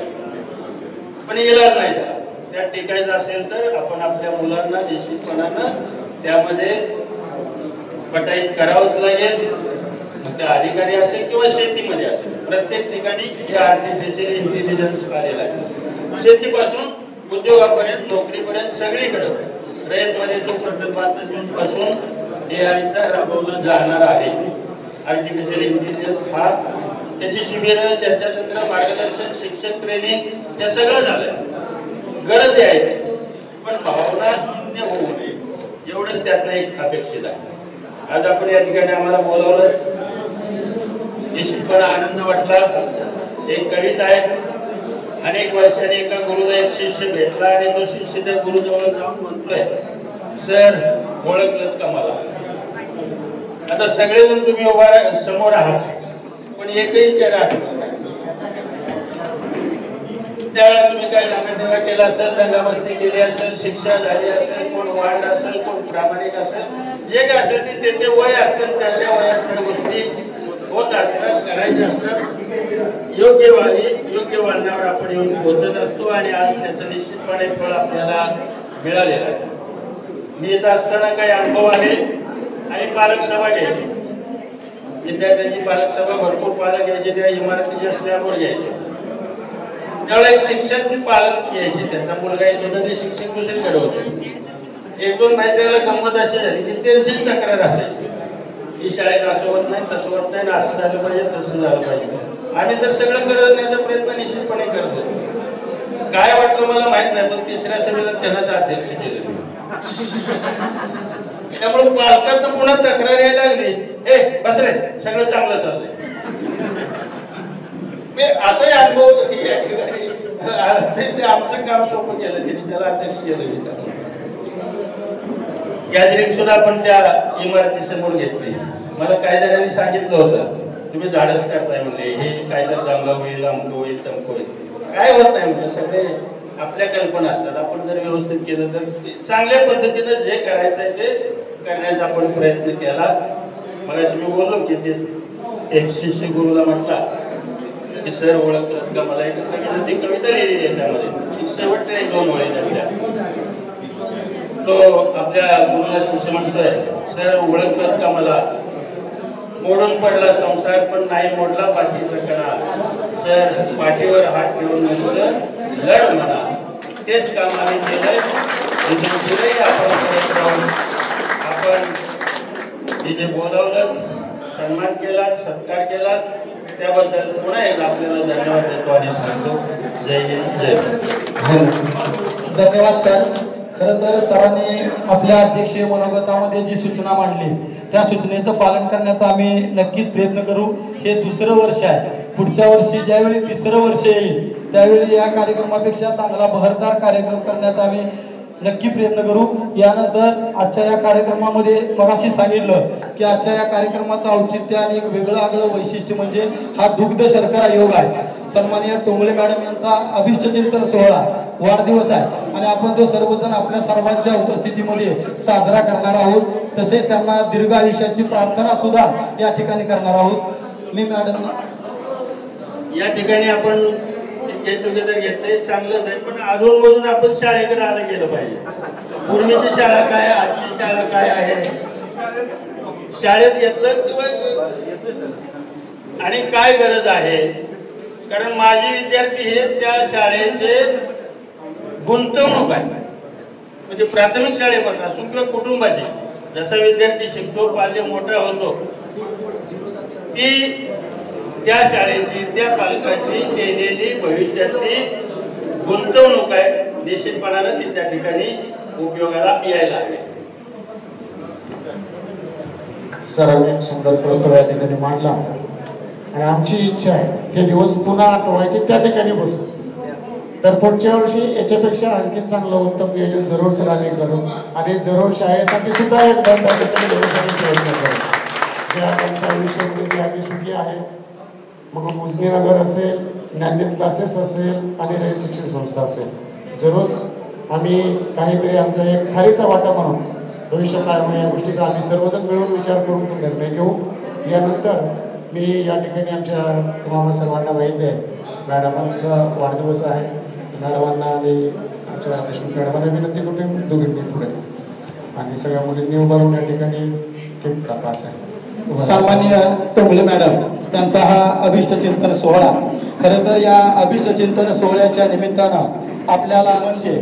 L: पण इलाज नाही त्याला. त्यात टिकायचं असेल तर आपण आपल्या मुलांना निश्चितपणानं त्यामध्ये पटाईत करावंच लागेल. मग त्या अधिकारी असेल किंवा शेतीमध्ये असेल, प्रत्येक ठिकाणी हे आर्टिफिशियल इंटेलिजन्स आलेलं आहे. शेतीपासून उद्योगापर्यंत, नोकरीपर्यंत सगळीकडे रयतमध्ये तो प्रकल्पात जूनपासून AI राबवलं जाणार आहे. आर्टिफिशियल इंटेलिजन्स हा त्याची शिबिरं, चर्चासत्र, मार्गदर्शन, शिक्षक ट्रेनिंग हे सगळं झालंय. गरज आहे, पण भावना शून्य होऊ नये एवढंच त्यातनं एक अपेक्षित आहे. आज आपण या ठिकाणी आम्हाला बोलावलं, निश्चितपणे आनंद वाटला. एक कविता आहे, अनेक वर्षांनी एका गुरुला एक शिष्य भेटला आणि तो शिष्य त्या गुरुजवळ जाऊन म्हणतोय, सर ओळखलं का मला? आता सगळेजण तुम्ही उभा समोर आहात, पण एकही चेहरा आठवत नाही. त्यावेळेला तुम्ही काय लांबा केला असेल, दंगामस्ती केली असेल, शिक्षा झाली असेल, कोण वाढ असेल, कोण प्रामाणिक असेल, जे काय असेल ते वय असेल, त्या वयात गोष्टी होत असतात, करायचे असतात. योग्य वळणावर आपण येऊन पोहोचत असतो आणि आज त्याचं निश्चितपणे फळ आपल्याला मिळालेलं आहे. मी येत असताना काही अनुभव आले आणि पालक सभा घ्यायची. विद्यार्थ्यांची पालक सभा भरपूर पालक यायचे, त्या इमारतीच्या स्लॅबवर घ्यायचे. त्यावेळेला एक शिक्षक पालक यायचे, त्यांचा मुलगा येत होता, ते शिक्षक दुसरीकडे होते. एक दोन माहितीला गंमत अशी झाली की त्यांचीच तक्रार असायची की शाळेत असं होत नाही, तसं होत नाही, असं झालं पाहिजे, तसं झालं पाहिजे. आम्ही तर सगळं करण्याचा प्रयत्न निश्चितपणे करतो. काय वाटलं मला माहित नाही, पण तिसऱ्या सभेला त्यांनाच अध्यक्ष केले. त्यामुळे पालकांना पुन्हा तक्रार यायला लागली, ए बस रे, सगळं चांगलं चाललंय. असंही अनुभव आमचं काम सोपं केलं त्यांनी, त्याला अध्यक्ष केलं. गॅदरिंग सुद्धा आपण त्या इमारतीसमोर घेतली. मला काही जणांनी सांगितलं होतं, तुम्ही धाडस करताय म्हणले, हे काय तर दंगा होईल, अमकं होईल, तमकं होईल. काय होत नाही म्हणजे सगळे आपल्या कल्पना असतात. आपण जर व्यवस्थित केलं तर चांगल्या पद्धतीनं जे करायचं आहे ते करण्याचा आपण प्रयत्न केला. मगाशी मी बोललो की ते एक शिष्य गुरुला म्हटला की सर ओळखलं का मला, ती कविता लिहिलेली आहे त्यामध्ये, शेवटच्या एक दोन ओळी त्याच्या. तो आपल्या गुरुला शिष्य म्हणतोय, सर ओळखलं का मला, मोडून पडला संसार पण नाही मोडला पाठीचा कणा, सर पाठीवर हात ठेवून नुसतं लढ म्हणा, तेच काम आम्ही केलंय. आपण हे जे बोलावलं, सन्मान केला, सत्कार केला, त्याबद्दल पुन्हा एकदा आपल्याला धन्यवाद देतो आणि सांगतो. जय हिंद, जय भारत.
H: धन्यवाद सर. खरं तर सरांनी आपल्या अध्यक्षीय मनोगतामध्ये जी सूचना मांडली त्या सूचनेचं पालन करण्याचा आम्ही नक्कीच प्रयत्न करू. हे दुसरं वर्ष आहे. पुढच्या वर्षी ज्यावेळी तिसरं वर्ष येईल त्यावेळी या कार्यक्रमापेक्षा चांगला बहरदार कार्यक्रम करण्याचा आम्ही नक्की प्रयत्न करू. यानंतर आजच्या या कार्यक्रमामध्ये मगाशी सांगितलं की आजच्या या कार्यक्रमाचं औचित्य आणि एक वेगळं आगळं वैशिष्ट्य म्हणजे हा दुग्ध शर्करा योग आहे. सन्माननीय टोंगळे मॅडम यांचा अभिष्ट चिंतन सोहळा वाढदिवस आहे आणि आपण तो सर्वजण आपल्या सर्वांच्या उपस्थितीमध्ये साजरा करणार आहोत. तसेच त्यांना दीर्घ आयुष्याची प्रार्थना सुद्धा या ठिकाणी करणार आहोत. मी मॅडम
L: या ठिकाणी आपण गेट टुगेदर घेतले, चांगलंच आहे, पण अधूनमधून आपण शाळेकडे आलं गेलं पाहिजे. पूर्वीची शाळा काय, आजची शाळा काय आहे, शाळेत घेतलं किंवा आणि काय गरज आहे. कारण माझे विद्यार्थी हे त्या शाळेचे गुंतवणूक आहे. म्हणजे प्राथमिक शाळेपासून असून किंवा कुटुंबाची, जसा विद्यार्थी शिकतो, पाल्य मोठा होतो, ती त्या शाळेची, त्या पालकाची केलेली भविष्यातली गुंतवणूक आहे. निश्चितपणानं ती त्या ठिकाणी उपयोगाला यायला हवी.
G: सरांनी सुंदर प्रस्ताव या ठिकाणी मांडला आणि आमची इच्छा आहे ते दिवस पुन्हा आठवायचे त्या ठिकाणी बसू. तर पुढच्या वर्षी याच्यापेक्षा आणखी चांगलं उत्तम नियोजन जरूर सरांनी करू आणि जरूर शाळेसाठी सुद्धा एक त्या ठिकाणी व्यवस्थेचा प्रयत्न करू. ज्या आमच्या आयुष्यामध्ये आम्ही सुखी आहे, मग मुजनीनगर असेल, ज्ञानदीप क्लासेस असेल आणि रयत शिक्षण संस्था असेल, जरूरच आम्ही काहीतरी आमचा एक खारीचा वाटा म्हणून भविष्य काळामध्ये या गोष्टीचा आम्ही सर्वजण मिळून विचार करून तो निर्णय घेऊ. यानंतर मी या ठिकाणी आमच्या तुम्हाला सर्वांना माहिती आहे मॅडमांचा वाढदिवस आहे. मॅडमांना आणि आमच्या देशमुख मॅडमांना विनंती करतो दोघींनी पुढे आणि सगळ्या मुलींनी उभारून या ठिकाणी केक कापा असं आहे.
H: सन्माननीय टोंगले मॅडम त्यांचा हा अभिष्ट चिंतन सोहळा, खरं तर या अभिष्ट चिंतन सोहळ्याच्या निमित्तानं आपल्याला म्हणजे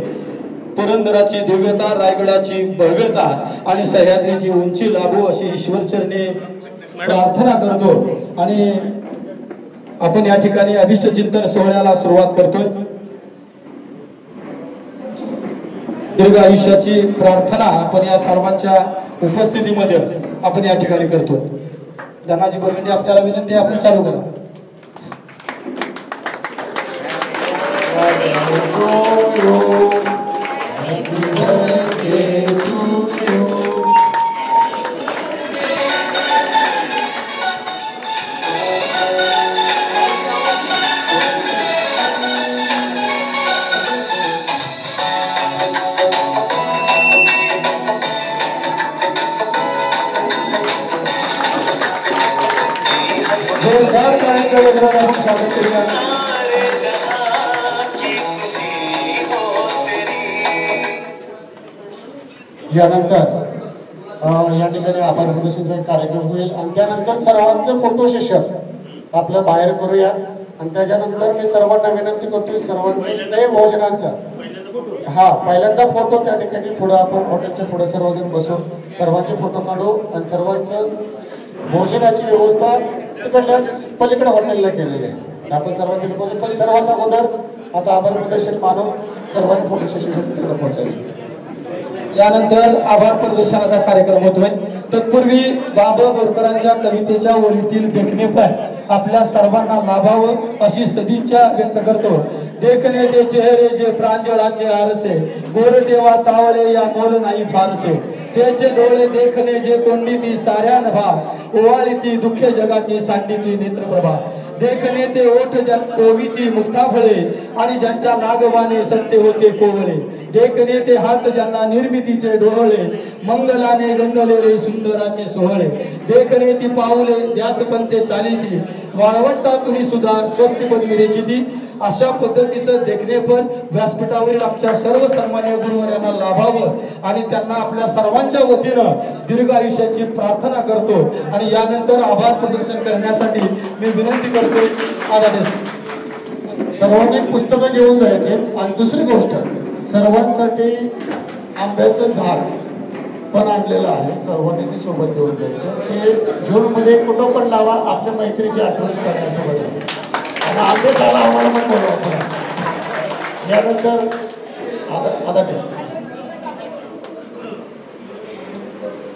H: पुरंदराची दिव्यता, रायगडाची भव्यता आणि सह्याद्रीची उंची लाभो अशी ईश्वरचरणी प्रार्थना करतो आणि आपण या ठिकाणी अभिष्ट चिंतन सोहळ्याला सुरुवात करतोय. दीर्घ आयुष्याची प्रार्थना आपण या सर्वांच्या उपस्थितीमध्ये आपण या ठिकाणी करतो. धनाजी बोलवणे आपल्याला विनंती आहे, आपण चालू करा. यानंतर
G: या ठिकाणी आभार प्रदर्शनाचा एक कार्यक्रम होईल आणि त्यानंतर सर्वांचं फोटो सेशन आपलं बाहेर करूया आणि त्याच्यानंतर मी सर्वांना विनंती करतो सर्वांचं स्नेह भोजनांचा पहिल्यांदा फोटो त्या ठिकाणी पुढे आपण हॉटेलच्या पुढे सर्वजण बसून सर्वांचे फोटो काढू आणि सर्वांचं भोजनाची व्यवस्था तिकडल्या पलीकडे हॉटेलला केलेली आहे आपण सर्वांनी पोहोचू पण सर्वात अगोदर आता आभार प्रदर्शन मानून सर्वांनी फोटो सेशन तिकडे पोहोचायचं
H: यानंतर आभार प्रदर्शनाचा कार्यक्रम होतोय तत्पूर्वी बाबा बोरकरांच्या कवितेच्या ओळीतील देखणेपण आपल्या सर्वांना लाभावं अशी सदिच्छा व्यक्त करतो देखणे ते चेहरे जे प्रांजळाचे आरसे गोर देवा सावळे या मोल नाही फारसे त्याचे डोळे देखणे जे कोंडिती साऱ्या नभा ओवाळीती दुःखे जगाची सांडिती नेत्रप्रभा देखणे ते ओठ ओविती मुक्ताफळे आणि ज्यांच्या नागवाने सत्य होते कोवळे देखणे ते हात ज्यांना निर्मितीचे डोळे मंगलाने गंधले रे सुंदराचे सोहळे देखणे ती पाऊले ध्यासपंते चालिती वाळवंटा तुम्ही सुद्धा स्वस्तिपद विरेचिती अशा पद्धतीचं देखणेपण व्यासपीठावरील आमच्या सर्व सन्मान्य गुरुवर्यांना लाभावं आणि त्यांना आपल्या सर्वांच्या वतीनं दीर्घ आयुष्याची प्रार्थना करतो आणि यानंतर आभार प्रदर्शन करण्यासाठी मी विनंती करतो आदरणीय
G: सर्वांनी पुस्तकं घेऊन जायचे आणि दुसरी गोष्ट सर्वांसाठी आंब्याचं झाड पण आणलेलं आहे सर्वांनी ते सोबत घेऊन जायचं ते जूनमध्ये कुठं पण लावा आपल्या मैत्रीची आठवण सांगण्यासोबत आहे आणि आंबे झाला आम्हाला पण बोलवा यानंतर आता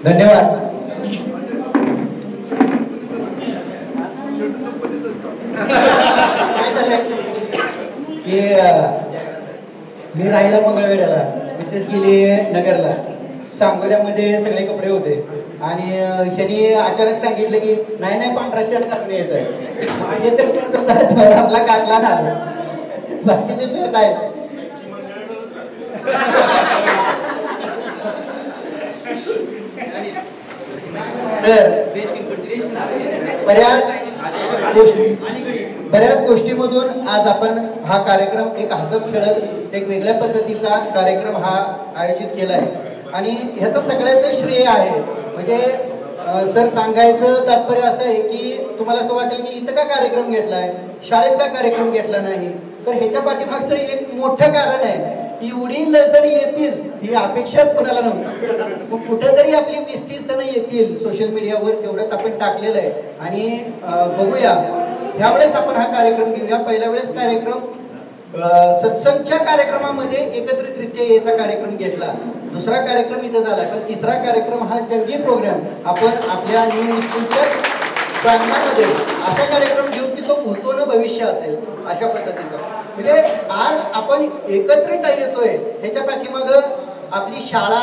B: धन्यवाद काय झालंय की मी राहिला मंगळवेढ्याला मिसेस गेली नगरला सांगोल्यामध्ये सगळे कपडे होते आणि ह्यांनी अचानक सांगितलं की नाही पांढरा शर्ट टाकून यायचा आहे म्हणजे तर आपला काढला ना बाकीचे शर्ट आहेत बऱ्याच गोष्टीमधून आज आपण हा कार्यक्रम एक हसत खेळत एक वेगळ्या पद्धतीचा कार्यक्रम हा आयोजित केला आहे आणि ह्याचं सगळ्याचं श्रेय आहे म्हणजे सर सांगायचं तात्पर्य असं आहे की तुम्हाला असं वाटेल की इथं का कार्यक्रम घेतलाय शाळेत का कार्यक्रम घेतला नाही तर ह्याच्या पाठीमागचं एक मोठं कारण आहे एवढी जण येतील ही अपेक्षाच कोणाला नव्हती मग कुठेतरी आपली 20-30 जण येतील सोशल मीडियावर तेवढंच आपण टाकलेलं आहे आणि बघूया ह्यावेळेस आपण हा कार्यक्रम घेऊया पहिल्या वेळेस कार्यक्रम सत्संगच्या कार्यक्रमामध्ये एकत्रितरित्या यायचा कार्यक्रम घेतला दुसरा कार्यक्रम इथं झाला पण तिसरा कार्यक्रम हा जंगी प्रोग्राम आपण आपल्या न्यू स्कूलच्या प्रांगणामध्ये असा कार्यक्रम घेऊन की तो भूतोन भविष्य असेल अशा पद्धतीचा म्हणजे आज आपण एकत्रित येतोय ह्याच्या पाठीमागं आपली शाळा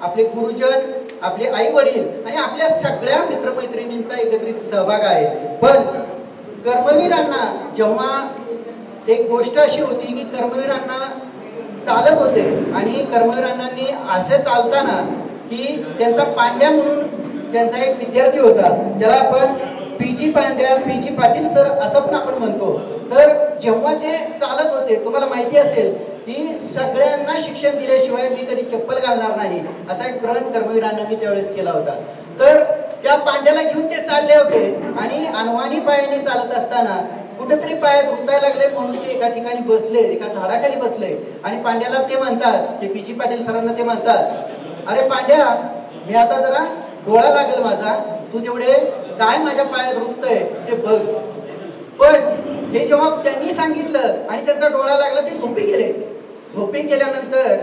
B: आपले गुरुजन आपले आई वडील आणि आपल्या सगळ्या मित्रमैत्रिणींचा एकत्रित सहभाग आहे पण कर्मवीरांना जेव्हा एक गोष्ट अशी होती की कर्मवीरांना चालत होते आणि कर्मवीरांनी असे चालताना की त्यांचा पांड्या म्हणून त्यांचा एक विद्यार्थी होता त्याला आपण पीजी पाटील सर असं पण आपण म्हणतो तर जेव्हा ते चालत होते तुम्हाला माहिती असेल की सगळ्यांना शिक्षण दिल्याशिवाय मी कधी चप्पल घालणार नाही असा एक प्रण कर्मवीरांनी त्यावेळेस केला होता तर त्या पांड्याला घेऊन ते चालले होते आणि अनवाणी पायाने चालत असताना कुठेतरी पायात रुतायला लागले म्हणून ते एका ठिकाणी बसले एका झाडाखाली बसले आणि पांड्याला ते म्हणतात ते पीजी पाटील सरांना ते म्हणतात अरे पांड्या मी आता जरा डोळा लागेल माझा तू तेवढे काय माझ्या पायात रुतय ते बघ पण हे जेव्हा त्यांनी सांगितलं आणि त्यांचा डोळा लागला ते झोपी गेल्यानंतर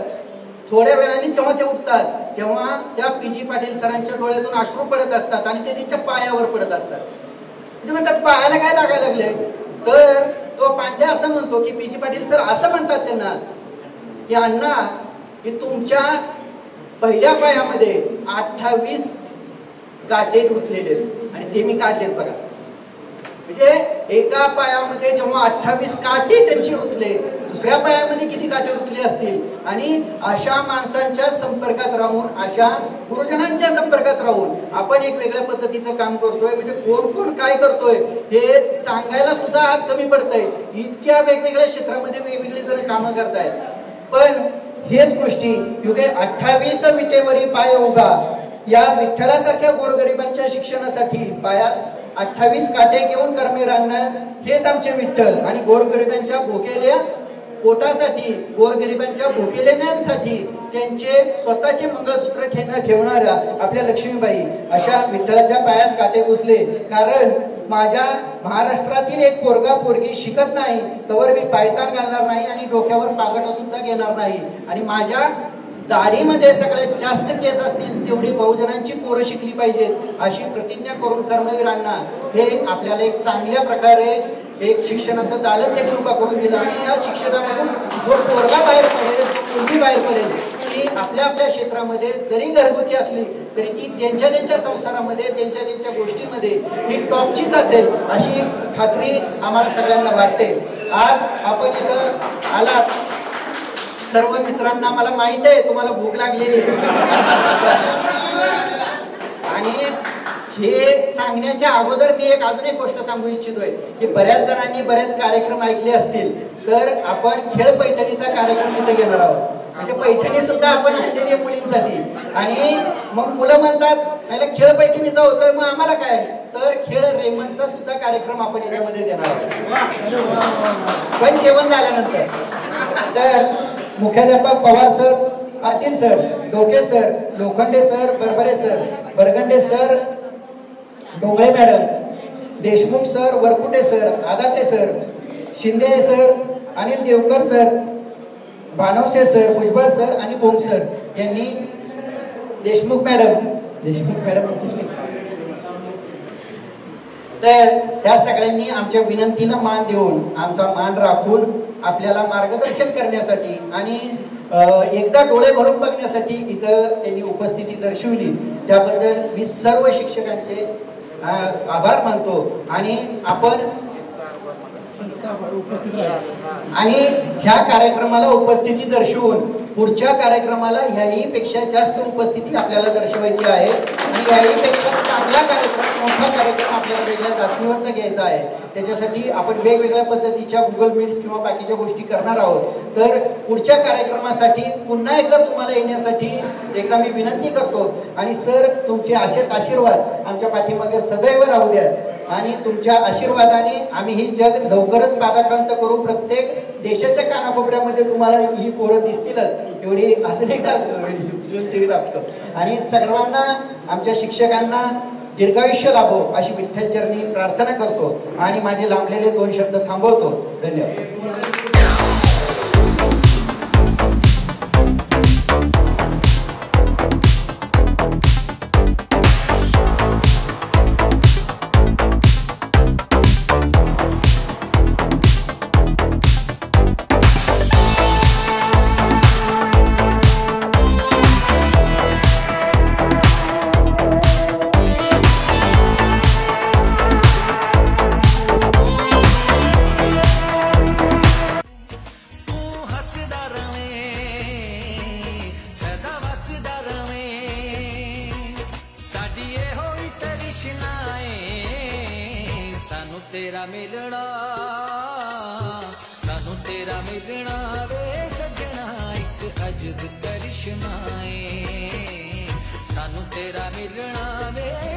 B: थोड्या वेळाने जेव्हा ते उठतात तेव्हा त्या पीजी पाटील सरांच्या डोळ्यातून अश्रू पडत असतात आणि ते त्यांच्या पायावर पडत असतात ते म्हणतात पायाला काय लागायला लागले तर तो पांड्या असं म्हणतो की पीजी पाटील सर असं म्हणतात त्यांना की अण्णा की तुमच्या पहिल्या पायामध्ये 28 गाठे रुतलेले आणि ते मी काढलेत बघा म्हणजे एका पायामध्ये जेव्हा 28 काटे त्यांची रुतले दुसऱ्या पायामध्ये किती काटे रुतले असतील आणि अशा माणसांच्या संपर्कात राहून अशा गुरुजनांच्या संपर्कात राहून आपण एक वेगळ्या पद्धतीचं काम करतोय म्हणजे कोण कोण काय करतोय हे सांगायला सुद्धा आज कमी पडतंय इतक्या वेगवेगळ्या क्षेत्रामध्ये वेगवेगळी जण कामं करतायत पण हेच गोष्टी युगे 28 विटेवरी पाय उभा
M: या विठ्ठलासारख्या गोरगरिबांच्या शिक्षणासाठी पायात 28 काटे घेऊन कर्मी राहणं हेच आमचे विठ्ठल. आणि गोरगरिबांच्या भुकेल्या पोटासाठी, गोरगरिबांच्या भुकेलेल्यांसाठी त्यांचे स्वतःचे मंगळसूत्र ठेवणाऱ्या आपल्या लक्ष्मीबाई अशा विठ्ठलाच्या पायात काटे घुसले. कारण माझ्या महाराष्ट्रातील एक पोरगा पोरगी शिकत नाही तवर मी पायतान घालणार नाही आणि डोक्यावर पागट सुद्धा घेणार नाही. आणि माझ्या दाढीमध्ये सगळ्यात जास्त केस असतील तेवढी बहुजनांची पोरं शिकली पाहिजेत अशी प्रतिज्ञा करून कर्मवीरांना हे आपल्याला एक चांगल्या प्रकारे एक शिक्षणाचं दालन त्यांनी उभा करून दिलं. आणि या शिक्षणामधून जो पोरगा बाहेर पडेल, जो मुलगी बाहेर पडेल, ती आपल्या आपल्या क्षेत्रामध्ये जरी घरगुती असली तरी ती त्यांच्या संसारामध्ये, त्यांच्या गोष्टीमध्ये ही टॉपचीच असेल अशी खात्री आम्हाला सगळ्यांना वाटते. आज आपण इथं आलात सर्व मित्रांना, मला माहित आहे तुम्हाला भूक लागलेली आणि हे सांगण्याच्या अगोदर मी अजून एक गोष्ट सांगू इच्छितोय की बऱ्याच जणांनी बरेच कार्यक्रम ऐकले असतील. तर आपण खेळ पैठणीचा कार्यक्रम इथे घेणार आहोत. म्हणजे पैठणी सुद्धा आपण आणलेली आहे मुलींसाठी. आणि मग मुलं म्हणतात मला खेळ पैठणीचा होतोय मग आम्हाला काय, तर खेळ रेमंडचा सुद्धा कार्यक्रम आपण याच्यामध्ये देणार आहोत पण जेवण झाल्यानंतर. तर मुख्याध्यापक Pawar sir, Patil sir, Doke sir, Lokhande sir, Barbare sir, Bargande sir, Dongale madam, Deshmukh sir, Varkute sir, Adate sir, Shinde sir, Anil Devkar sir, Bhanvase sir, Bhujbal sir आणि बोंग सर यांनी देशमुख मॅडम कुठली, तर त्या सगळ्यांनी आमच्या विनंतीला मान देऊन, आमचा मान राखून आपल्याला मार्गदर्शन करण्यासाठी आणि एकदा डोळे भरून बघण्यासाठी इथं त्यांनी उपस्थिती दर्शवली. त्याबद्दल मी सर्व शिक्षकांचे आभार मानतो. आणि आपण आणि ह्या कार्यक्रमाला उपस्थिती दर्शवून पुढच्या कार्यक्रमाला ह्याही पेक्षा जास्त उपस्थिती आपल्याला दर्शवायची आहे. आणि याही पेक्षा चांगला कार्यक्रम, मोठा कार्यक्रम आपल्याला वेगळ्या दाखवूनचा घ्यायचा आहे. त्याच्यासाठी आपण वेगवेगळ्या पद्धतीच्या गुगल मीट्स किंवा बाकीच्या गोष्टी करणार आहोत. तर पुढच्या कार्यक्रमासाठी पुन्हा एकदा तुम्हाला येण्यासाठी एकदा मी विनंती करतो. आणि सर तुमचे असेच आशीर्वाद आमच्या पाठीमागे सदैव राहू द्या. आणि तुमच्या आशीर्वादाने आम्ही ही जग लवकरच पादाक्रांत करू. प्रत्येक देशाच्या कानाकोपऱ्यामध्ये तुम्हाला ही पोरं दिसतीलच एवढी अजून एकदा विनंती लागतो. आणि सर्वांना, आमच्या शिक्षकांना दीर्घायुष्य लाभो अशी विठ्ठलचरणी प्रार्थना करतो आणि माझे लांबलेले 2 शब्द थांबवतो. धन्यवाद.
O: तेरा मिलना वे सजना एक अजब करिश्मा है, सानू तेरा मिलना वे